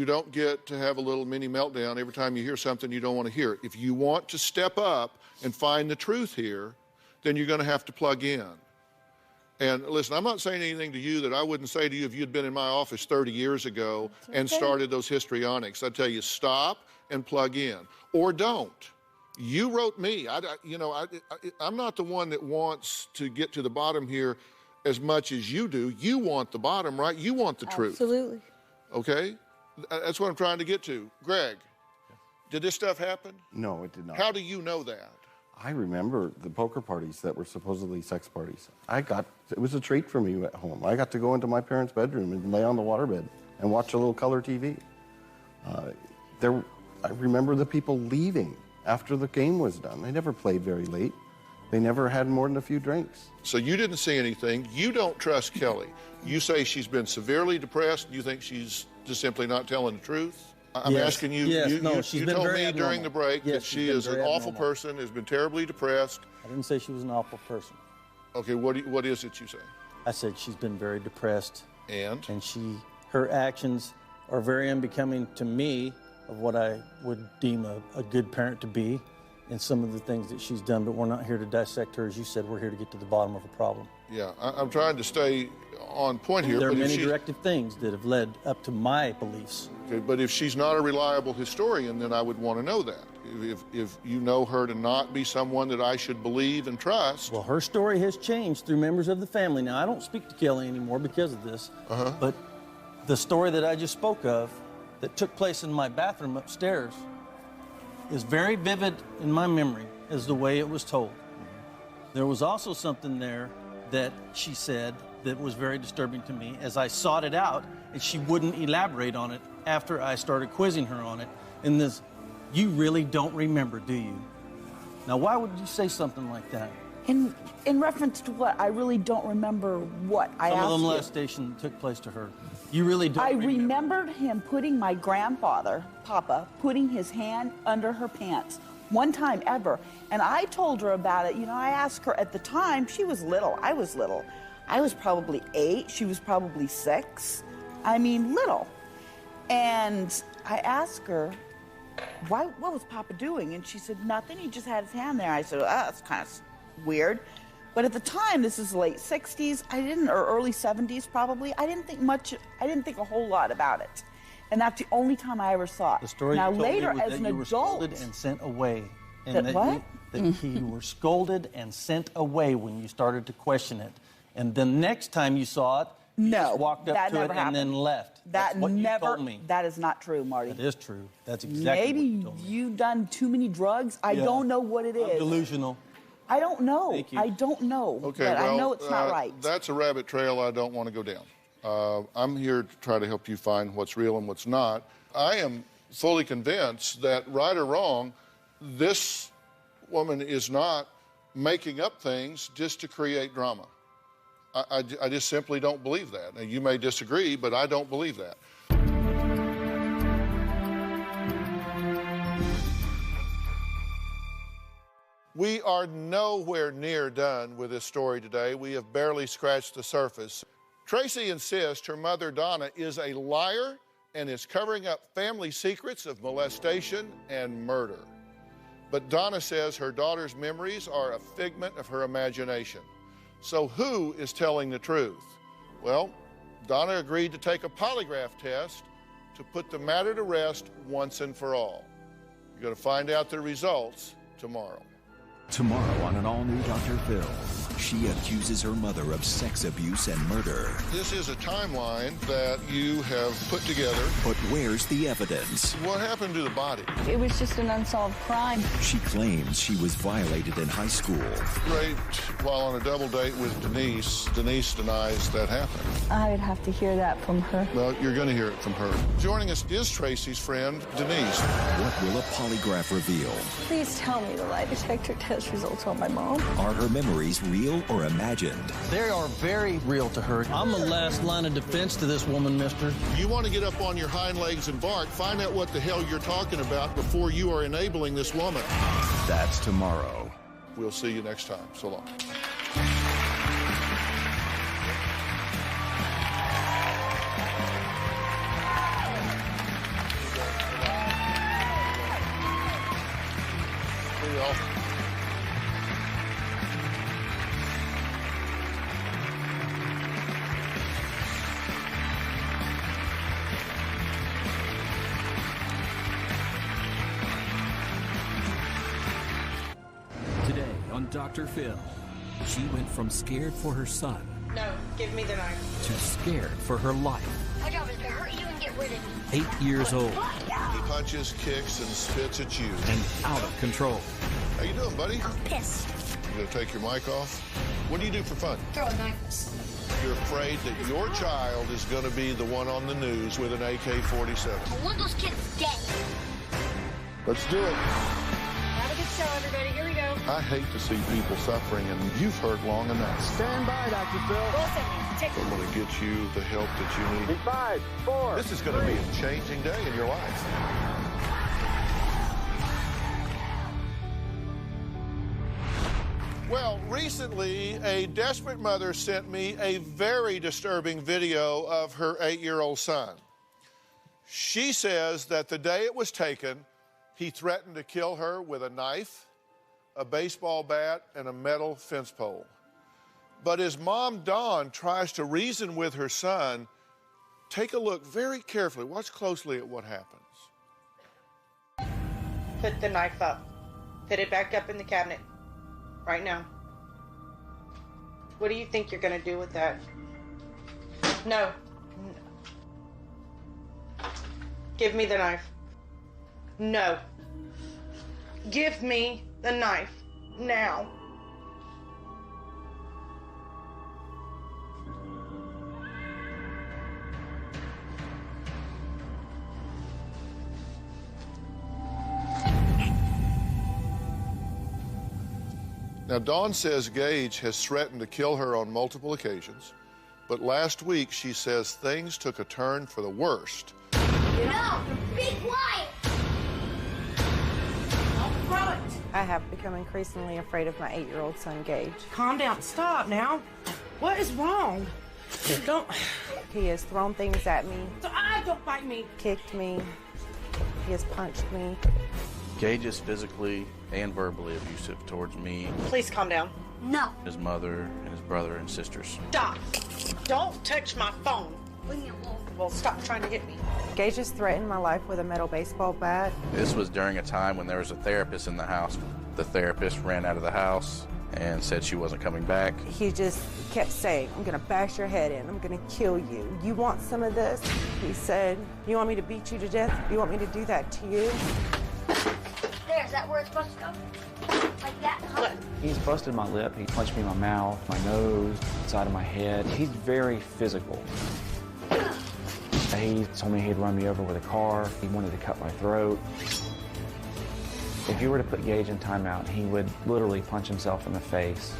don't get to have a little mini meltdown every time you hear something you don't want to hear. If you want to step up and find the truth here, then you're going to have to plug in. And listen, I'm not saying anything to you that I wouldn't say to you if you'd been in my office 30 years ago and started those histrionics. I'd tell you, stop and plug in. Or don't. You wrote me. I'm not the one that wants to get to the bottom here as much as you do. You want the bottom, right? You want the truth. Absolutely. Okay? That's what I'm trying to get to. Greg, did this stuff happen? No, it did not. How do you know that? I remember the poker parties that were supposedly sex parties. It was a treat for me at home. I got to go into my parents' bedroom and lay on the waterbed and watch a little color TV. I remember the people leaving after the game was done. They never played very late. They never had more than a few drinks. So you didn't see anything. You don't trust Kelly. You say she's been severely depressed. You think she's just simply not telling the truth? I'm asking you. Yes, you told me abnormal during the break that she is an awful person, has been terribly depressed. I didn't say she was an awful person. Okay, what is it you say? I said she's been very depressed. And her actions are very unbecoming to me of what I would deem a good parent to be, and some of the things that she's done, but we're not here to dissect her. As you said, we're here to get to the bottom of a problem. Yeah, I'm trying to stay on point here. There are many directive things that have led up to my beliefs. Okay, but if she's not a reliable historian, then I would want to know that. If you know her to not be someone that I should believe and trust. Well, her story has changed through members of the family. Now, I don't speak to Kelly anymore because of this, but the story that I just spoke of that took place in my bathroom upstairs is very vivid in my memory as the way it was told. There was also something there that she said that was very disturbing to me as I sought it out, and she wouldn't elaborate on it after I started quizzing her on it. And this, you really don't remember, do you? Now, why would you say something like that? In reference to what? I really don't remember what I asked you. Some of the molestation took place to her. You really don't remember. I remembered him putting my grandfather, Papa, putting his hand under her pants. One time ever. And I told her about it. You know, I asked her at the time, she was little. I was little. I was probably 8. She was probably 6. I mean, little. And I asked her, what was Papa doing? And she said, nothing. He just had his hand there. I said, oh, that's kind of weird. But at the time, this is late 60s, or early 70s probably, I didn't think a whole lot about it. And that's the only time I ever saw it. The story now you told later, me was as that an you were adult, scolded and sent away. And That what? You were scolded and sent away when you started to question it. And the next time you saw it, you just walked up that to it never happened. and then left. That That's what never. you told me. That is not true, Marty. That is true. That's exactly Maybe what you told me. you've done too many drugs. I Yeah. don't know what it is. I'm delusional. I don't know. Thank you. I don't know. Okay, but well, I know it's not right. That's a rabbit trail I don't want to go down. I'm here to try to help you find what's real and what's not. I am fully convinced that, right or wrong, this woman is not making up things just to create drama. I just simply don't believe that. Now, you may disagree, but I don't believe that. We are nowhere near done with this story today. We have barely scratched the surface. Tracy insists her mother, Donna, is a liar and is covering up family secrets of molestation and murder. But Donna says her daughter's memories are a figment of her imagination. So who is telling the truth? Well, Donna agreed to take a polygraph test to put the matter to rest once and for all. You're going to find out the results tomorrow. Tomorrow on an all-new Dr. Phil, she accuses her mother of sex abuse and murder. This is a timeline that you have put together. But where's the evidence? What happened to the body? It was just an unsolved crime. She claims she was violated in high school. Raped while on a double date with Denise. Denise denies that happened. I'd have to hear that from her. Well, you're going to hear it from her. Joining us is Tracy's friend, Denise. What will a polygraph reveal? Please tell me the lie detector test results on my mom. Are her memories real or imagined? They are very real to her. I'm the last line of defense to this woman, mister. You want to get up on your hind legs and bark, find out what the hell you're talking about before you are enabling this woman. That's tomorrow. We'll see you next time. So long. See y'all. Today on Dr. Phil, she went from scared for her son No, give me the knife. to scared for her life. My job is to hurt you and get rid of you. 8 years old He punches, kicks, and spits at you. and out of control. How you doing, buddy? I'm pissed. You gonna take your mic off? What do you do for fun? Throw a knife. You're afraid that your child is gonna be the one on the news with an AK-47. I want those kids dead. Let's do it. Have a good show, everybody. Here we go. I hate to see people suffering, and you've heard long enough. Stand by, Dr. Phil. Wilson, take I'm gonna get you the help that you need. In 5, 4. This is gonna be a changing day in your life. Well, recently, a desperate mother sent me a very disturbing video of her 8-year-old son. She says that the day it was taken, he threatened to kill her with a knife, a baseball bat, and a metal fence pole. But as Mom Dawn tries to reason with her son, take a look very carefully. Watch closely at what happens. Put the knife up. Put it back up in the cabinet. Right now. What do you think you're going to do with that? No. Give me the knife. No. Give me the knife. Now. Now, Dawn says Gage has threatened to kill her on multiple occasions, but last week she says things took a turn for the worst. No! Be quiet! Don't throw it. I have become increasingly afraid of my 8-year-old son, Gage. Calm down. Stop now. What is wrong? Don't. He has thrown things at me, Don't bite me. kicked me. He has punched me. Gage is physically and verbally abusive towards me, Please calm down. No. his mother, and his brother and sisters. Stop. Don't touch my phone. Leave me alone. Well, stop trying to hit me. Gage has threatened my life with a metal baseball bat. This was during a time when there was a therapist in the house. The therapist ran out of the house and said she wasn't coming back. He just kept saying, I'm gonna bash your head in, I'm gonna kill you. You want some of this? He said, you want me to beat you to death? You want me to do that to you? There, is that where it's supposed to go? Like that, huh? He's busted my lip. He punched me in my mouth, my nose, side of my head. He's very physical. He told me he'd run me over with a car. He wanted to cut my throat. If you were to put Gage in timeout, he would literally punch himself in the face.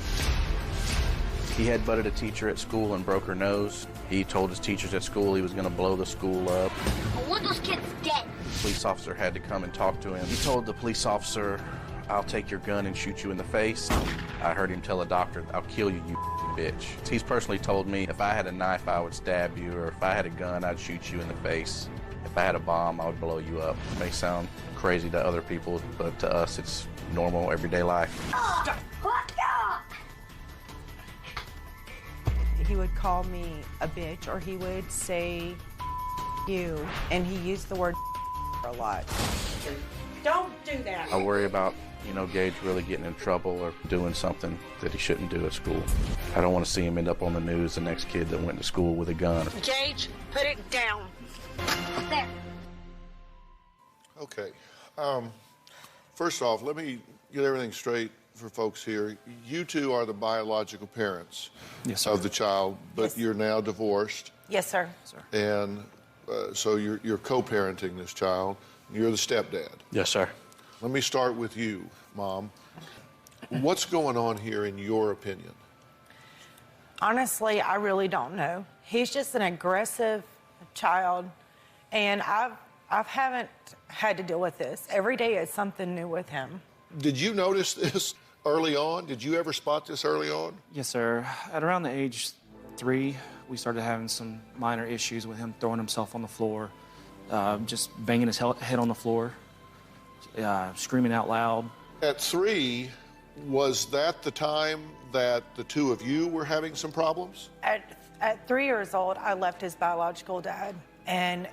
He had butted a teacher at school and broke her nose. He told his teachers at school he was going to blow the school up. I want those kids dead. The police officer had to come and talk to him. He told the police officer, I'll take your gun and shoot you in the face. I heard him tell a doctor, I'll kill you, you bitch. He's personally told me if I had a knife, I would stab you, or if I had a gun, I'd shoot you in the face. If I had a bomb, I would blow you up. It may sound crazy to other people, but to us, it's normal, everyday life. He would call me a bitch, or he would say you, and he used the word a lot. Don't do that. I worry about, Gage really getting in trouble or doing something that he shouldn't do at school. I don't want to see him end up on the news, the next kid that went to school with a gun. Gage, put it down. There. Okay. First off, let me get everything straight for folks here. You two are the biological parents of the child, but you're now divorced. Yes, sir. And so you're co-parenting this child. You're the stepdad. Yes, sir. Let me start with you, Mom. What's going on here in your opinion? Honestly, I really don't know. He's just an aggressive child, and I haven't had to deal with this. Every day is something new with him. Did you notice this early on? Did you ever spot this early on? Yes, sir. At around the age 3, we started having some minor issues with him throwing himself on the floor, just banging his head on the floor, screaming out loud. At 3, was that the time that the two of you were having some problems? At 3 years old, I left his biological dad, and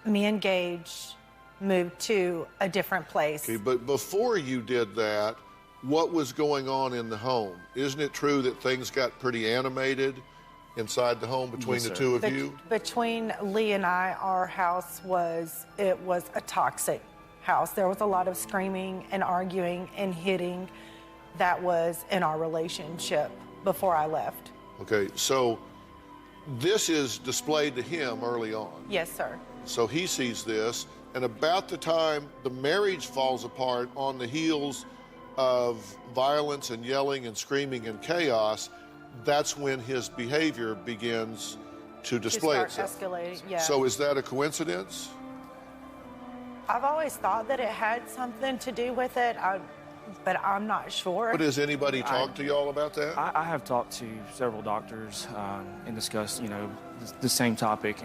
me and Gage moved to a different place. Okay, but before you did that, what was going on in the home? Isn't it true that things got pretty animated inside the home between the two of you? Between Lee and I, our house was a toxic house. There was a lot of screaming and arguing and hitting that was in our relationship before I left. Okay, so this is displayed to him early on. Yes, sir. So he sees this, and about the time the marriage falls apart on the heels of violence and yelling and screaming and chaos, that's when his behavior begins to display itself. Escalating, yeah. So is that a coincidence? I've always thought that it had something to do with it, but I'm not sure. But has anybody talked to y'all about that? I have talked to several doctors and discussed, the same topic,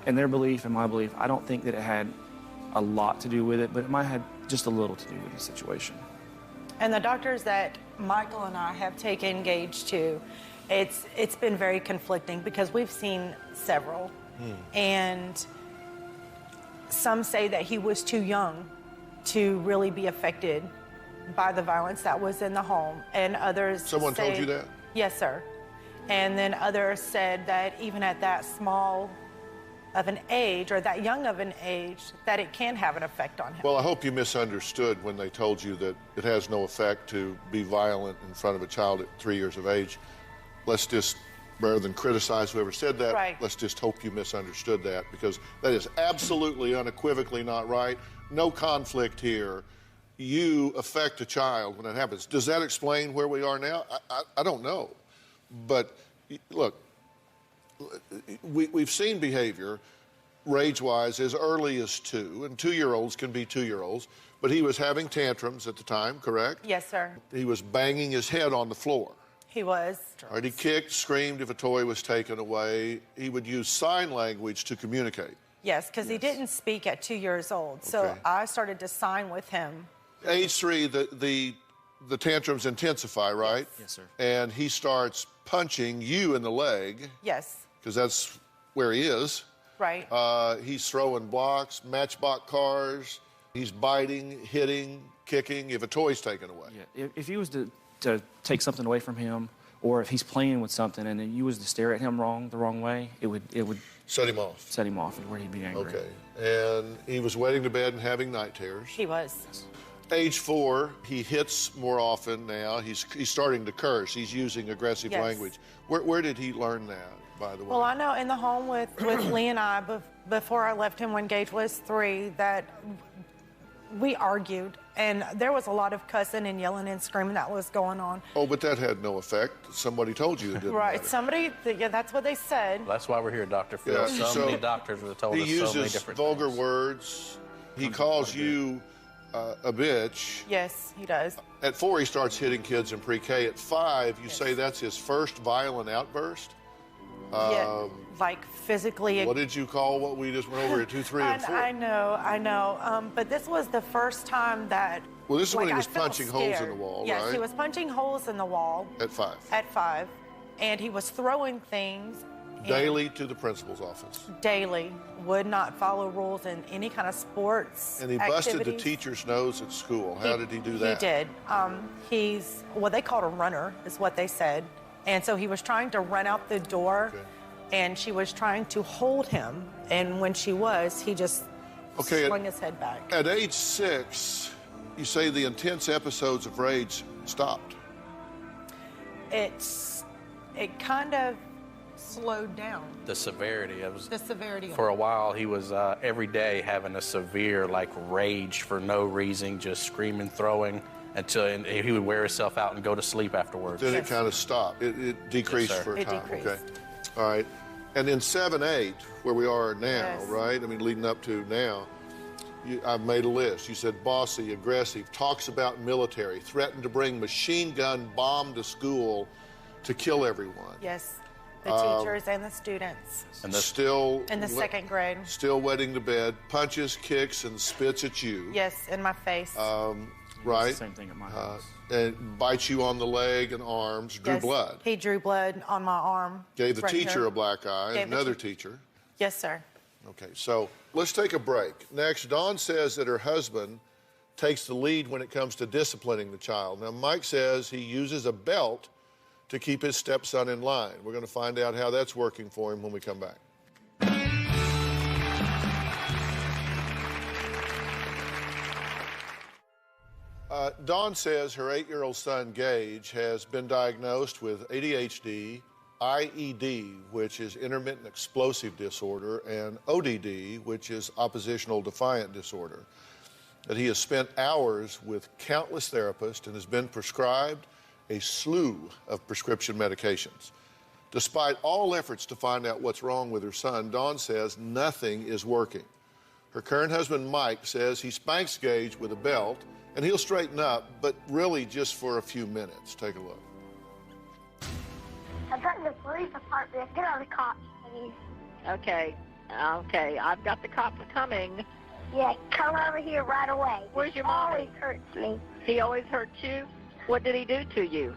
and their belief and my belief, I don't think that it had a lot to do with it, but it might have had just a little to do with the situation. And the doctors that Michael and I have taken Gage to, it's been very conflicting because we've seen several. And some say that he was too young to really be affected by the violence that was in the home. And others Someone told you that? Yes, sir. And then others said that even at that small of an age, or that young of an age, that it can have an effect on him. Well, I hope you misunderstood when they told you that it has no effect to be violent in front of a child at 3 years of age. Let's just, rather than criticize whoever said that, let's just hope you misunderstood that, because that is absolutely unequivocally not right. No conflict here. You affect a child when it happens. Does that explain where we are now? I don't know. But look, we've seen behavior rage-wise as early as 2, and 2-year-olds can be 2-year-olds, but he was having tantrums at the time, correct? Yes, sir. He was banging his head on the floor. He was. All right, he kicked, screamed if a toy was taken away. He would use sign language to communicate. Yes, because he didn't speak at 2 years old. So Okay. I started to sign with him. Age 3, the tantrums intensify, right? Yes, sir. And he starts punching you in the leg, Yes, because that's where he is. right. He's throwing blocks, matchbox cars. He's biting, hitting, kicking if a toy's taken away. Yeah, if he was to take something away from him, or if he's playing with something and then you was to stare at him the wrong way, it would set him off. Set him off, where he'd be angry. Okay. And he was wetting to bed and having night terrors. He was. Age 4, he hits more often now. He's starting to curse. He's using aggressive Yes. language. Where did he learn that, by the way? Well, I know in the home with Lee and I, before I left him when Gage was 3, that we argued, and there was a lot of cussing and yelling and screaming that was going on. Oh, but that had no effect. Somebody told you it didn't Right, matter. somebody, yeah, that's what they said. That's why we're here, Dr. Phil. Yeah, So many doctors would have told he us so many uses different vulgar things. words. He calls you a bitch. Yes, he does. At 4, he starts hitting kids in pre-K. At 5, you say that's his first violent outburst? Yeah, like physically. What did you call what we just went over at 2, 3, and 4? I know. But this was the first time that. Well, this is when he I was felt punching holes in scared. the wall, yes, right? he was punching holes in the wall At 5. at 5, and he was throwing things. Daily to the principal's office. Daily. Would not follow rules in any kind of sports. And he busted the activities. teacher's nose at school. How did he do that? He did. He's what they called a runner, is what they said. And so he was trying to run out the door, and she was trying to hold him. And when she was, he just swung his head back. At age 6, you say the intense episodes of rage stopped. It kind of slowed down. The severity. It was The severity. For a while, he was every day having a severe rage for no reason, just screaming, throwing, until he would wear himself out and go to sleep afterwards. Then it kind of stopped. It decreased Yes, sir. for a It time. decreased. Okay. All right. And in 7, 8, where we are now, Yes. right? I mean, leading up to now, I've made a list. You said bossy, aggressive, talks about military, threatened to bring machine gun bomb to school to kill everyone. Yes. The teachers and the students. And still In the 2nd grade. Still wetting the bed, punches, kicks, and spits at you. Yes, in my face. Right? Same thing at my house. And bites you on the leg and arms, drew Yes, blood. He drew blood on my arm. Gave the right teacher here. a black eye, Gave the another teacher. Yes, sir. Okay, so let's take a break. Next, Dawn says that her husband takes the lead when it comes to disciplining the child. Now, Mike says he uses a belt to keep his stepson in line. We're going to find out how that's working for him when we come back. Dawn says her 8-year-old son, Gage, has been diagnosed with ADHD, IED, which is intermittent explosive disorder, and ODD, which is oppositional defiant disorder. That he has spent hours with countless therapists and has been prescribed a slew of prescription medications. Despite all efforts to find out what's wrong with her son, Dawn says nothing is working. Her current husband, Mike, says he spanks Gage with a belt and he'll straighten up, but really just for a few minutes. Take a look. I'm from the police department. Get on the cops, please. Okay, I've got the cops coming. Yeah, come over here right away. Where's your He mommy? always hurts me. He always hurts you? What did he do to you?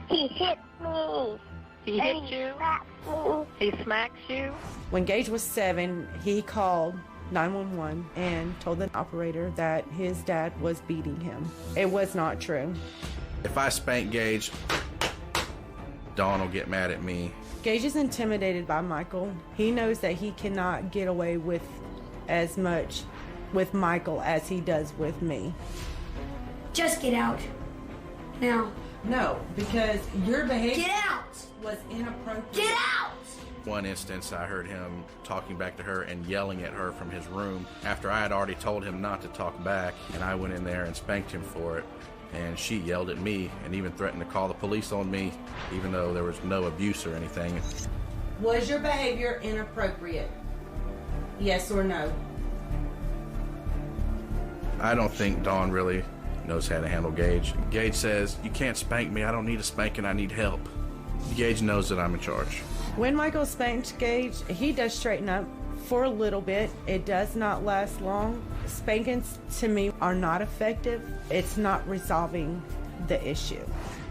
He hit me. He And hit you? Smacks me. He smacks you? When Gage was 7, he called 911 and told the operator that his dad was beating him. It was not true. If I spank Gage, Dawn will get mad at me. Gage is intimidated by Michael. He knows that he cannot get away with as much with Michael as he does with me. Just get out. Now. No, because your behavior Get out! was inappropriate. Get out! One instance, I heard him talking back to her and yelling at her from his room after I had already told him not to talk back, and I went in there and spanked him for it. And she yelled at me and even threatened to call the police on me, even though there was no abuse or anything. Was your behavior inappropriate? Yes or no? I don't think Dawn really knows how to handle Gage. Gage says, "You can't spank me. I don't need a spanking. I need help." Gage knows that I'm in charge. When Michael spanked Gage, he does straighten up for a little bit. It does not last long. Spankings, to me, are not effective. It's not resolving the issue.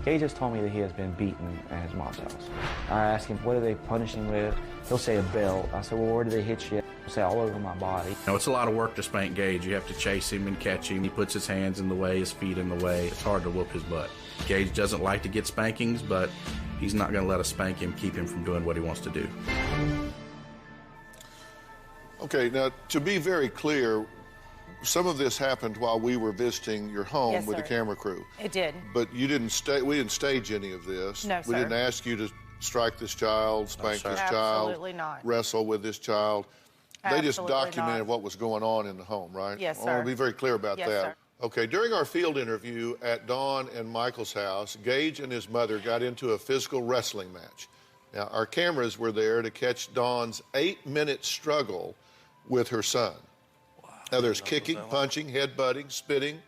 Gage just told me that he has been beaten at his mom's house. I asked him, what do they punish him with? He'll say a belt. I said, well, where do they hit you? He'll say, all over my body. You know, it's a lot of work to spank Gage. You have to chase him and catch him. He puts his hands in the way, his feet in the way. It's hard to whoop his butt. Gage doesn't like to get spankings, but he's not going to let us spank him, keep him from doing what he wants to do. Okay, now, to be very clear, some of this happened while we were visiting your home Yes, with sir. the camera crew. It did. But we didn't stage any of this. No, We sir. didn't ask you to strike this child, spank this child, Absolutely not. wrestle with this child. They just Absolutely documented not. what was going on in the home, right? Yes, I want sir. to be very clear about Yes, that. sir. Okay, during our field interview at Dawn and Michael's house, Gage and his mother got into a physical wrestling match. Now, our cameras were there to catch Dawn's 8-minute struggle with her son. Now, there's kicking, punching, headbutting, spitting,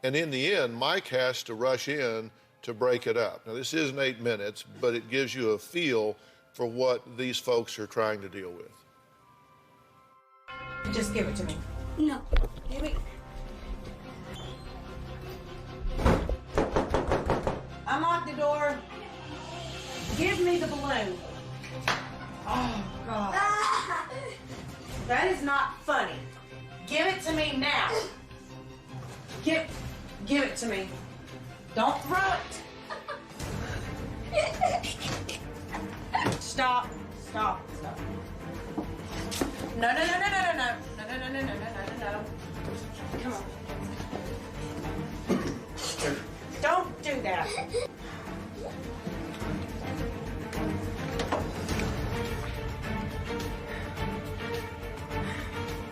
and in the end, Mike has to rush in to break it up. Now, this isn't 8 minutes, but it gives you a feel for what these folks are trying to deal with. Just give it to me. No. Give me. Unlock the door. Give me the balloon. Oh, God. That is not funny. Give it to me now. Give it to me. Don't throw it. Stop. Stop. Stop. No, no, no, no, no, no, no. No, no, no, no, no, no, no, no. Come on. Don't do that.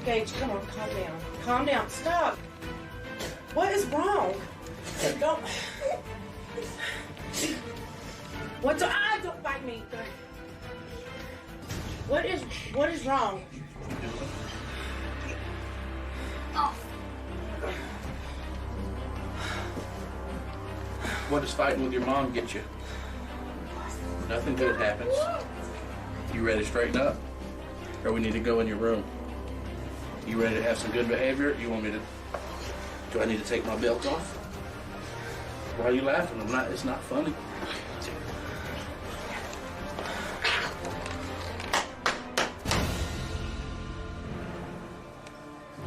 Gage, come on, calm down. Calm down. Stop. What is wrong? Don't. What's don't bite me. What is wrong? What does fighting with your mom get you? Nothing good happens. You ready to straighten up? Or we need to go in your room? You ready to have some good behavior? You want me to... Do I need to take my belt off? Why are you laughing? It's not funny.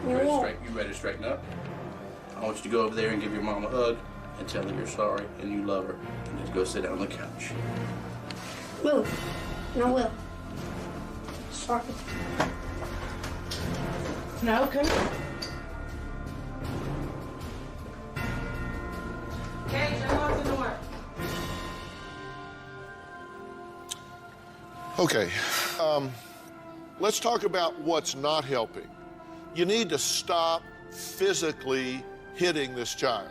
You ready to straighten up? I want you to go over there and give your mom a hug and tell her you're sorry and you love her. And just go sit down on the couch. Will. No, Will. Sorry. No, come here. Gage, unlock the door. Okay, let's talk about what's not helping. You need to stop physically hitting this child.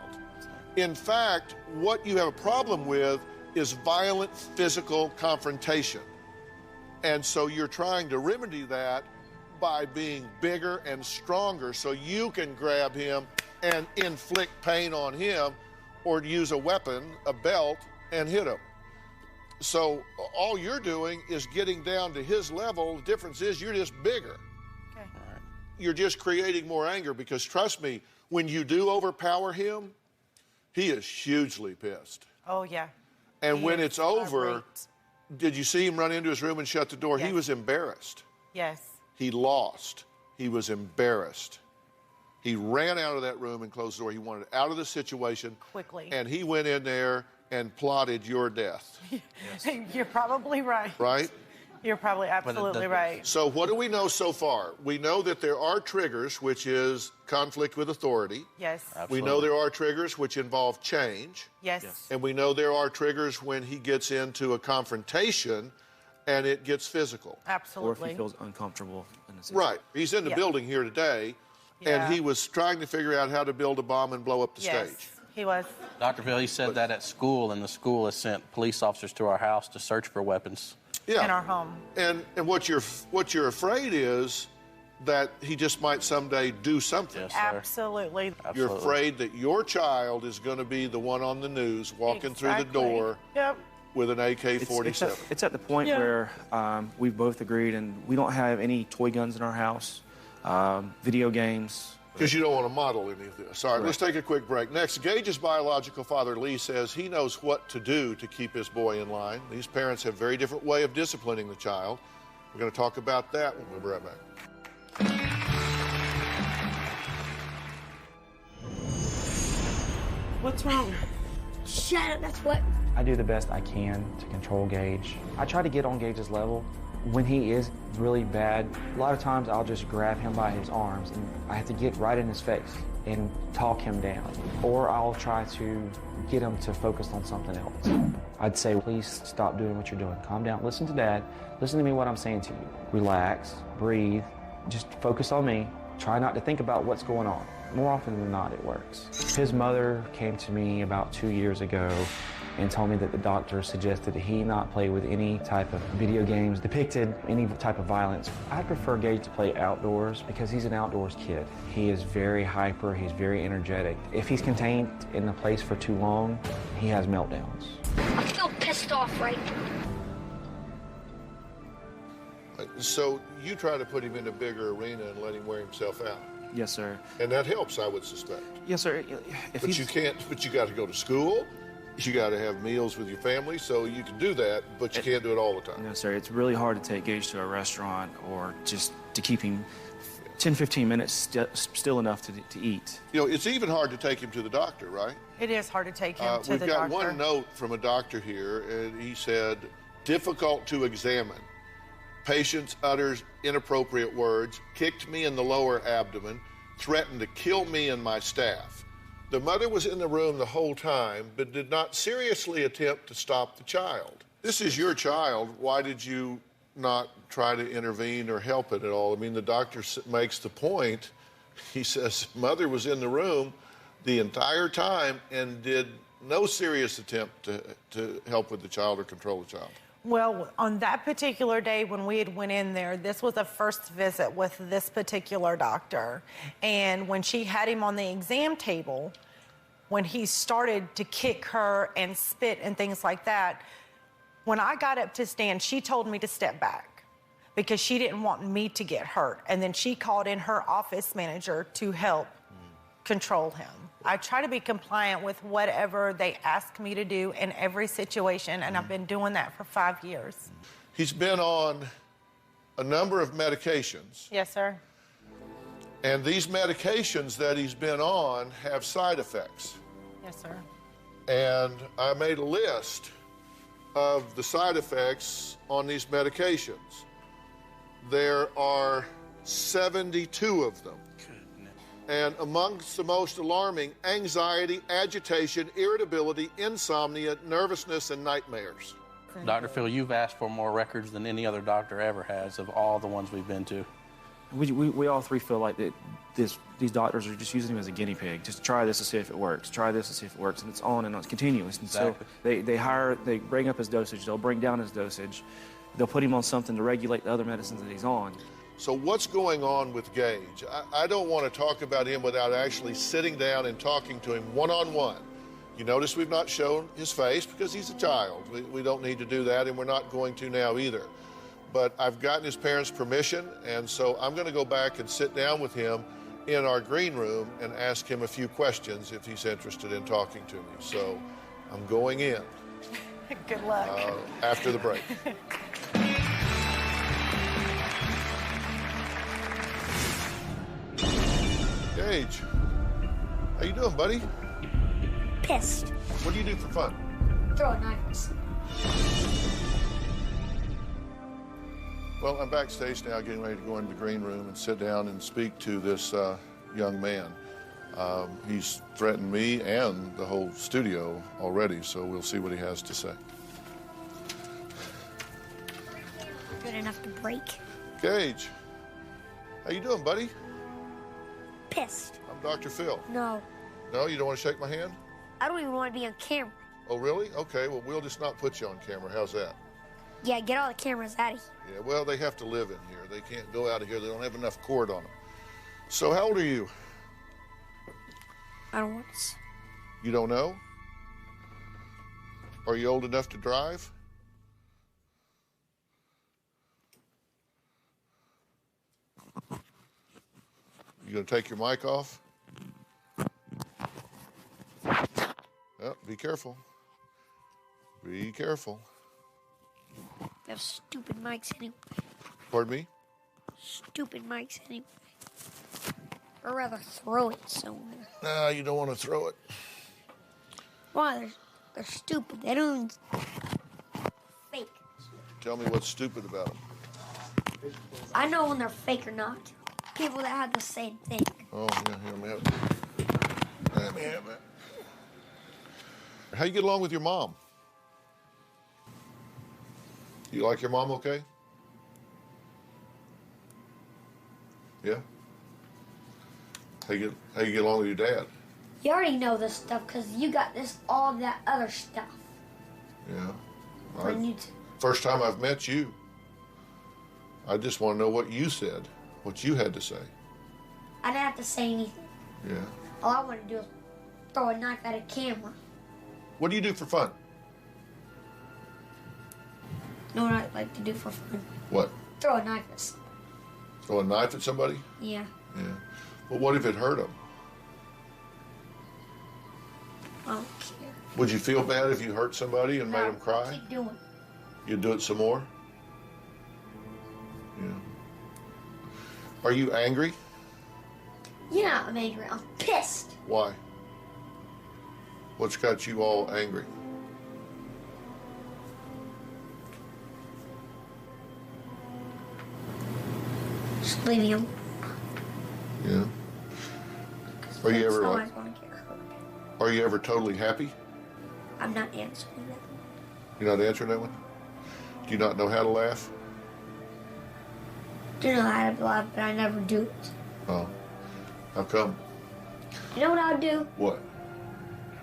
In fact, what you have a problem with is violent physical confrontation. And so you're trying to remedy that by being bigger and stronger so you can grab him and inflict pain on him or use a weapon, a belt, and hit him. So all you're doing is getting down to his level. The difference is you're just bigger. Okay. You're just creating more anger because trust me, when you do overpower him, he is hugely pissed. Oh, yeah. And He when is it's over, irate. did you see him run into his room and shut the door? Yes. He was embarrassed. Yes. He lost. He was embarrassed. He ran out of that room and closed the door. He wanted out of the situation. Quickly. And he went in there and plotted your death. You're probably right. Right? You're probably absolutely right. So what do we know so far? We know that there are triggers, which is conflict with authority. Yes. We know there are triggers which involve change. Yes. And we know there are triggers when he gets into a confrontation and it gets physical. Absolutely. Or if he feels uncomfortable in a situation. Right. He's in the building here today, and he was trying to figure out how to build a bomb and blow up the stage. He was. Dr. Phil, he said that at school, and the school has sent police officers to our house to search for weapons. Yeah. In our home. And what you're afraid is that he just might someday do something. Yes, sir. Absolutely. You're afraid that your child is going to be the one on the news walking through the door Yep. with an AK-47. It's at the point where we've both agreed, and we don't have any toy guns in our house, video games. Because you don't want to model any of this. All right, let's take a quick break. Next, Gage's biological father, Lee, says he knows what to do to keep his boy in line. These parents have a very different way of disciplining the child. We're going to talk about that when we'll be right back. What's wrong? Shut up, that's what. I do the best I can to control Gage. I try to get on Gage's level. When he is really bad, a lot of times I'll just grab him by his arms and I have to get right in his face and talk him down. Or I'll try to get him to focus on something else. I'd say, please stop doing what you're doing. Calm down, listen to Dad, listen to me what I'm saying to you. Relax, breathe, just focus on me. Try not to think about what's going on. More often than not, it works. His mother came to me about 2 years ago and told me that the doctor suggested that he not play with any type of video games, depicted any type of violence. I'd prefer Gage to play outdoors because he's an outdoors kid. He is very hyper, he's very energetic. If he's contained in a place for too long, he has meltdowns. I'm still pissed off, right? So you try to put him in a bigger arena and let him wear himself out. Yes, sir. And that helps, I would suspect. Yes, sir. But you can't, but you got to go to school. You got to have meals with your family, so you can do that, but you can't do it all the time. No, sir. It's really hard to take Gage to a restaurant or just to keep him 10, 15 minutes still enough to eat. You know, it's even hard to take him to the doctor, right? It is hard to take him to the doctor. We've got one note from a doctor here, and he said, difficult to examine. Patient utters inappropriate words, kicked me in the lower abdomen, threatened to kill me and my staff. The mother was in the room the whole time, but did not seriously attempt to stop the child. This is your child. Why did you not try to intervene or help it at all? I mean, the doctor makes the point. He says, mother was in the room the entire time and did no serious attempt to help with the child or control the child. Well, on that particular day when we had went in there, this was a first visit with this particular doctor. And when she had him on the exam table, when he started to kick her and spit and things like that, when I got up to stand, she told me to step back because she didn't want me to get hurt. And then she called in her office manager to help control him. I try to be compliant with whatever they ask me to do in every situation, and I've been doing that for 5 years. He's been on a number of medications. Yes, sir. And these medications that he's been on have side effects. Yes, sir. And I made a list of the side effects on these medications. There are 72 of them. And amongst the most alarming, anxiety, agitation, irritability, insomnia, nervousness, and nightmares. Dr. Phil, you've asked for more records than any other doctor ever has of all the ones we've been to. We all three feel like that these doctors are just using him as a guinea pig. Just try this to see if it works. Try this to see if it works. And it's on and on. It's continuous. And exactly. So they bring up his dosage. They'll bring down his dosage. They'll put him on something to regulate the other medicines that he's on. So what's going on with Gage? I don't want to talk about him without actually sitting down and talking to him one-on-one. You notice we've not shown his face because he's a child. We don't need to do that, and we're not going to now either. But I've gotten his parents' permission, and so I'm going to go back and sit down with him in our green room and ask him a few questions if he's interested in talking to me. So I'm going in. Good luck. After the break. Gage, how you doing, buddy? Pissed. What do you do for fun? Throwing knives. Well, I'm backstage now getting ready to go into the green room and sit down and speak to this young man. He's threatened me and the whole studio already, so we'll see what he has to say. Good enough to break. Gage, how you doing, buddy? Pissed. I'm Dr. Phil. No. No, you don't want to shake my hand? I don't even want to be on camera. Oh, really? Okay, well, we'll just not put you on camera. How's that? Yeah, get all the cameras out of here. Yeah, well, they have to live in here. They can't go out of here. They don't have enough cord on them. So how old are you? I don't want to. You don't know? Are you old enough to drive? You gonna take your mic off? Oh, be careful. Be careful. They have stupid mics anyway. Pardon me? Stupid mics anyway. Or rather, throw it somewhere. No, you don't want to throw it. Why? They're stupid. They don't fake. Tell me what's stupid about them. I know when they're fake or not. People that have the same thing. Oh, yeah, here, let me have it. Let me have it. How you get along with your mom? You like your mom okay? Yeah? How you get along with your dad? You already know this stuff because you got all that other stuff. Yeah. First time I've met you. I just want to know what you said, what you had to say. I didn't have to say anything. Yeah. All I want to do is throw a knife at a camera. What do you do for fun? You know what I like to do for fun? What? Throw a knife at somebody. Throw a knife at somebody? Yeah. Yeah. But what if it hurt them? I don't care. Would you feel bad if you hurt somebody and made them cry? Keep doing it. You'd do it some more? Yeah. Are you angry? Yeah, I'm angry. I'm pissed. Why? What's got you all angry? Just leave me alone. Yeah. Are you ever Someone's gonna get hurt. Are you ever totally happy? I'm not answering that. You're not answering that one? Do you not know how to laugh? I do know how to laugh, but I never do it. Oh. How come? You know what I'll do? What?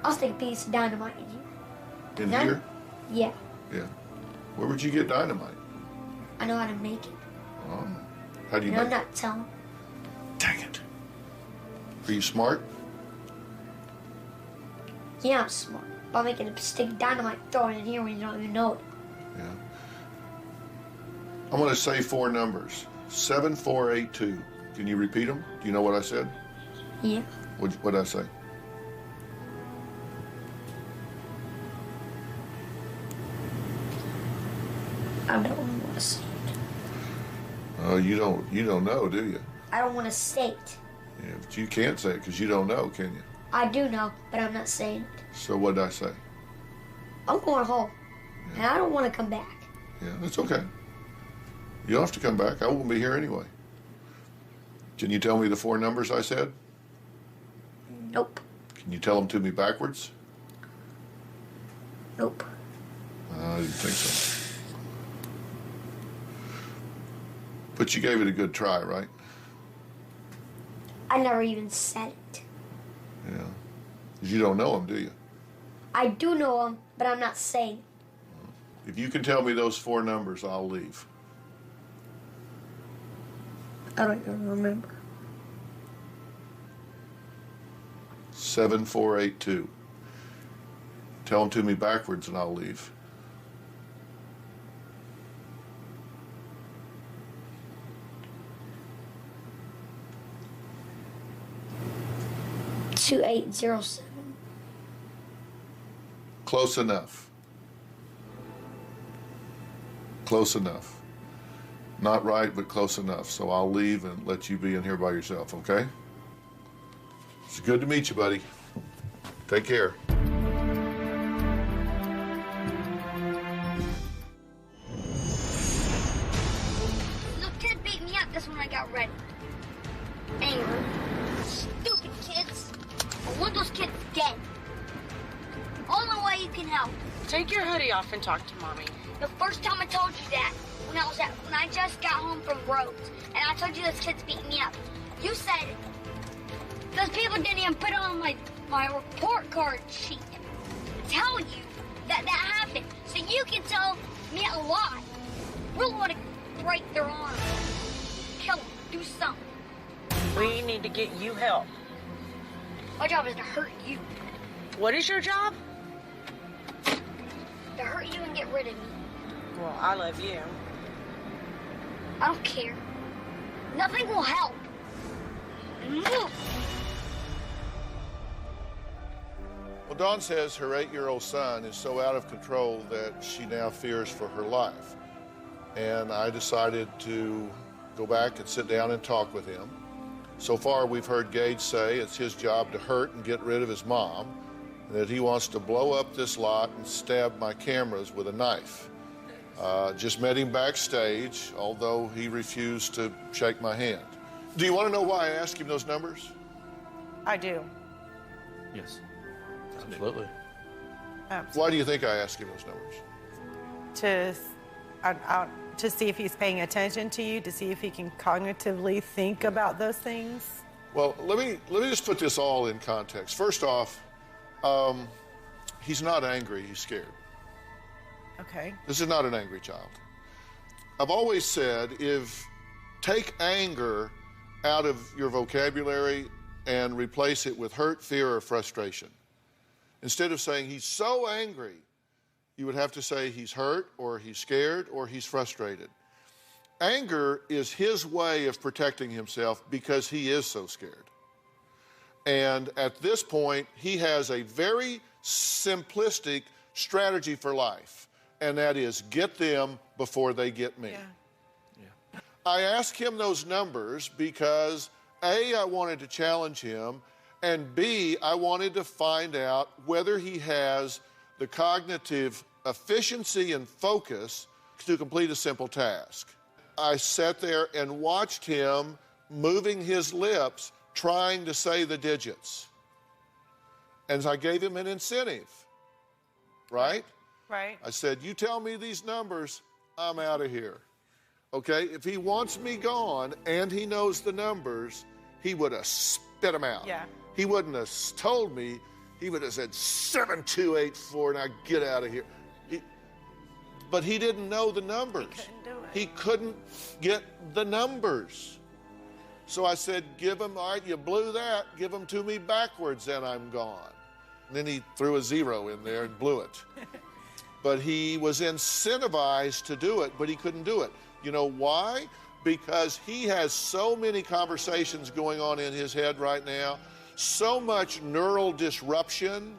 I'll stick a piece of dynamite in here. In here? Yeah. Yeah. Where would you get dynamite? I know how to make it. Oh. How do you And I'm make it? not telling. Dang it. Are you smart? Yeah, I'm smart. By making a stick of dynamite, throw it in here when you don't even know it. Yeah. I'm going to say 4 numbers. 7482. Can you repeat them? Do you know what I said? Yeah. What did I say? I don't want to say it. Oh, you don't know, do you? I don't want to say it. Yeah, but you can't say it because you don't know, can you? I do know, but I'm not saying it. So what did I say? I'm going home, and I don't want to come back. Yeah, that's okay. You don't have to come back. I won't be here anyway. Can you tell me the 4 numbers I said? Nope. Can you tell them to me backwards? Nope. I didn't think so. But you gave it a good try, right? I never even said it. Yeah. 'Cause you don't know them, do you? I do know them, but I'm not saying it. If you can tell me those 4 numbers, I'll leave. I don't even remember. 7482. Tell them to me backwards and I'll leave. $2807. Close enough. Close enough. Not right, but close enough. So I'll leave and let you be in here by yourself, okay? It's good to meet you, buddy. Take care. Little kid beat me up just when I got ready. Angry. Stupid kids. I want those kids dead. Only way you can help. Take your hoodie off and talk to Mommy. The first time I told you that, when I just got home from Rhodes, and I told you those kids beat me up, you said those people didn't even put on my report card sheet tell you that happened, so you can tell me a lie. Really want to break their arm, kill them, do something. We need to get you help. My job is to hurt you. What is your job? hurt you and get rid of me. Well, I love you. I don't care. Nothing will help. Move. Well, Dawn says her 8-year-old son is so out of control that she now fears for her life. And I decided to go back and sit down and talk with him. So far, we've heard Gage say it's his job to hurt and get rid of his mom, and that he wants to blow up this lot and stab my cameras with a knife. Just met him backstage, although he refused to shake my hand. Do you want to know why I asked him those numbers? I do. Yes. Absolutely. Why do you think I asked him those numbers? To see if he's paying attention to you, to see if he can cognitively think about those things. Well, let me just put this all in context. First off, he's not angry, he's scared. Okay. This is not an angry child. I've always said, take anger out of your vocabulary and replace it with hurt, fear, or frustration. Instead of saying he's so angry, you would have to say he's hurt, or he's scared, or he's frustrated. Anger is his way of protecting himself because he is so scared. And at this point, he has a very simplistic strategy for life, and that is get them before they get me. Yeah. I asked him those numbers because A, I wanted to challenge him, and B, I wanted to find out whether he has the cognitive efficiency and focus to complete a simple task. I sat there and watched him moving his lips, trying to say the digits. And I gave him an incentive, right? Right. I said, you tell me these numbers, I'm out of here. Okay? If he wants me gone and he knows the numbers, he would have spit them out. Yeah. He wouldn't have told me. He would have said 7284, now get out of here. But he didn't know the numbers. He couldn't do it. He couldn't get the numbers. So I said, give him, all right, you blew that, give them to me backwards, and I'm gone. And then he threw a 0 in there and blew it. But he was incentivized to do it, but he couldn't do it. You know why? Because he has so many conversations going on in his head right now, so much neural disruption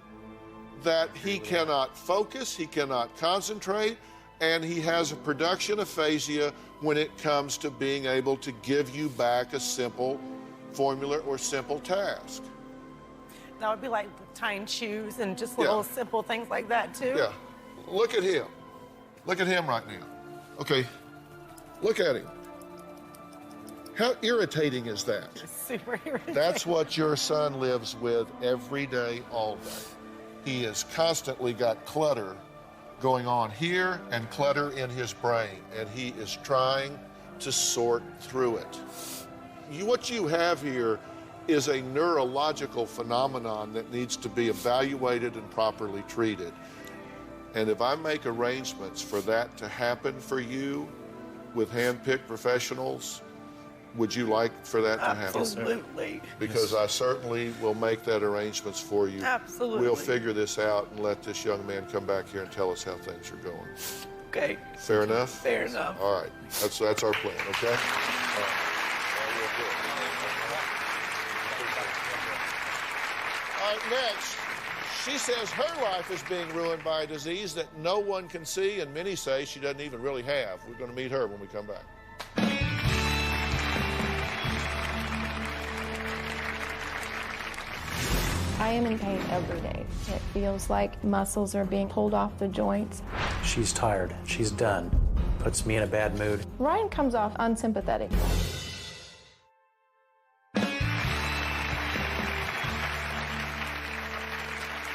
that he cannot focus, he cannot concentrate, and he has a production aphasia when it comes to being able to give you back a simple formula or simple task. That would be like tying shoes and just little simple things like that too. Yeah. Look at him. Look at him right now. Okay. Look at him. How irritating is that? It's super irritating. That's what your son lives with every day, all day. He has constantly got clutter going on here and clutter in his brain, and he is trying to sort through it. What you have here is a neurological phenomenon that needs to be evaluated and properly treated. And if I make arrangements for that to happen for you with hand-picked professionals, would you like for that to happen? Absolutely. Because I certainly will make that arrangements for you. Absolutely. We'll figure this out and let this young man come back here and tell us how things are going. Okay. Fair enough? Fair enough. All right. That's our plan, okay? All right. All right, next. She says her life is being ruined by a disease that no one can see, and many say she doesn't even really have. We're going to meet her when we come back. I am in pain every day. It feels like muscles are being pulled off the joints. She's tired. She's done. Puts me in a bad mood. Ryan comes off unsympathetic.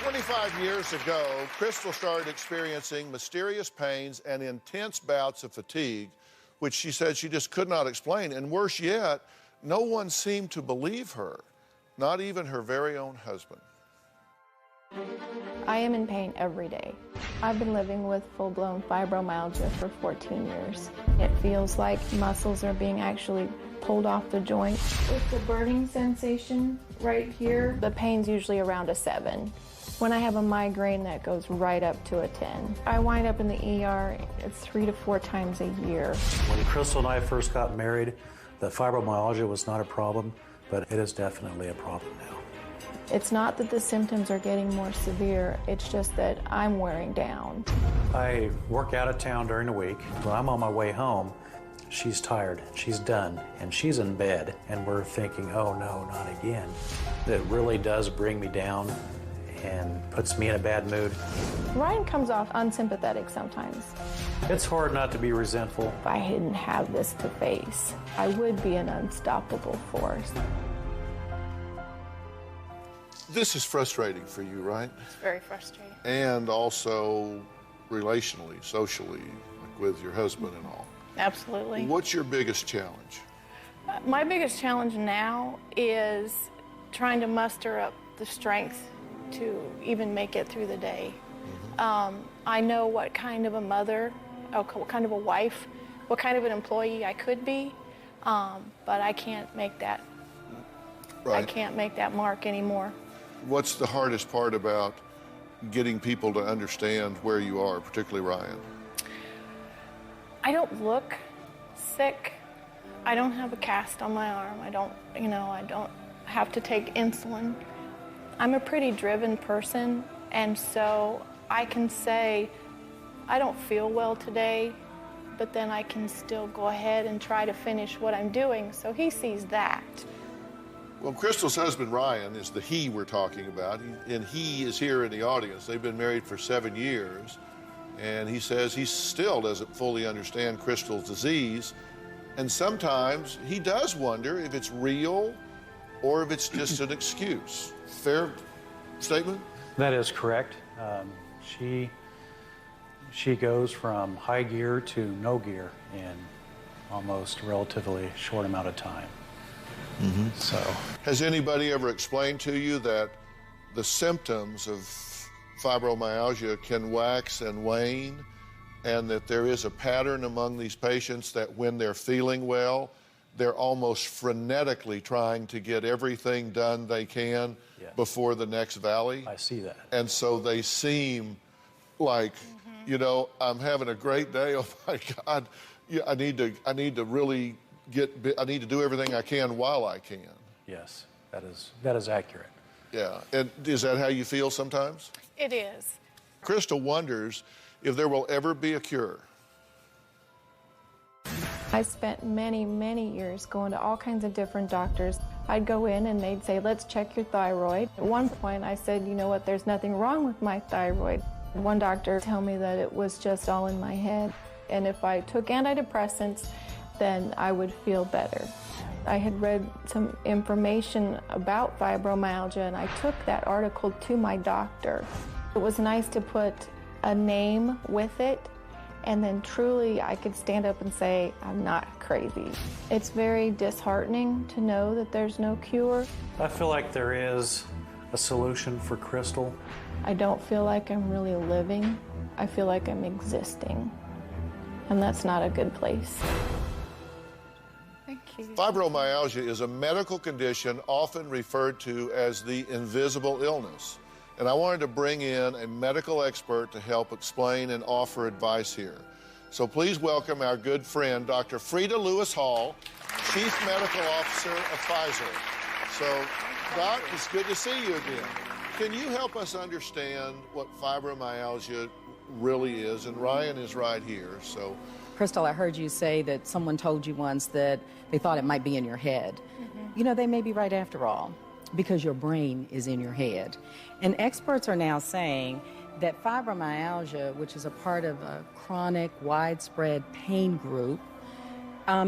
25 years ago, Crystal started experiencing mysterious pains and intense bouts of fatigue, which she said she just could not explain. And worse yet, no one seemed to believe her, not even her very own husband. I am in pain every day. I've been living with full-blown fibromyalgia for 14 years. It feels like muscles are being actually pulled off the joints. With the burning sensation right here, the pain's usually around a 7. When I have a migraine, that goes right up to a 10. I wind up in the ER 3 to 4 times a year. When Crystal and I first got married, the fibromyalgia was not a problem, but it is definitely a problem now. It's not that the symptoms are getting more severe, it's just that I'm wearing down. I work out of town during the week. When I'm on my way home, she's tired, she's done, and she's in bed, and we're thinking, oh no, not again. It really does bring me down and puts me in a bad mood. Ryan comes off unsympathetic sometimes. It's hard not to be resentful. If I didn't have this to face, I would be an unstoppable force. This is frustrating for you, right? It's very frustrating. And also relationally, socially, like with your husband and all. Absolutely. What's your biggest challenge? My biggest challenge now is trying to muster up the strength to even make it through the day. I know what kind of a mother, what kind of a wife, what kind of an employee I could be, but I can't make that. Right. I can't make that mark anymore. What's the hardest part about getting people to understand where you are, particularly Ryan? I don't look sick. I don't have a cast on my arm. I don't have to take insulin. I'm a pretty driven person, and so I can say, I don't feel well today, but then I can still go ahead and try to finish what I'm doing, so he sees that. Well, Crystal's husband, Ryan, is the he we're talking about, and he is here in the audience. They've been married for 7 years, and he says he still doesn't fully understand Crystal's disease, and sometimes he does wonder if it's real or if it's just an excuse. Fair statement? That is correct. She goes from high gear to no gear in almost a relatively short amount of time. So, has anybody ever explained to you that the symptoms of fibromyalgia can wax and wane, and that there is a pattern among these patients that when they're feeling well, they're almost frenetically trying to get everything done they can before the next valley? I see that. And so they seem like, you know, I'm having a great day. Oh my God, I need to really I need to do everything I can while I can. Yes, that is accurate. Yeah, and is that how you feel sometimes? It is. Crystal wonders if there will ever be a cure. I spent many, many years going to all kinds of different doctors. I'd go in and they'd say, let's check your thyroid. At one point I said, you know what, there's nothing wrong with my thyroid. One doctor told me that it was just all in my head, and if I took antidepressants, then I would feel better. I had read some information about fibromyalgia, and I took that article to my doctor. It was nice to put a name with it, and then truly I could stand up and say, I'm not crazy. It's very disheartening to know that there's no cure. I feel like there is a solution for Crystal. I don't feel like I'm really living. I feel like I'm existing, and that's not a good place. Fibromyalgia is a medical condition often referred to as the invisible illness. And I wanted to bring in a medical expert to help explain and offer advice here. So please welcome our good friend, Dr. Frida Lewis Hall, Chief Medical Officer of Pfizer. So, Doc, it's good to see you again. Can you help us understand what fibromyalgia really is? And Ryan is right here, so. Crystal, I heard you say that someone told you once that they thought it might be in your head. You know, they may be right after all, because your brain is in your head. And experts are now saying that fibromyalgia, which is a part of a chronic, widespread pain group,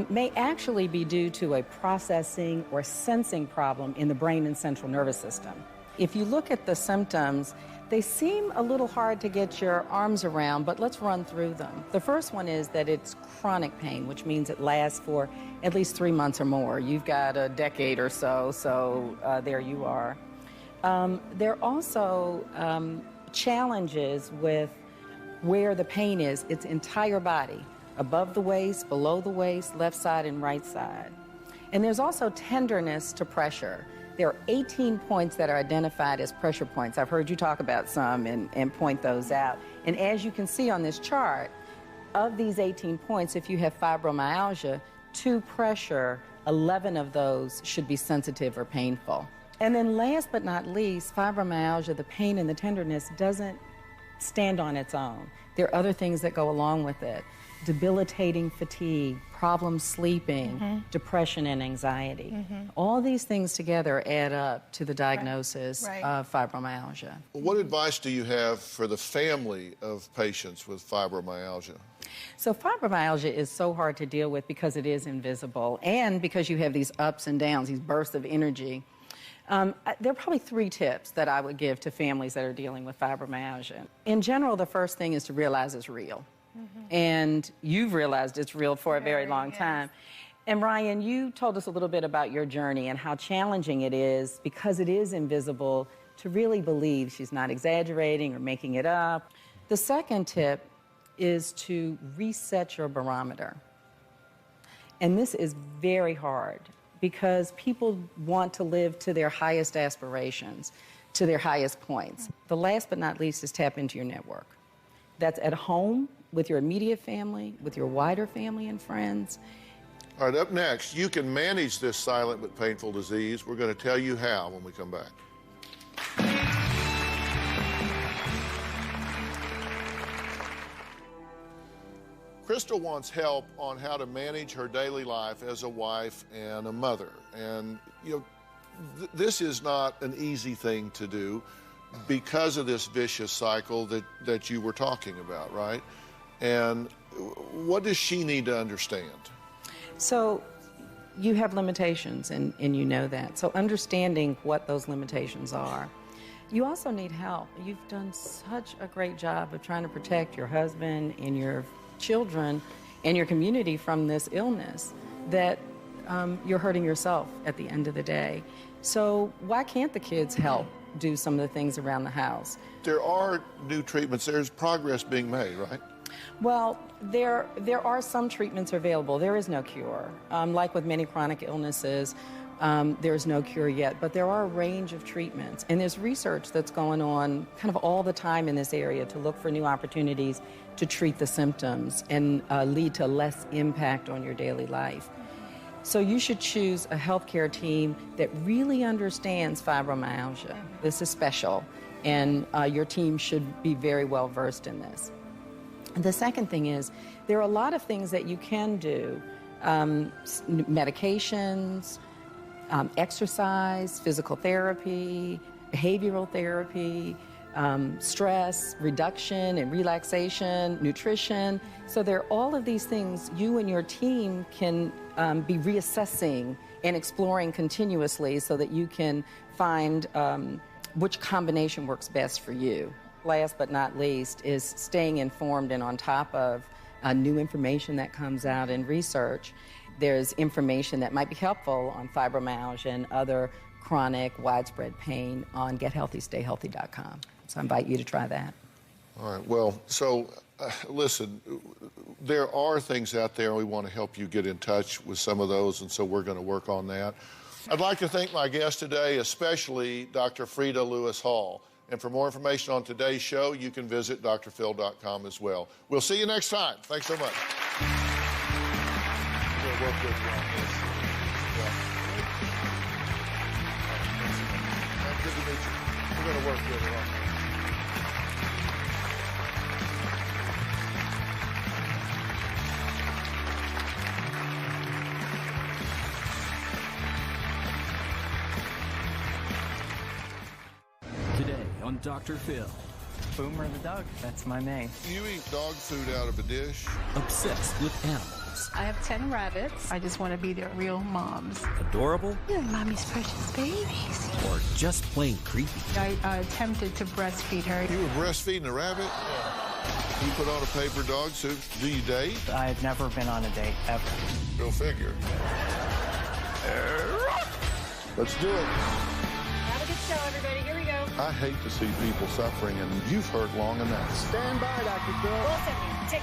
may actually be due to a processing or sensing problem in the brain and central nervous system. If you look at the symptoms, they seem a little hard to get your arms around, but let's run through them. The first one is that it's chronic pain, which means it lasts for at least 3 months or more. You've got a decade or so there you are. There are also challenges with where the pain is, its entire body, above the waist, below the waist, left side and right side. And there's also tenderness to pressure. There are 18 points that are identified as pressure points. I've heard you talk about some and point those out. And as you can see on this chart, of these 18 points, if you have fibromyalgia, to pressure, 11 of those should be sensitive or painful. And then last but not least, fibromyalgia, the pain and the tenderness, doesn't stand on its own. There are other things that go along with it. Debilitating fatigue, problems sleeping, depression and anxiety. All these things together add up to the diagnosis of fibromyalgia. What advice do you have for the family of patients with fibromyalgia? So fibromyalgia is so hard to deal with because it is invisible and because you have these ups and downs, these bursts of energy. There are probably 3 tips that I would give to families that are dealing with fibromyalgia. In general, the first thing is to realize it's real. And you've realized it's real for a very long time. And Ryan, you told us a little bit about your journey and how challenging it is, because it is invisible, to really believe she's not exaggerating or making it up. The second tip is to reset your barometer. And this is very hard because people want to live to their highest aspirations, to their highest points. The last but not least is tap into your network. That's at home, with your immediate family, with your wider family and friends. All right, up next, you can manage this silent but painful disease. We're going to tell you how when we come back. Crystal wants help on how to manage her daily life as a wife and a mother. And, you know, this is not an easy thing to do because of this vicious cycle that you were talking about, right? And what does she need to understand? So you have limitations, and you know that. So understanding what those limitations are. You also need help. You've done such a great job of trying to protect your husband and your children and your community from this illness that you're hurting yourself at the end of the day. So why can't the kids help do some of the things around the house? There are new treatments. There's progress being made, right? Well, there are some treatments available. There is no cure. Like with many chronic illnesses, there's no cure yet, but there are a range of treatments. And there's research that's going on kind of all the time in this area to look for new opportunities to treat the symptoms and lead to less impact on your daily life. So you should choose a healthcare team that really understands fibromyalgia. This is special, and your team should be very well versed in this. The second thing is, there are a lot of things that you can do. Medications, exercise, physical therapy, behavioral therapy, stress reduction and relaxation, nutrition. So there are all of these things you and your team can be reassessing and exploring continuously so that you can find which combination works best for you. Last but not least is staying informed and on top of new information that comes out in research. There's information that might be helpful on fibromyalgia and other chronic, widespread pain on GetHealthyStayHealthy.com. So I invite you to try that. All right, well, so listen, there are things out there, and we want to help you get in touch with some of those, and so we're going to work on that. I'd like to thank my guest today, especially Dr. Freda Lewis Hall. And for more information on today's show, you can visit drphil.com as well. We'll see you next time. Thanks so much. We'll work with you on this. Good to meet you. We're going to work with you on this. On Dr. Phil. Boomer the dog, that's my name. You eat dog food out of a dish? Obsessed with animals. I have 10 rabbits. I just want to be their real moms. Adorable. You're mommy's precious babies. Or just plain creepy. I attempted to breastfeed her. You were breastfeeding a rabbit? You put on a paper dog suit. Do you date? I've never been on a date, ever. Go figure. Let's do it. Have a good show, everybody. Here we go. I hate to see people suffering, and you've hurt long enough. Stand by, Dr. Phil.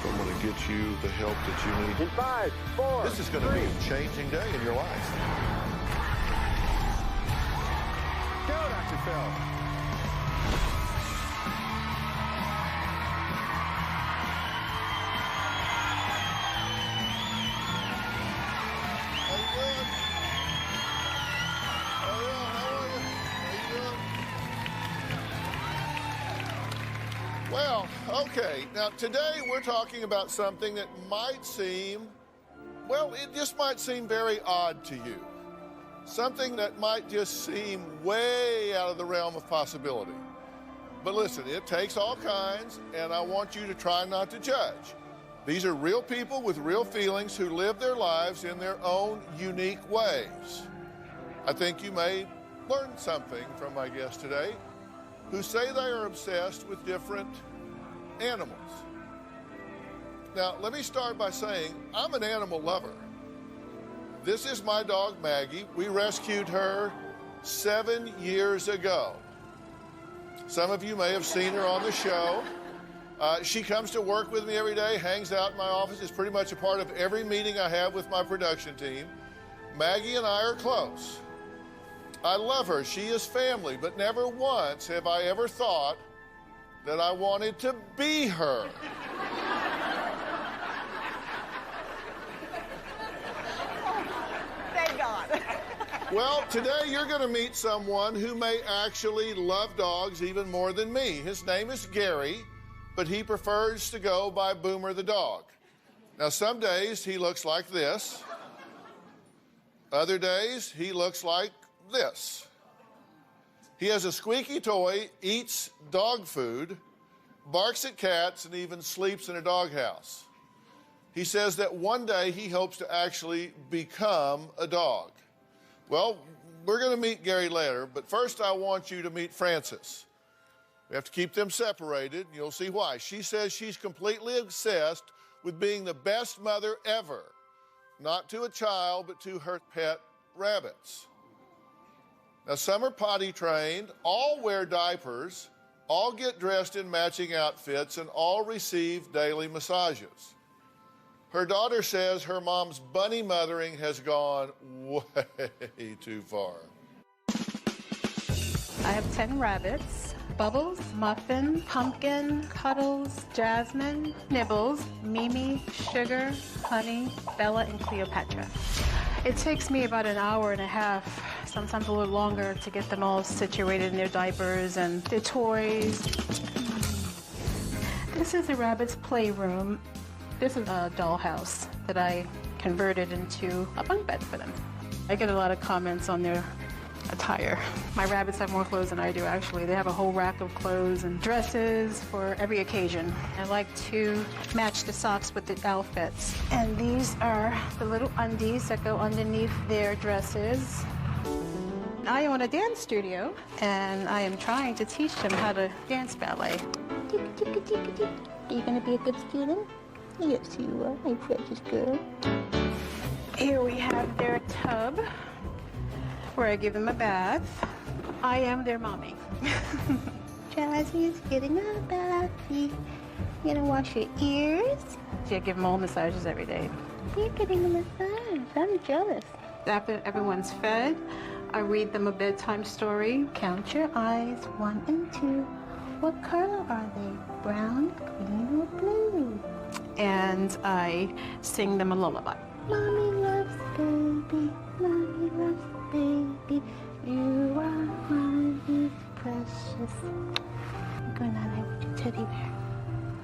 I'm going to get you the help that you need. In 5, 4, This is going to be a changing day in your life. Phil. Well, okay, now today we're talking about something that might seem, well, it just might seem very odd to you. Something that might just seem way out of the realm of possibility. But listen, it takes all kinds, and I want you to try not to judge. These are real people with real feelings who live their lives in their own unique ways. I think you may learn something from my guest today, who say they are obsessed with different animals. Now, let me start by saying I'm an animal lover. This is my dog, Maggie. We rescued her 7 years ago. Some of you may have seen her on the show. She comes to work with me every day, hangs out in my office, is pretty much a part of every meeting I have with my production team. Maggie and I are close. I love her. She is family, but never once have I ever thought that I wanted to be her. Thank God. Well, today you're going to meet someone who may actually love dogs even more than me. His name is Gary, but he prefers to go by Boomer the dog. Now, some days he looks like this. Other days he looks like this. He has a squeaky toy, eats dog food, barks at cats, and even sleeps in a doghouse. He says that one day he hopes to actually become a dog. Well, we're going to meet Gary later, but first I want you to meet Frances. We have to keep them separated, and you'll see why. She says she's completely obsessed with being the best mother ever, not to a child, but to her pet rabbits. Now, some are potty trained, all wear diapers, all get dressed in matching outfits, and all receive daily massages. Her daughter says her mom's bunny mothering has gone way too far. I have 10 rabbits. Bubbles, Muffin, Pumpkin, Cuddles, Jasmine, Nibbles, Mimi, Sugar, Honey, Bella, and Cleopatra. It takes me about an hour and a half, sometimes a little longer, to get them all situated in their diapers and their toys. This is the rabbit's playroom. This is a dollhouse that I converted into a bunk bed for them. I get a lot of comments on their attire. My rabbits have more clothes than I do, actually. They have a whole rack of clothes and dresses for every occasion. I like to match the socks with the outfits. And these are the little undies that go underneath their dresses. I own a dance studio, and I am trying to teach them how to dance ballet. Are you going to be a good student? Yes, you are, my precious girl. Here we have their tub, where I give them a bath. I am their mommy. Jazzy is getting a bathy. You gonna wash your ears? I give them all massages every day. You're getting a massage. I'm jealous. After everyone's fed, I read them a bedtime story. Count your eyes, 1 and 2. What color are they? Brown, green, or blue? And I sing them a lullaby. Mommy loves baby. Mommy loves baby. You are mommy's precious. Good night, I want your teddy bear.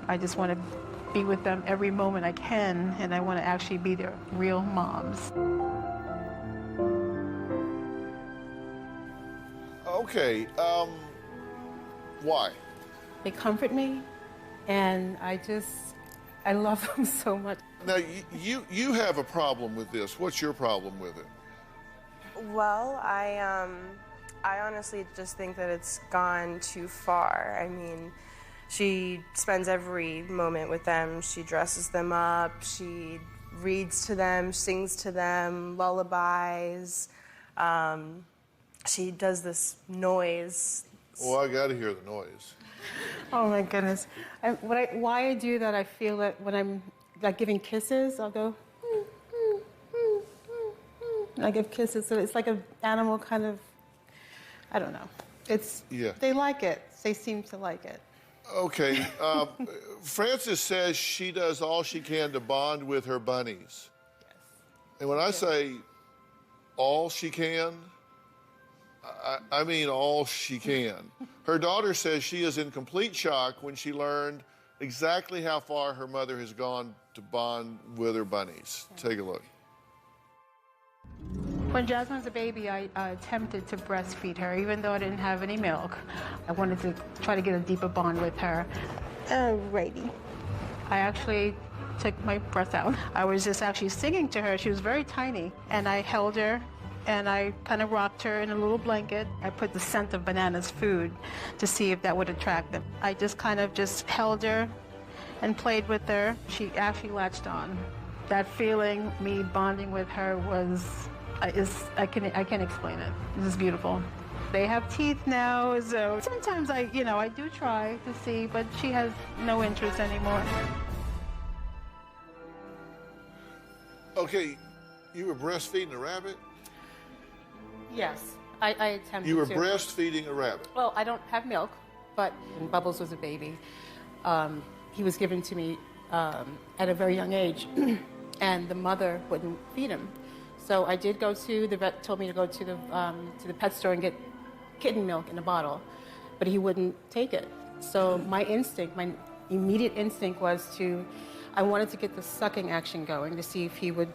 I just want to be with them every moment I can, and I want to actually be their real moms. Okay, why? They comfort me, and I love them so much. Now, you have a problem with this. What's your problem with it? Well, I honestly just think that it's gone too far. I mean, she spends every moment with them. She dresses them up. She reads to them, sings to them, lullabies. She does this noise. Oh, I got to hear the noise. Oh my goodness. Why I do that, I feel that when I'm like giving kisses, I'll go, I give kisses, so it's like an animal kind of, I don't know. They like it. They seem to like it. Okay. Frances says she does all she can to bond with her bunnies. Yes. And when I say all she can, I mean all she can. Her daughter says she is in complete shock when she learned exactly how far her mother has gone to bond with her bunnies. Take a look. When Jasmine was a baby, I attempted to breastfeed her, even though I didn't have any milk. I wanted to try to get a deeper bond with her. Alrighty. I actually took my breath out. I was just actually singing to her. She was very tiny, and I held her, and I kind of rocked her in a little blanket. I put the scent of Banana's food to see if that would attract them. I just kind of just held her and played with her. She actually latched on. That feeling, me bonding with her, was, I can't explain it. This is beautiful. They have teeth now, so sometimes I do try to see, but she has no interest anymore. Okay, you were breastfeeding a rabbit? Yes, I attempted to. You were breastfeeding a rabbit? Well, I don't have milk, but when Bubbles was a baby, he was given to me at a very young age, and the mother wouldn't feed him. So I did go to, the vet told me to go to the pet store and get kitten milk in a bottle, but he wouldn't take it. So my immediate instinct was I wanted to get the sucking action going to see if he would,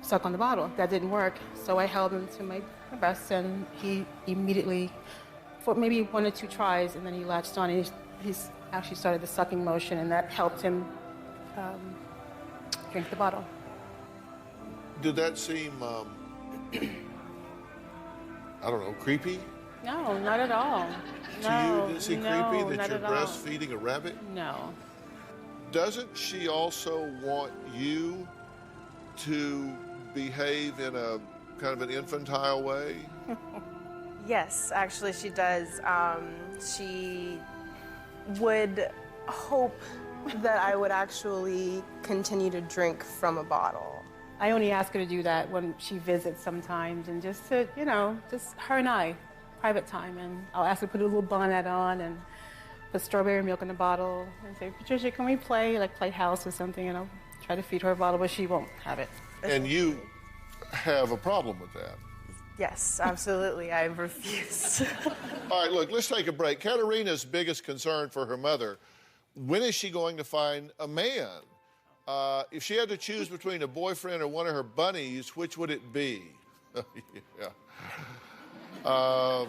suck on the bottle. That didn't work, so I held him to my breast, and he immediately, for maybe 1 or 2 tries, and then he latched on, and he actually started the sucking motion, and that helped him drink the bottle. Did that seem, I don't know, creepy? No, not at all. To you, did it seem creepy that you're breastfeeding a rabbit? No. Doesn't she also want you to behave in a kind of an infantile way? Yes, actually she does. She would hope that I would actually continue to drink from a bottle. I only ask her to do that when she visits sometimes, and just to, just her and I, private time. And I'll ask her to put a little bonnet on and put strawberry milk in a bottle and say, Patricia, can we play house or something? And I'll try to feed her a bottle, but she won't have it. And you have a problem with that? Yes, absolutely. I refuse. All right, look, let's take a break. Katerina's biggest concern for her mother, when is she going to find a man? If she had to choose between a boyfriend or one of her bunnies, which would it be? Yeah.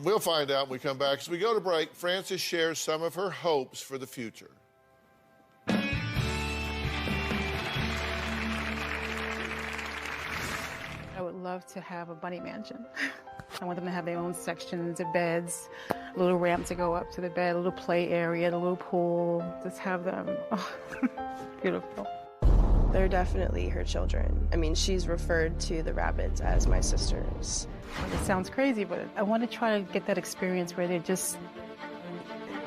We'll find out when we come back. As we go to break, Frances shares some of her hopes for the future. I would love to have a bunny mansion. I want them to have their own sections of beds, a little ramp to go up to the bed, a little play area, a little pool. Just have them. Oh, beautiful. They're definitely her children. I mean, she's referred to the rabbits as my sisters. It sounds crazy, but I want to try to get that experience where they're just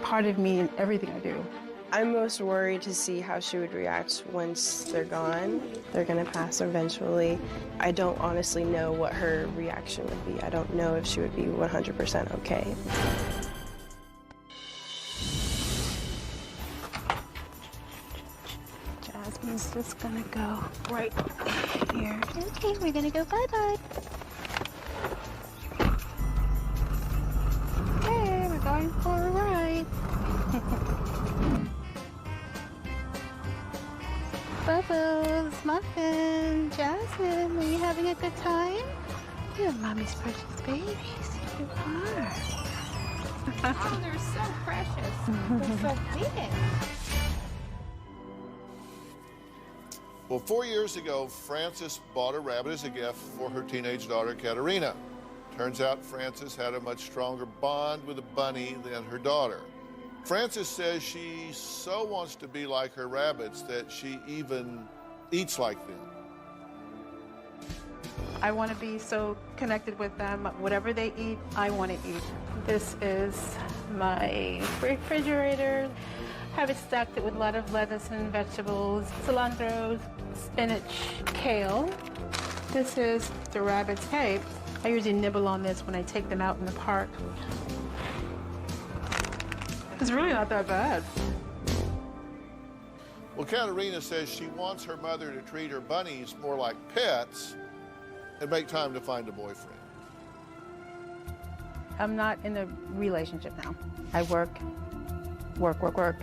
part of me in everything I do. I'm most worried to see how she would react once they're gone. They're gonna pass eventually. I don't honestly know what her reaction would be. I don't know if she would be 100% okay. Jasmine's just gonna go right here. Okay, we're gonna go bye-bye. Okay, we're going for a ride. Bubbles, Muffin, Jasmine, are you having a good time? You're Mommy's precious babies. You are. Oh, they're so precious. They're so big. Well, 4 years ago, Frances bought a rabbit as a gift for her teenage daughter, Katerina. Turns out Frances had a much stronger bond with a bunny than her daughter. Frances says she so wants to be like her rabbits that she even eats like them. I want to be so connected with them. Whatever they eat, I want to eat. This is my refrigerator. I have it stacked with a lot of lettuce and vegetables, cilantro, spinach, kale. This is the rabbit's hay. I usually nibble on this when I take them out in the park. It's really not that bad. Well, Katerina says she wants her mother to treat her bunnies more like pets and make time to find a boyfriend. I'm not in a relationship now. I work,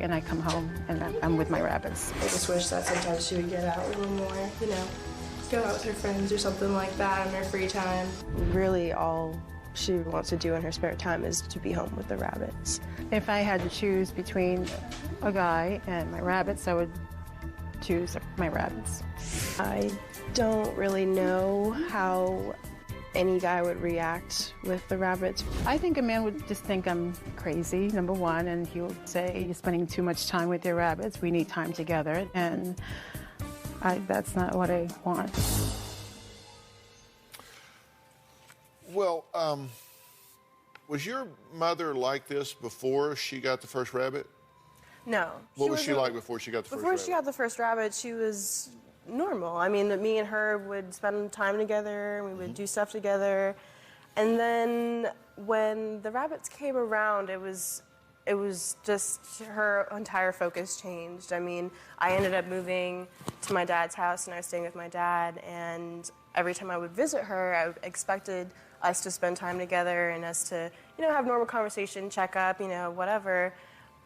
and I come home and I'm with my rabbits. I just wish that sometimes she would get out a little more, you know, go out with her friends or something like that in her free time. Really, all she wants to do in her spare time is to be home with the rabbits. If I had to choose between a guy and my rabbits, I would choose my rabbits. I don't really know how any guy would react with the rabbits. I think a man would just think I'm crazy, number one, and he would say, you're spending too much time with your rabbits. We need time together. And that's not what I want. Well, was your mother like this before she got the first rabbit? No. What was she like before she got the first rabbit? Before she got the first rabbit, she was normal. I mean, me and her would spend time together, and we would do stuff together. And then when the rabbits came around, it was just her entire focus changed. I mean, I ended up moving to my dad's house, and I was staying with my dad, and every time I would visit her, I expected us to spend time together and us to, you know, have normal conversation, check up, you know, whatever.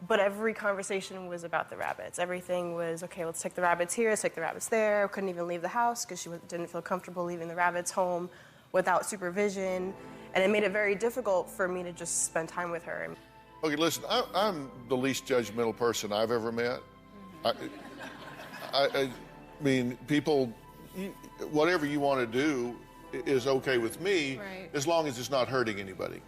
But every conversation was about the rabbits. Everything was, okay, let's take the rabbits here, let's take the rabbits there. Couldn't even leave the house because she didn't feel comfortable leaving the rabbits home without supervision. And it made it very difficult for me to just spend time with her. Okay, listen, I'm the least judgmental person I've ever met. I mean, people, whatever you want to do is okay with me, right, as long as it's not hurting anybody.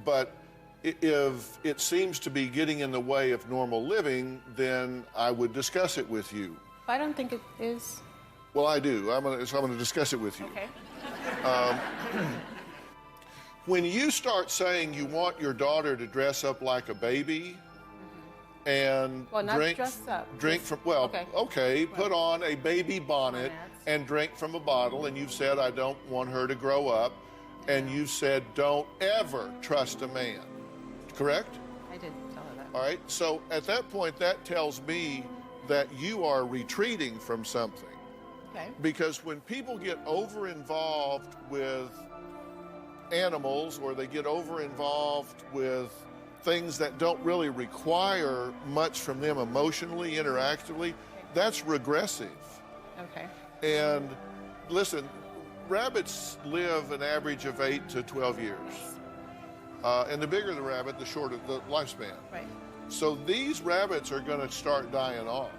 But if it seems to be getting in the way of normal living, then I would discuss it with you. I don't think it is. Well, I do. So I'm going to discuss it with you. Okay. When you start saying you want your daughter to dress up like a baby and Well, not drink dress up. from, well, okay, put on a baby bonnet and drink from a bottle, and you've said, I don't want her to grow up, and you've said, don't ever trust a man, correct? I did tell her that. All right, so at that point, that tells me that you are retreating from something. Okay. Because when people get over-involved with animals, or they get over-involved with things that don't really require much from them emotionally, interactively, that's regressive. Okay. And listen, rabbits live an average of 8 to 12 years. And the bigger the rabbit, the shorter the lifespan. Right. So these rabbits are going to start dying off.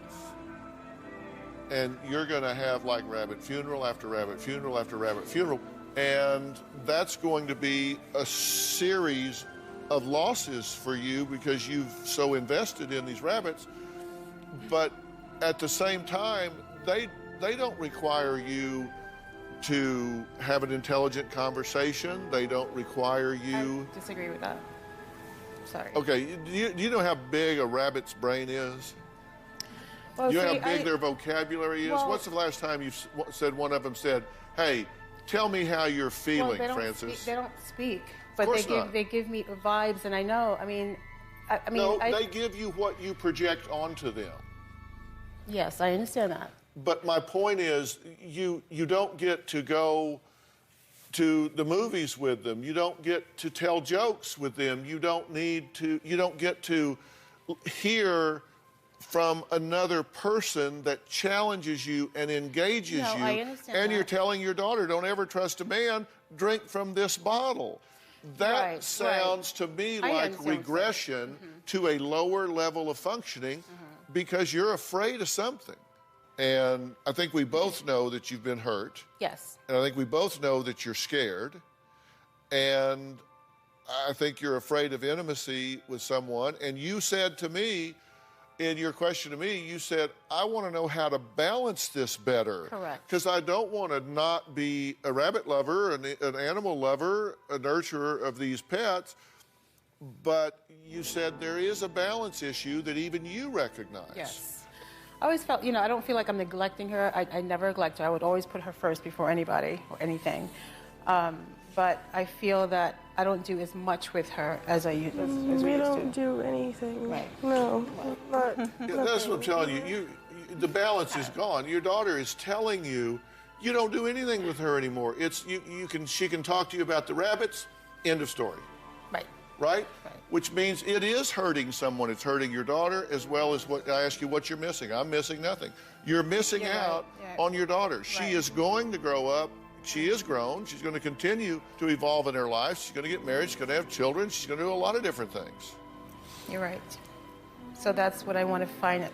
And you're going to have like rabbit funeral after rabbit funeral after rabbit funeral. And that's going to be a series of losses for you because you've so invested in these rabbits. But at the same time, they don't require you to have an intelligent conversation. They don't require you... I disagree with that. Sorry. Okay, do you know how big a rabbit's brain is? Well, You know see, how big their vocabulary is? well- What's the last time you've said one of them said, hey, tell me how you're feeling, well, Francis? They don't speak, but course not. they give me vibes, and I know. I mean, No, they give you what you project onto them. Yes, I understand that. But my point is, you don't get to go to the movies with them. You don't get to tell jokes with them. You don't get to hear from another person that challenges you and engages No, you. I understand and that. you're telling your daughter, don't ever trust a man, drink from this bottle. That Right, sounds to me I like understand what you're regression to a lower level of functioning because you're afraid of something. And I think we both know that you've been hurt. Yes. And I think we both know that you're scared. And I think you're afraid of intimacy with someone. And you said to me, in your question to me, you said, I want to know how to balance this better. Correct. Because I don't want to not be a rabbit lover, an animal lover, a nurturer of these pets. But you said there is a balance issue that even you recognize. Yes. I always felt, I don't feel like I'm neglecting her. I never neglect her. I would always put her first before anybody or anything. But I feel that I don't do as much with her as I used as we used to. We don't do anything. Right. No. Not, That's what I'm telling you. The balance is gone. Your daughter is telling you you don't do anything with her anymore. She can talk to you about the rabbits, end of story. Right? Which means it is hurting someone. It's hurting your daughter as well as what I ask you what you're missing. I'm missing nothing. You're missing out on your daughter. She is going to grow up. She is grown. She's going to continue to evolve in her life. She's going to get married. She's going to have children. She's going to do a lot of different things. You're right. So that's what I want to find,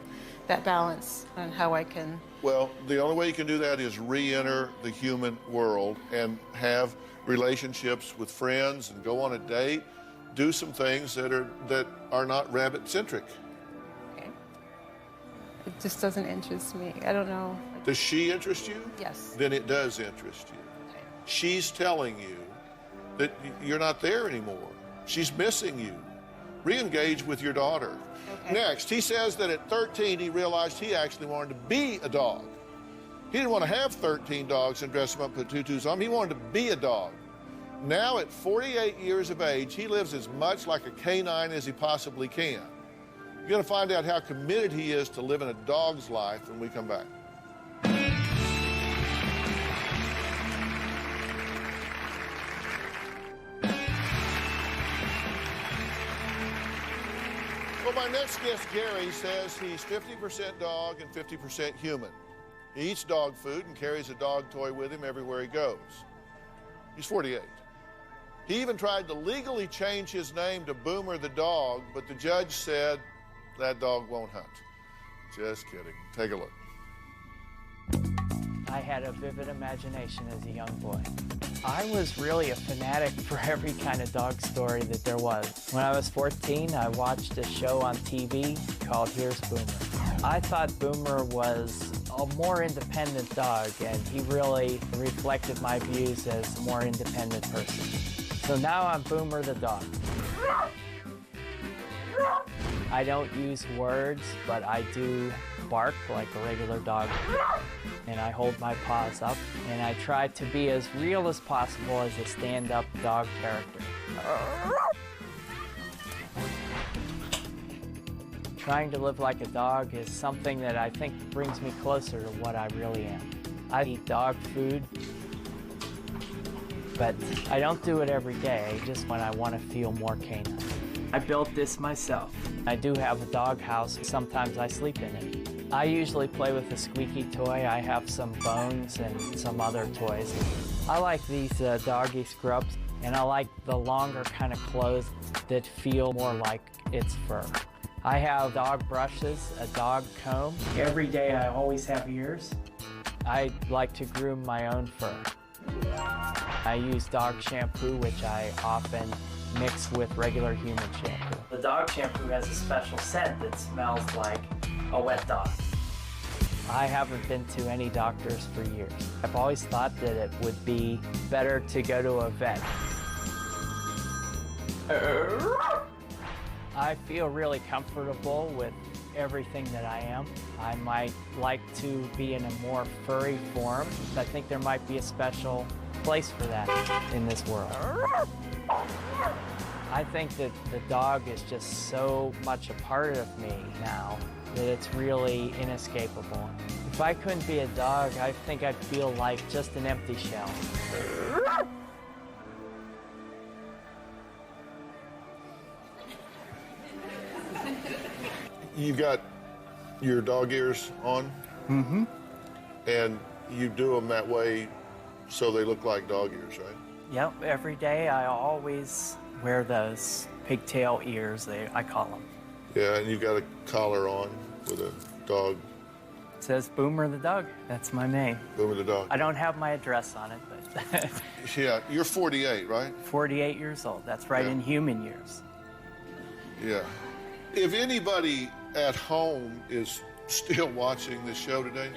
that balance on how I can. Well, the only way you can do that is re-enter the human world and have relationships with friends and go on a date. Do some things that are not rabbit-centric. Okay. It just doesn't interest me. I don't know. Does she interest you? Yes. Then it does interest you. Okay. She's telling you that you're not there anymore. She's missing you. Re-engage with your daughter. Okay. Next, he says that at 13 he realized he actually wanted to be a dog. He didn't want to have 13 dogs and dress them up, put tutus on them. He wanted to be a dog. Now, at 48 years of age, he lives as much like a canine as he possibly can. You're going to find out how committed he is to living a dog's life when we come back. Well, my next guest, Gary, says he's 50% dog and 50% human. He eats dog food and carries a dog toy with him everywhere he goes. He's 48. He even tried to legally change his name to Boomer the dog, but the judge said that dog won't hunt. Just kidding. Take a look. I had a vivid imagination as a young boy. I was really a fanatic for every kind of dog story that there was. When I was 14, I watched a show on TV called Here's Boomer. I thought Boomer was a more independent dog, and he really reflected my views as a more independent person. So now I'm Boomer the dog. I don't use words, but I do bark like a regular dog. And I hold my paws up, and I try to be as real as possible as a stand-up dog character. Trying to live like a dog is something that I think brings me closer to what I really am. I eat dog food, but I don't do it every day, just when I want to feel more canine. I built this myself. I do have a dog house. Sometimes I sleep in it. I usually play with a squeaky toy. I have some bones and some other toys. I like these doggy scrubs, and I like the longer kind of clothes that feel more like it's fur. I have dog brushes, a dog comb. Every day I always have ears. I like to groom my own fur. I use dog shampoo, which I often mix with regular human shampoo. The dog shampoo has a special scent that smells like a wet dog. I haven't been to any doctors for years. I've always thought that it would be better to go to a vet. I feel really comfortable with everything that I am. I might like to be in a more furry form. I think there might be a special place for that in this world. I think that the dog is just so much a part of me now that it's really inescapable. If I couldn't be a dog, I think I'd feel like just an empty shell. You've got your dog ears on? Mm-hmm. And you do them that way so they look like dog ears, right? Yep, every day I always wear those pigtail ears, I call them. Yeah, and you've got a collar on with a dog. It says Boomer the dog. That's my name. Boomer the dog. I don't have my address on it, but... Yeah, you're 48, right? 48 years old. That's right, Yeah. in human years. Yeah. If anybody at home is still watching this show today,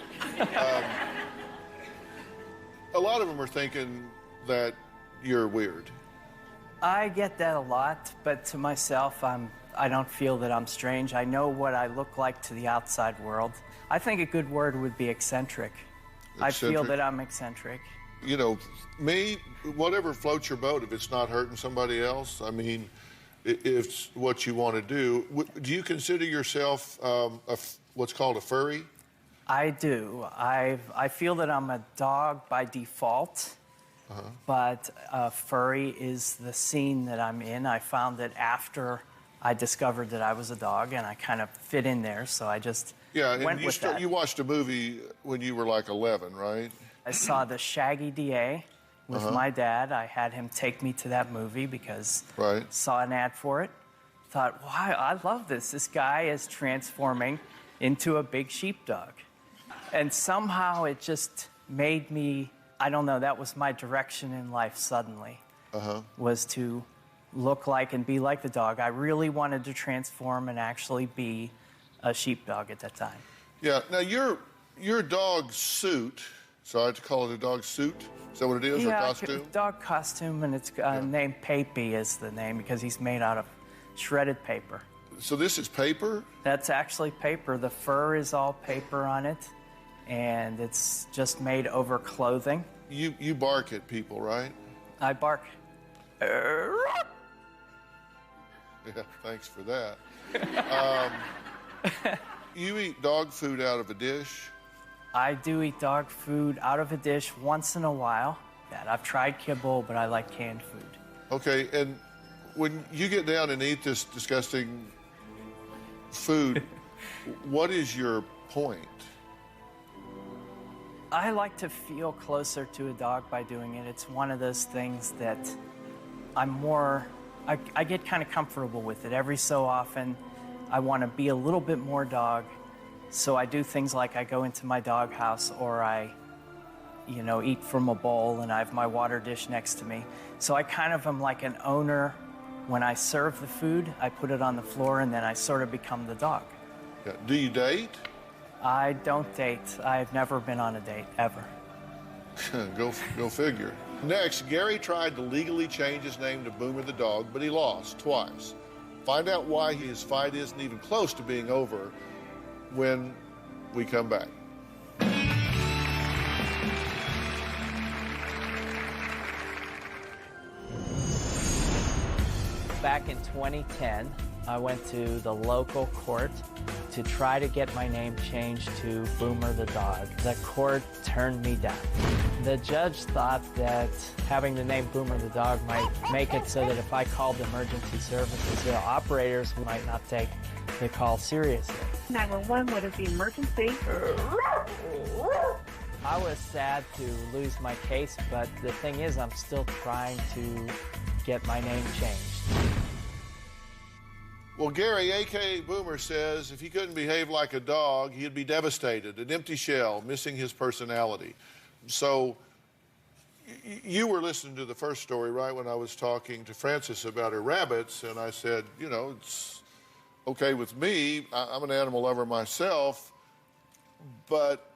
a lot of them are thinking that you're weird. I get that a lot, but to myself, I don't feel that I'm strange. I know what I look like to the outside world. I think a good word would be eccentric. I feel Eccentric? that I'm eccentric. You know, me, whatever floats your boat, if it's not hurting somebody else, I mean, if it's what you want to do. Do you consider yourself what's called a furry? I do. I feel that I'm a dog by default, but furry is the scene that I'm in. I found that after I discovered that I was a dog, and I kind of fit in there, so I just went with that. You watched a movie when you were like 11, right? I saw the Shaggy DA with my dad. I had him take me to that movie because I saw an ad for it. Thought, wow, I love this. This guy is transforming into a big sheepdog. And somehow it just made me, I don't know, that was my direction in life suddenly, was to look like and be like the dog. I really wanted to transform and actually be a sheepdog at that time. Yeah, now your dog suit, so I have to call it a dog suit? Is that what it is, or costume? Dog costume, and it's named Papy is the name because he's made out of shredded paper. So this is paper? That's actually paper. The fur is all paper on it, and it's just made over clothing. You bark at people, right? I bark. Yeah, thanks for that. You eat dog food out of a dish? I do eat dog food out of a dish once in a while. I've tried kibble, but I like canned food. Okay, and when you get down and eat this disgusting food, what is your point? I like to feel closer to a dog by doing it. It's one of those things that I get kind of comfortable with it. Every so often, I want to be a little bit more dog. So I do things like I go into my dog house, or I, eat from a bowl, and I have my water dish next to me. So I kind of am like an owner. When I serve the food, I put it on the floor, and then I sort of become the dog. Yeah. Do you date? I don't date. I've never been on a date, ever. Go figure. Next, Gary tried to legally change his name to Boomer the dog, but he lost twice. Find out why his fight isn't even close to being over when we come back. Back in 2010, I went to the local court to try to get my name changed to Boomer the dog. The court turned me down. The judge thought that having the name Boomer the dog might make it so that if I called emergency services, the operators might not take the call seriously. 911, what is the emergency? I was sad to lose my case, but the thing is, I'm still trying to get my name changed. Well, Gary, a.k.a. Boomer, says if he couldn't behave like a dog, he'd be devastated, an empty shell, missing his personality. So you were listening to the first story, right, when I was talking to Frances about her rabbits, and I said, it's okay with me. I'm an animal lover myself, but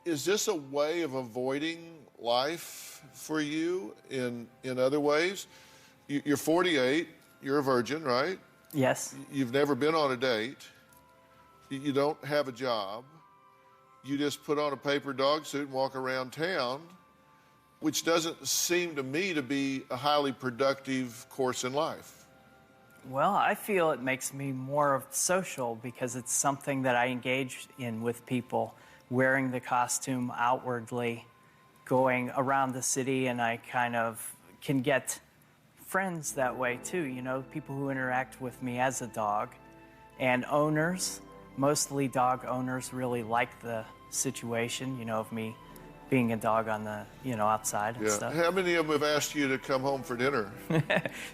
is this a way of avoiding life for you in other ways? You're 48, you're a virgin, right? Yes. You've never been on a date. You don't have a job. You just put on a paper dog suit and walk around town, which doesn't seem to me to be a highly productive course in life. Well, I feel it makes me more social because it's something that I engage in with people, wearing the costume outwardly, going around the city, and I kind of can get friends that way too, people who interact with me as a dog. And owners, mostly dog owners, really like the situation, of me being a dog on the, outside and stuff. How many of them have asked you to come home for dinner?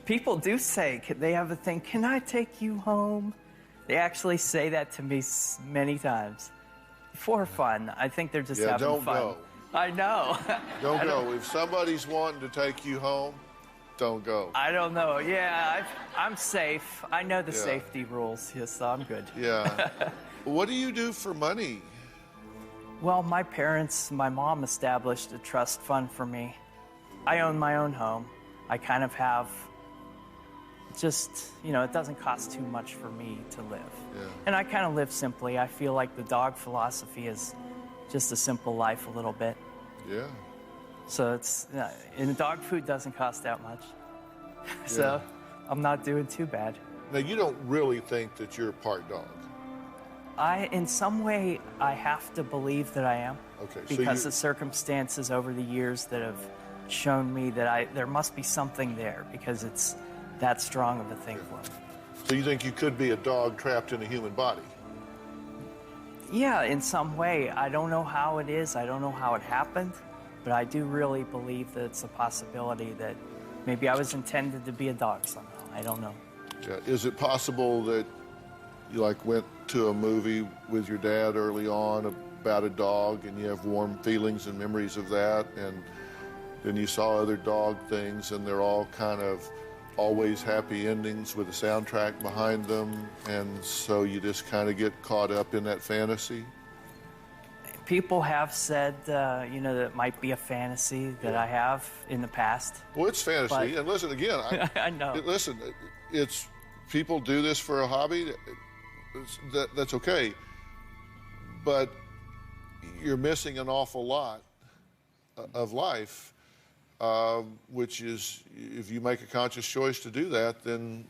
People do say, they have a thing, can I take you home? They actually say that to me many times. For fun. I think they're just having don't fun. Go. I know. Don't go. If somebody's wanting to take you home, don't go. I don't know. Yeah, I'm safe. I know the safety rules, so I'm good. Yeah. What do you do for money? Well, my mom established a trust fund for me. I own my own home. I kind of have just, it doesn't cost too much for me to live. Yeah. And I kind of live simply. I feel like the dog philosophy is just a simple life a little bit. Yeah. So it's, and dog food doesn't cost that much. So I'm not doing too bad. Now, you don't really think that you're part dog? In some way, I have to believe that I am. Okay. So because the circumstances over the years that have shown me that there must be something there, because it's that strong of a thing for me. So you think you could be a dog trapped in a human body? Yeah, in some way. I don't know how it is. I don't know how it happened. But I do really believe that it's a possibility that maybe I was intended to be a dog somehow. I don't know. Yeah. Is it possible that you went to a movie with your dad early on about a dog and you have warm feelings and memories of that, and then you saw other dog things and they're all kind of always happy endings with a soundtrack behind them, and so you just kind of get caught up in that fantasy? People have said, that it might be a fantasy that I have in the past. Well, it's fantasy, and listen, again, I know. Listen, it's people do this for a hobby. That's okay, but you're missing an awful lot of life, which is, if you make a conscious choice to do that, then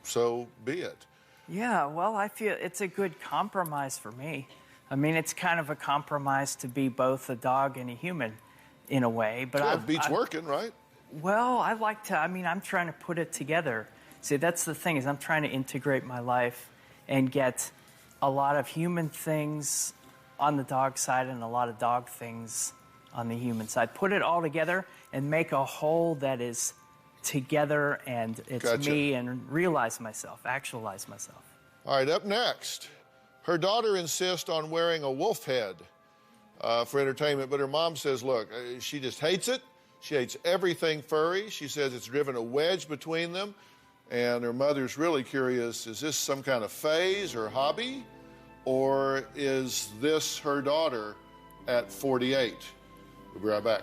so be it. Yeah, well, I feel it's a good compromise for me. I mean, it's kind of a compromise to be both a dog and a human in a way, but it beats working, right? Well, I'm trying to put it together. See, that's the thing, is I'm trying to integrate my life and get a lot of human things on the dog side and a lot of dog things on the human side. Put it all together and make a whole that is together, and it's me, and realize myself, actualize myself. All right, up next, her daughter insists on wearing a wolf head for entertainment, but her mom says, look, she just hates it. She hates everything furry. She says it's driven a wedge between them. And her mother's really curious, is this some kind of phase or hobby? Or is this her daughter at 48? We'll be right back.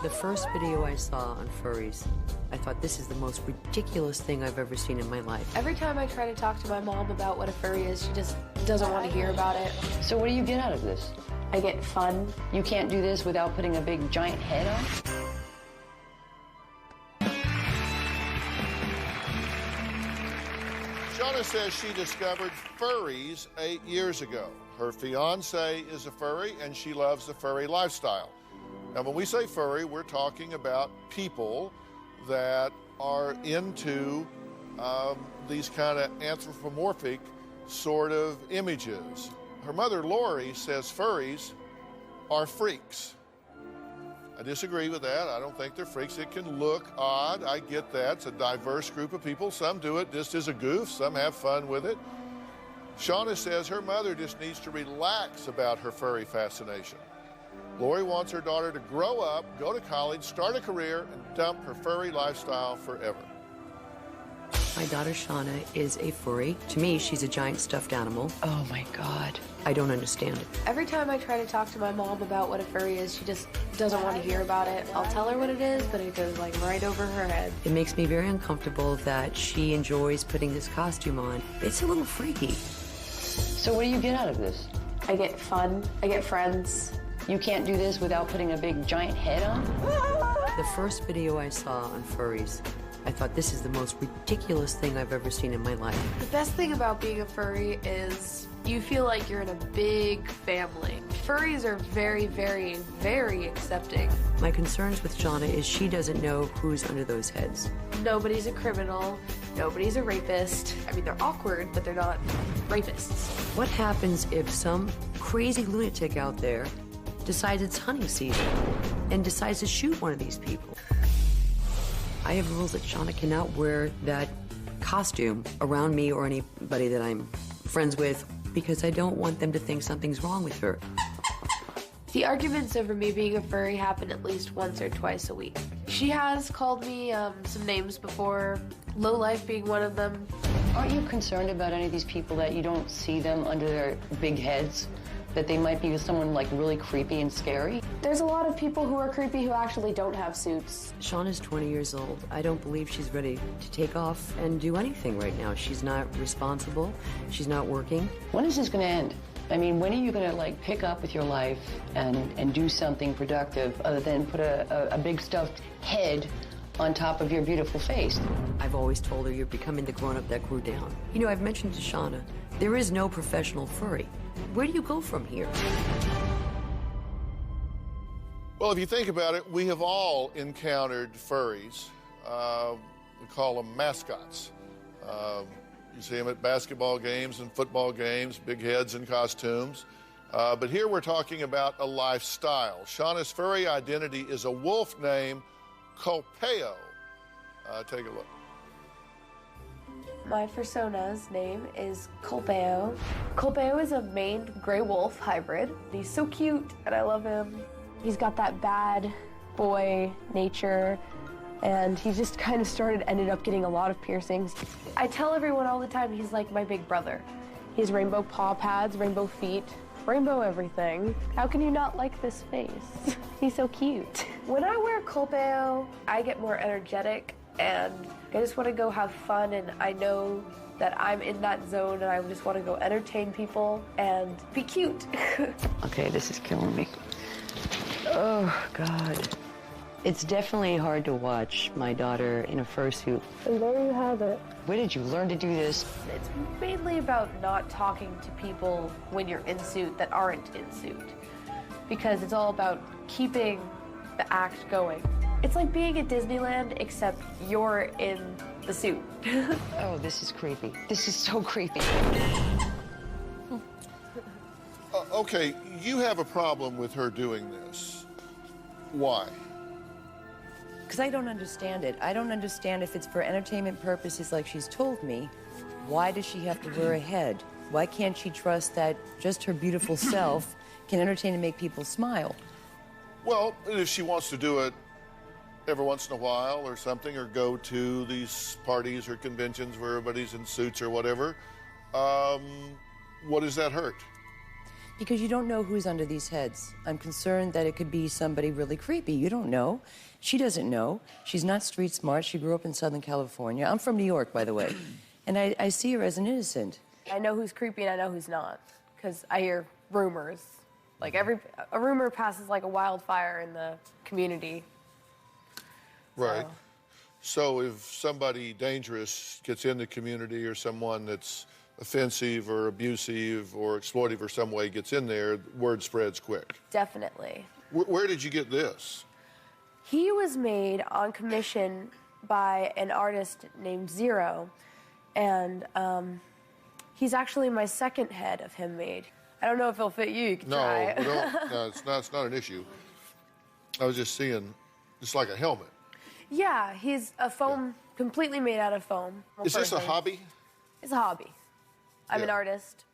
The first video I saw on furries, I thought, this is the most ridiculous thing I've ever seen in my life. Every time I try to talk to my mom about what a furry is, she just doesn't want to hear about it. So what do you get out of this? I get fun. You can't do this without putting a big giant head on? Shauna says she discovered furries 8 years ago. Her fiance is a furry, and she loves the furry lifestyle. Now, when we say furry, we're talking about people that are into these kind of anthropomorphic sort of images. Her mother, Lori, says furries are freaks. I disagree with that. I don't think they're freaks. It can look odd. I get that. It's a diverse group of people. Some do it just as a goof. Some have fun with it. Shauna says her mother just needs to relax about her furry fascination. Lori wants her daughter to grow up, go to college, start a career, and dump her furry lifestyle forever. My daughter Shauna is a furry. To me, she's a giant stuffed animal. Oh my God. I don't understand it. Every time I try to talk to my mom about what a furry is, she just doesn't want to hear about it. I'll tell her what it is, but it goes right over her head. It makes me very uncomfortable that she enjoys putting this costume on. It's a little freaky. So what do you get out of this? I get fun. I get friends. You can't do this without putting a big giant head on? The first video I saw on furries, I thought, this is the most ridiculous thing I've ever seen in my life. The best thing about being a furry is you feel like you're in a big family. Furries are very, very, very accepting. My concerns with Shauna is she doesn't know who's under those heads. Nobody's a criminal. Nobody's a rapist. I mean, they're awkward, but they're not rapists. What happens if some crazy lunatic out there decides it's hunting season and decides to shoot one of these people? I have rules that Shauna cannot wear that costume around me or anybody that I'm friends with, because I don't want them to think something's wrong with her. The arguments over me being a furry happen at least once or twice a week. She has called me some names before, low life being one of them. Aren't you concerned about any of these people that you don't see them under their big heads? That they might be someone like really creepy and scary? There's a lot of people who are creepy who actually don't have suits. Shauna's 20 years old. I don't believe she's ready to take off and do anything right now. She's not responsible. She's not working. When is this going to end? I mean, when are you going to, like, pick up with your life and do something productive other than put a big stuffed head on top of your beautiful face? I've always told her you're becoming the grown-up that grew down. You know, I've mentioned to Shauna, there is no professional furry. Where do you go from here? Well, if you think about it, we have all encountered furries. We call them mascots. You see them at basketball games and football games, big heads and costumes. But here we're talking about a lifestyle. Shauna's furry identity is a wolf named Colpeo. Take a look. My persona's name is Colpeo. Colpeo is a maned gray wolf hybrid. He's so cute, and I love him. He's got that bad boy nature, and he just kind of ended up getting a lot of piercings. I tell everyone all the time he's like my big brother. He has rainbow paw pads, rainbow feet, rainbow everything. How can you not like this face? He's so cute. When I wear Colpeo, I get more energetic, and I just want to go have fun, and I know that I'm in that zone, and I just want to go entertain people and be cute. Okay, this is killing me. Oh, God. It's definitely hard to watch my daughter in a fursuit. And there you have it. Where did you learn to do this? It's mainly about not talking to people when you're in suit that aren't in suit, because it's all about keeping the act going. It's like being at Disneyland, except you're in the suit. Oh, this is creepy. This is so creepy. Okay, you have a problem with her doing this. Why? Because I don't understand it. I don't understand if it's for entertainment purposes like she's told me. Why does she have to wear a head? Why can't she trust that just her beautiful self can entertain and make people smile? Well, if she wants to do it every once in a while or something, or go to these parties or conventions where everybody's in suits or whatever, what does that hurt? Because you don't know who's under these heads. I'm concerned that it could be somebody really creepy. You don't know. She doesn't know. She's not street smart. She grew up in Southern California. I'm from New York, by the way. And I see her as an innocent. I know who's creepy and I know who's not, because I hear rumors. Like a rumor passes like a wildfire in the community. Right. So if somebody dangerous gets in the community, or someone that's offensive or abusive or exploitive or some way gets in there, word spreads quick. Definitely. Where did you get this? He was made on commission by an artist named Zero, and he's actually my second head of him made. I don't know if he'll fit you. You can try. No, it's not an issue. I was just seeing, it's like a helmet. Yeah, he's a foam, completely made out of foam. Is this a hobby? It's a hobby. I'm an artist.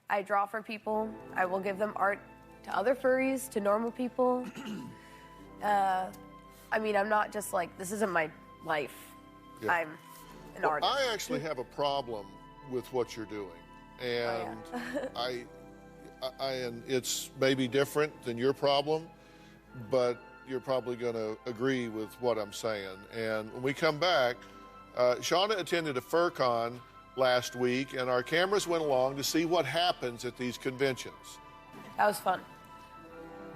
I draw for people. I will give them art to other furries, to normal people. I mean, I'm not just like, this isn't my life. Yeah. I'm an artist. I actually have a problem with what you're doing. And and it's maybe different than your problem, but you're probably going to agree with what I'm saying. And when we come back, Shauna attended a FurCon last week, and our cameras went along to see what happens at these conventions. That was fun.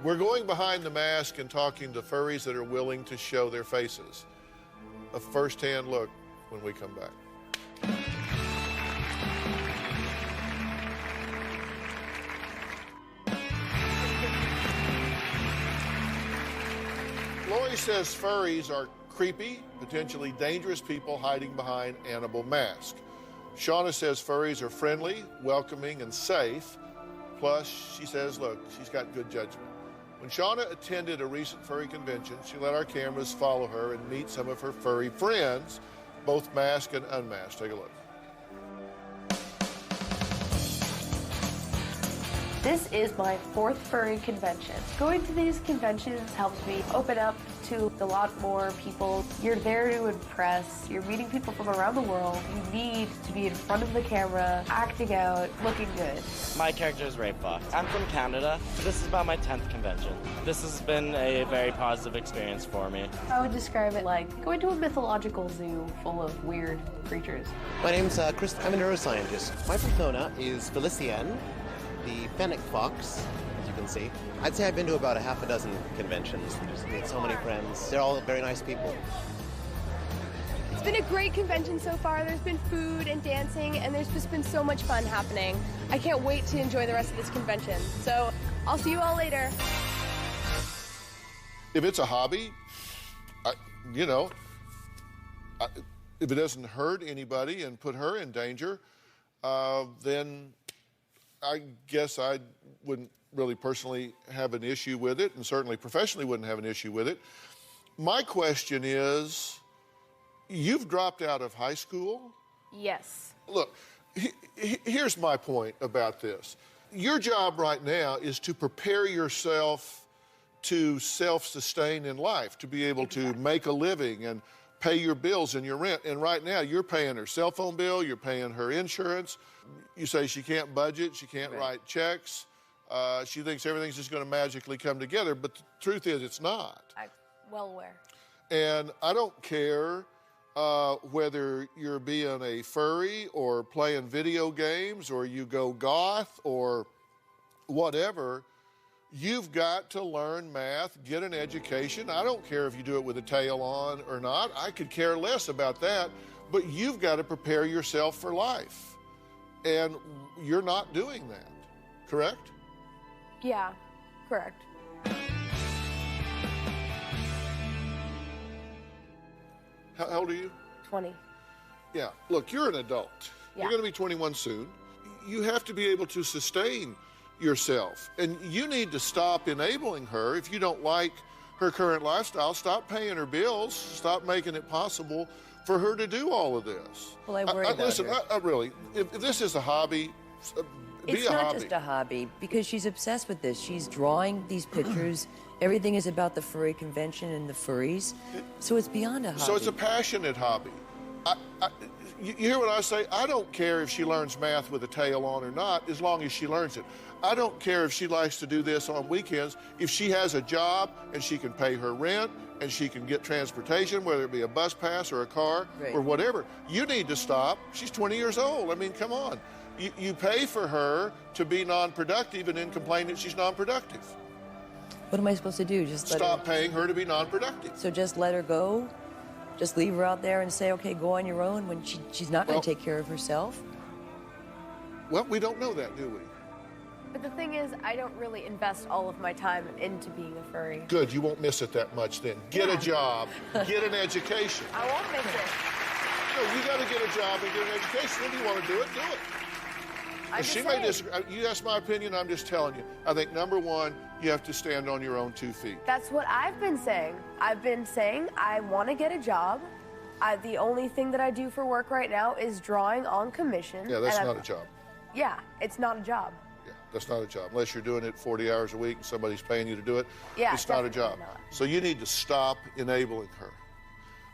We're going behind the mask and talking to furries that are willing to show their faces. A first-hand look when we come back. Lori says furries are creepy, potentially dangerous people hiding behind animal masks. Shauna says furries are friendly, welcoming, and safe. Plus, she says, look, she's got good judgment. When Shauna attended a recent furry convention, she let our cameras follow her and meet some of her furry friends, both masked and unmasked. Take a look. This is my 4th furry convention. Going to these conventions helps me open up to a lot more people. You're there to impress. You're meeting people from around the world. You need to be in front of the camera, acting out, looking good. My character is Ray Fox. I'm from Canada. This is about my 10th convention. This has been a very positive experience for me. I would describe it like going to a mythological zoo full of weird creatures. My name's Chris. I'm a neuroscientist. My persona is Felicienne, the fennec fox, as you can see. I'd say I've been to about a half a dozen conventions. Just made so many friends. They're all very nice people. It's been a great convention so far. There's been food and dancing, and there's just been so much fun happening. I can't wait to enjoy the rest of this convention. So I'll see you all later. If it's a hobby, if it doesn't hurt anybody and put her in danger, then I guess I wouldn't really personally have an issue with it, and certainly professionally wouldn't have an issue with it. My question is, you've dropped out of high school? Yes. Look, here's my point about this. Your job right now is to prepare yourself to self-sustain in life, to be able to make a living and pay your bills and your rent. And right now, you're paying her cell phone bill, you're paying her insurance. You say she can't budget, she can't write checks. She thinks everything's just going to magically come together, but the truth is it's not. I'm well aware. And I don't care whether you're being a furry or playing video games or you go goth or whatever. You've got to learn math, get an education. I don't care if you do it with a tail on or not. I could care less about that. But you've got to prepare yourself for life. And you're not doing that, correct? Yeah, correct. How old are you? 20. Yeah, look, you're an adult. Yeah. You're going to be 21 soon. You have to be able to sustain yourself. And you need to stop enabling her. If you don't like her current lifestyle, stop paying her bills, stop making it possible for her to do all of this. Well, I worry about listen, her. Really, if this is a hobby, be It's a not hobby. just a hobby, because she's obsessed with this. She's drawing these pictures. Everything is about the furry convention and the furries. So it's beyond a hobby. So it's a passionate hobby. You hear what I say? I don't care if she learns math with a tail on or not, as long as she learns it. I don't care if she likes to do this on weekends. If she has a job and she can pay her rent and she can get transportation, whether it be a bus pass or a car or whatever, you need to stop. She's 20 years old. I mean, come on. You pay for her to be non-productive and then complain that she's non-productive. What am I supposed to do? Just let Stop paying her to be non-productive. So just let her go? Just leave her out there and say, okay, go on your own when she's not going to take care of herself? Well, we don't know that, do we? But the thing is, I don't really invest all of my time into being a furry. Good, you won't miss it that much then. Get a job, get an education. I won't miss it. No, you got to get a job and get an education. If you want to do it, do it. I'm She just may saying. disagree. You ask my opinion, I'm just telling you. I think, number one, you have to stand on your own 2 feet. That's what I've been saying. I've been saying I want to get a job. The only thing that I do for work right now is drawing on commission. Yeah, that's and not a job. Yeah, it's not a job. Yeah, that's not a job. Unless you're doing it 40 hours a week and somebody's paying you to do it, Yeah, it's not a job. definitely not. So you need to stop enabling her.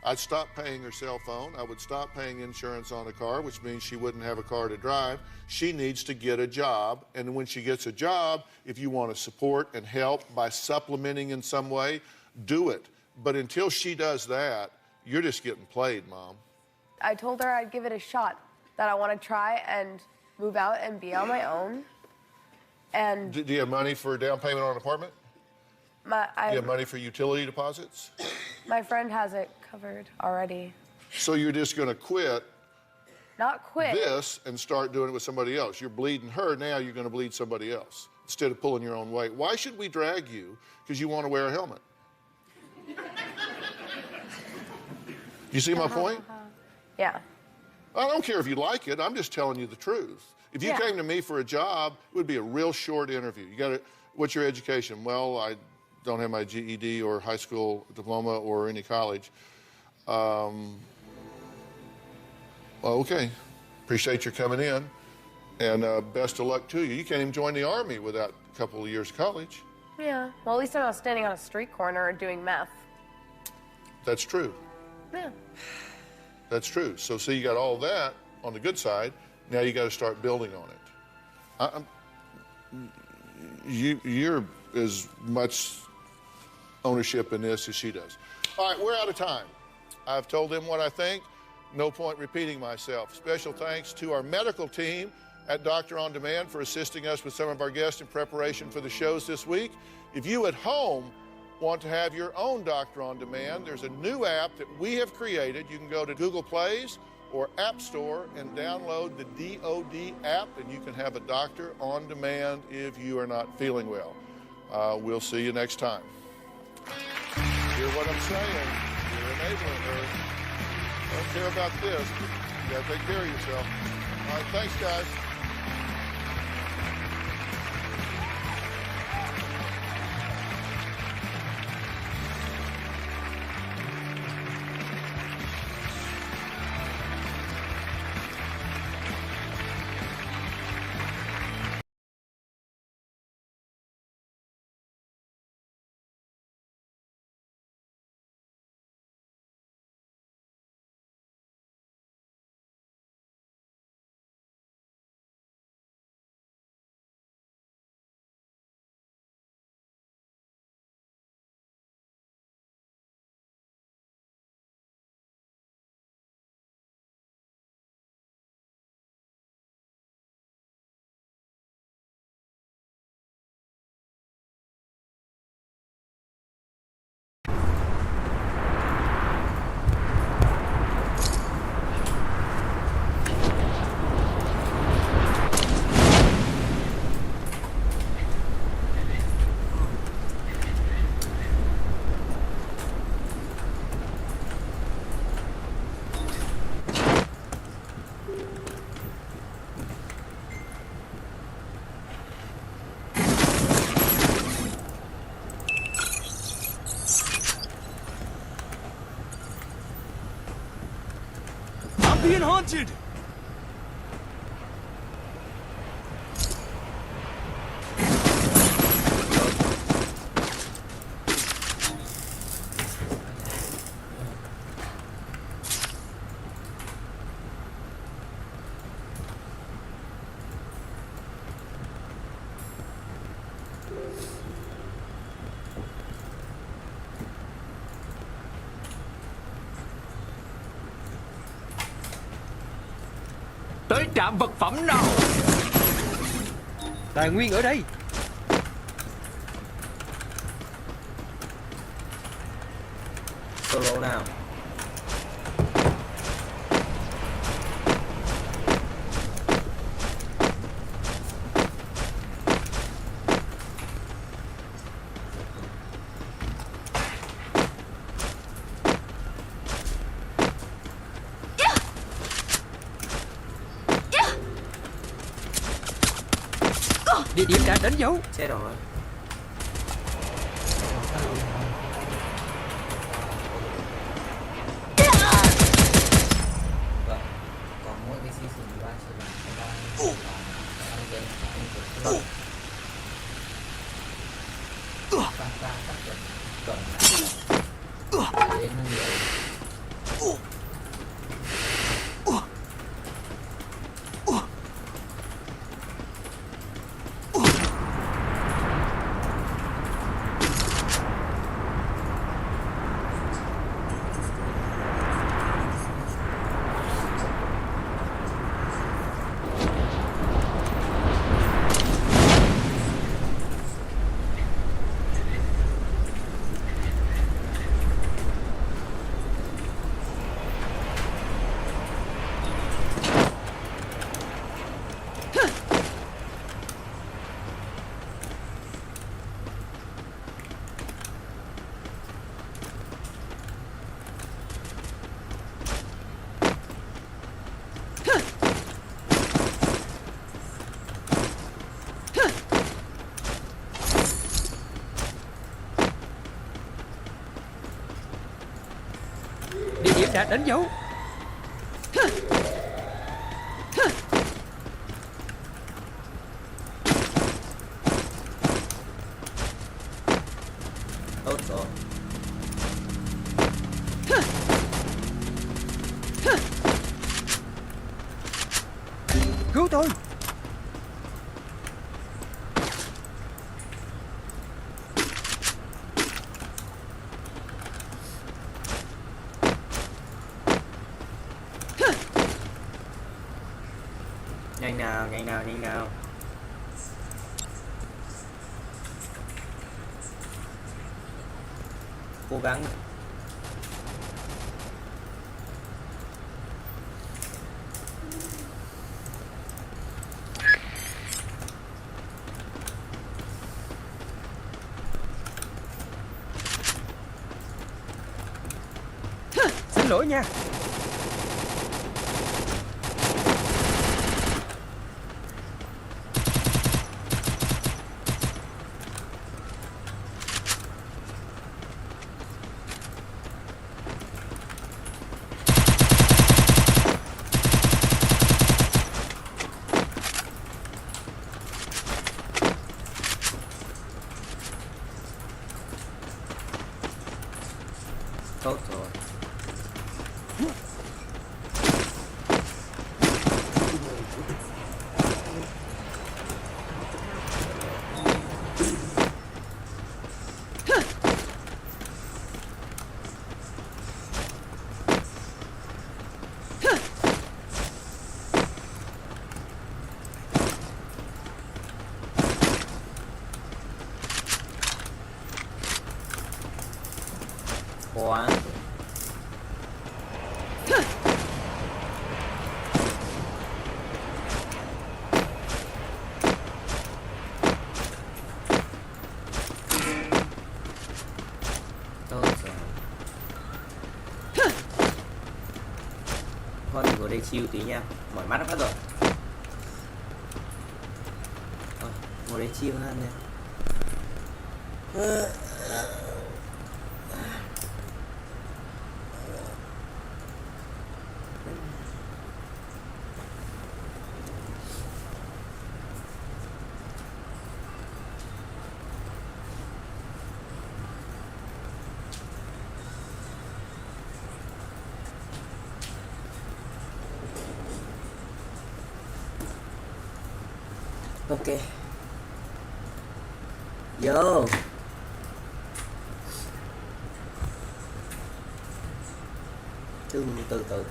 I'd stop paying her cell phone. I would stop paying insurance on a car, which means she wouldn't have a car to drive. She needs to get a job. And when she gets a job, if you want to support and help by supplementing in some way, do it. But until she does that, you're just getting played, Mom. I told her I'd give it a shot, that I want to try and move out and be on my own. And Do you have money for a down payment on an apartment? Do you have money for utility deposits? my friend has it covered already. So you're just going to quit Not quit. this and start doing it with somebody else. You're bleeding her, now you're going to bleed somebody else instead of pulling your own weight. Why should we drag you because you want to wear a helmet? You see my point? Yeah. I don't care if you like it. I'm just telling you the truth. If you came to me for a job, it would be a real short interview. You got to, what's your education? Well, I don't have my GED or high school diploma or any college. Well, okay. Appreciate your coming in. And best of luck to you. You can't even join the Army without a couple of years of college. Yeah. Well, at least I'm not standing on a street corner doing meth. That's true. Yeah. That's true. So see, you got all that on the good side. Now you got to start building on it. You're as much ownership in this as she does. All right, we're out of time. I've told them what I think. No point repeating myself. Special thanks to our medical team at Doctor On Demand for assisting us with some of our guests in preparation for the shows this week. If you at home want to have your own Doctor On Demand, there's a new app that we have created. You can go to Google Plays or App Store and download the DOD app, and you can have a doctor on demand if you are not feeling well. We'll see you next time. Hear what I'm saying? You're enabling her. Don't care about this. You gotta take care of yourself. All right, thanks, guys. Being haunted! Tới trạm vật phẩm nào? Tài nguyên ở đây. Solo nào. Địa điểm đã đánh dấu. Xe rồi. Còn mỗi cái xí xì ba sẽ Địa điểm đã đánh dấu. cứu tôi. Nhanh nào, nhanh nào, nhanh nào. Cố gắng. Xin lỗi nha. Tốt rồi. Quá. Tốt rồi. Thôi mình ngồi đây chill tí nha. Mỏi mắt quá rồi. Thôi, ngồi đây chill hơn nha. Ok. Vô. Từ từ.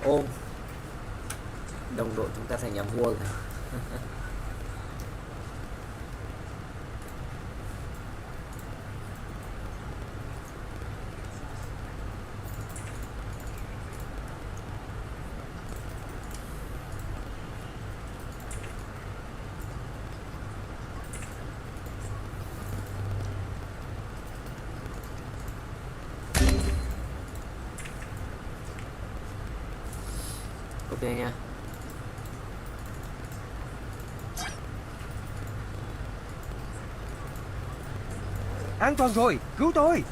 Ôm. Đồng đội chúng ta thành nhà vua rồi. Ok nha. An toàn rồi, cứu tôi.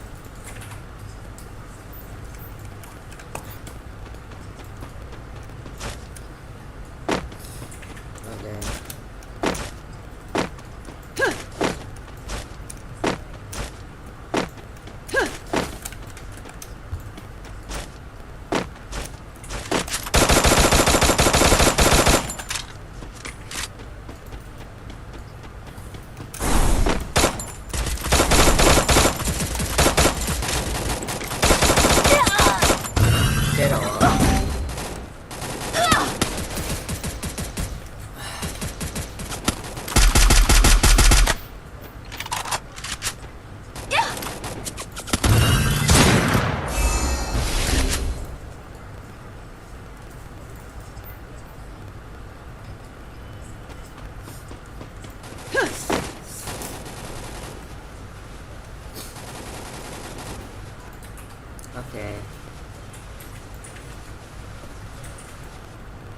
Ok.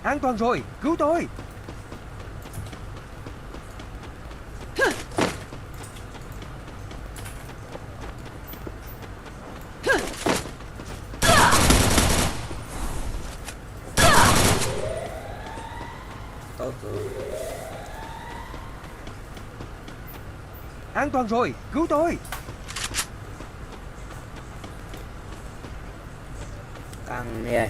An toàn rồi, cứu tôi. Tốt rồi. An toàn rồi, cứu tôi. Căng đi ơi.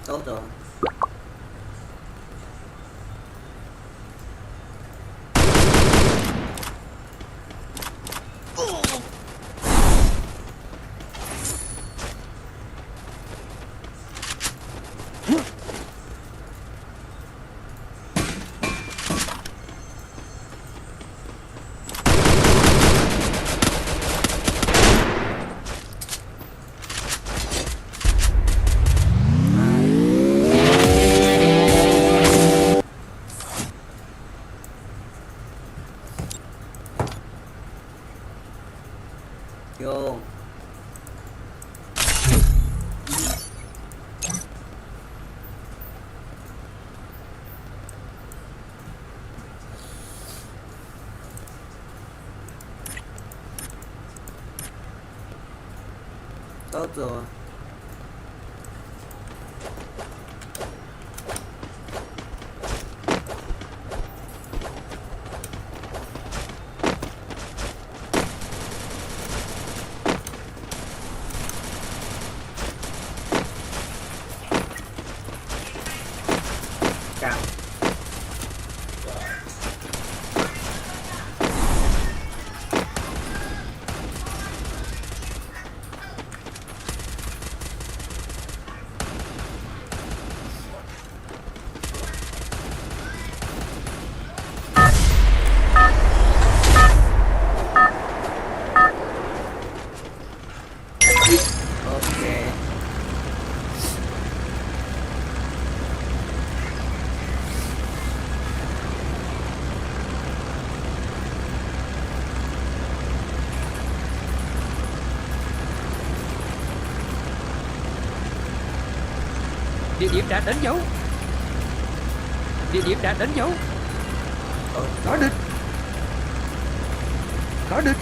Tốt rồi. Vô. Tốt rồi. Cào. Ok. Địa điểm đã đánh dấu. Địa điểm đã đánh dấu. Có địch. Có địch.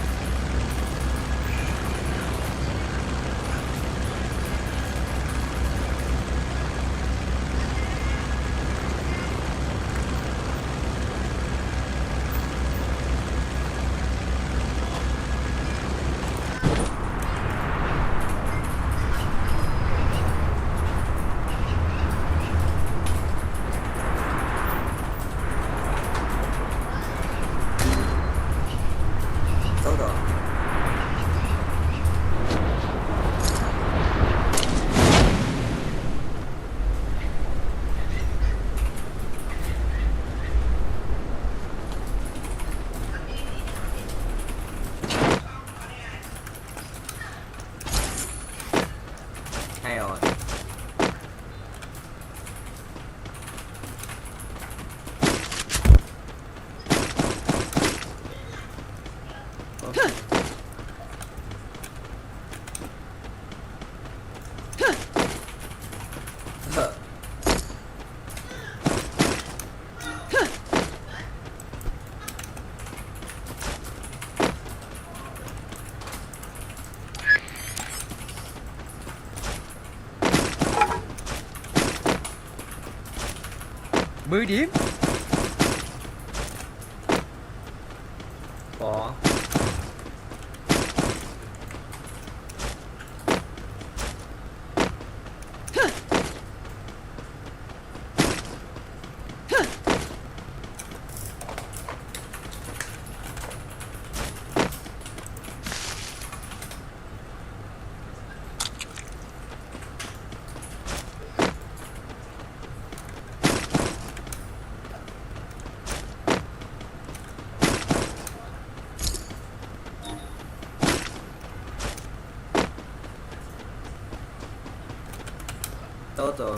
Tốt rồi. Hay rồi. Mười điểm. Bỏ. foto.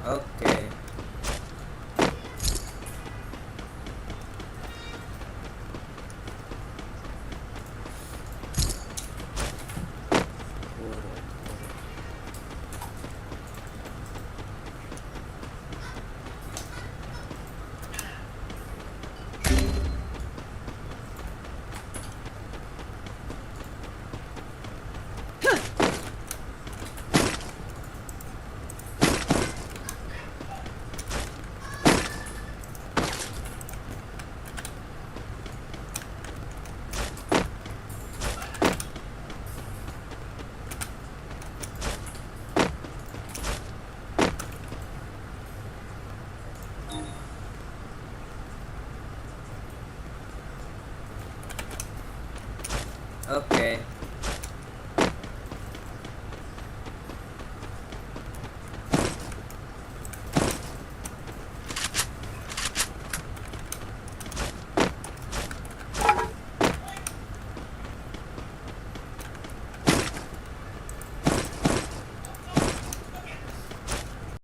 Oke.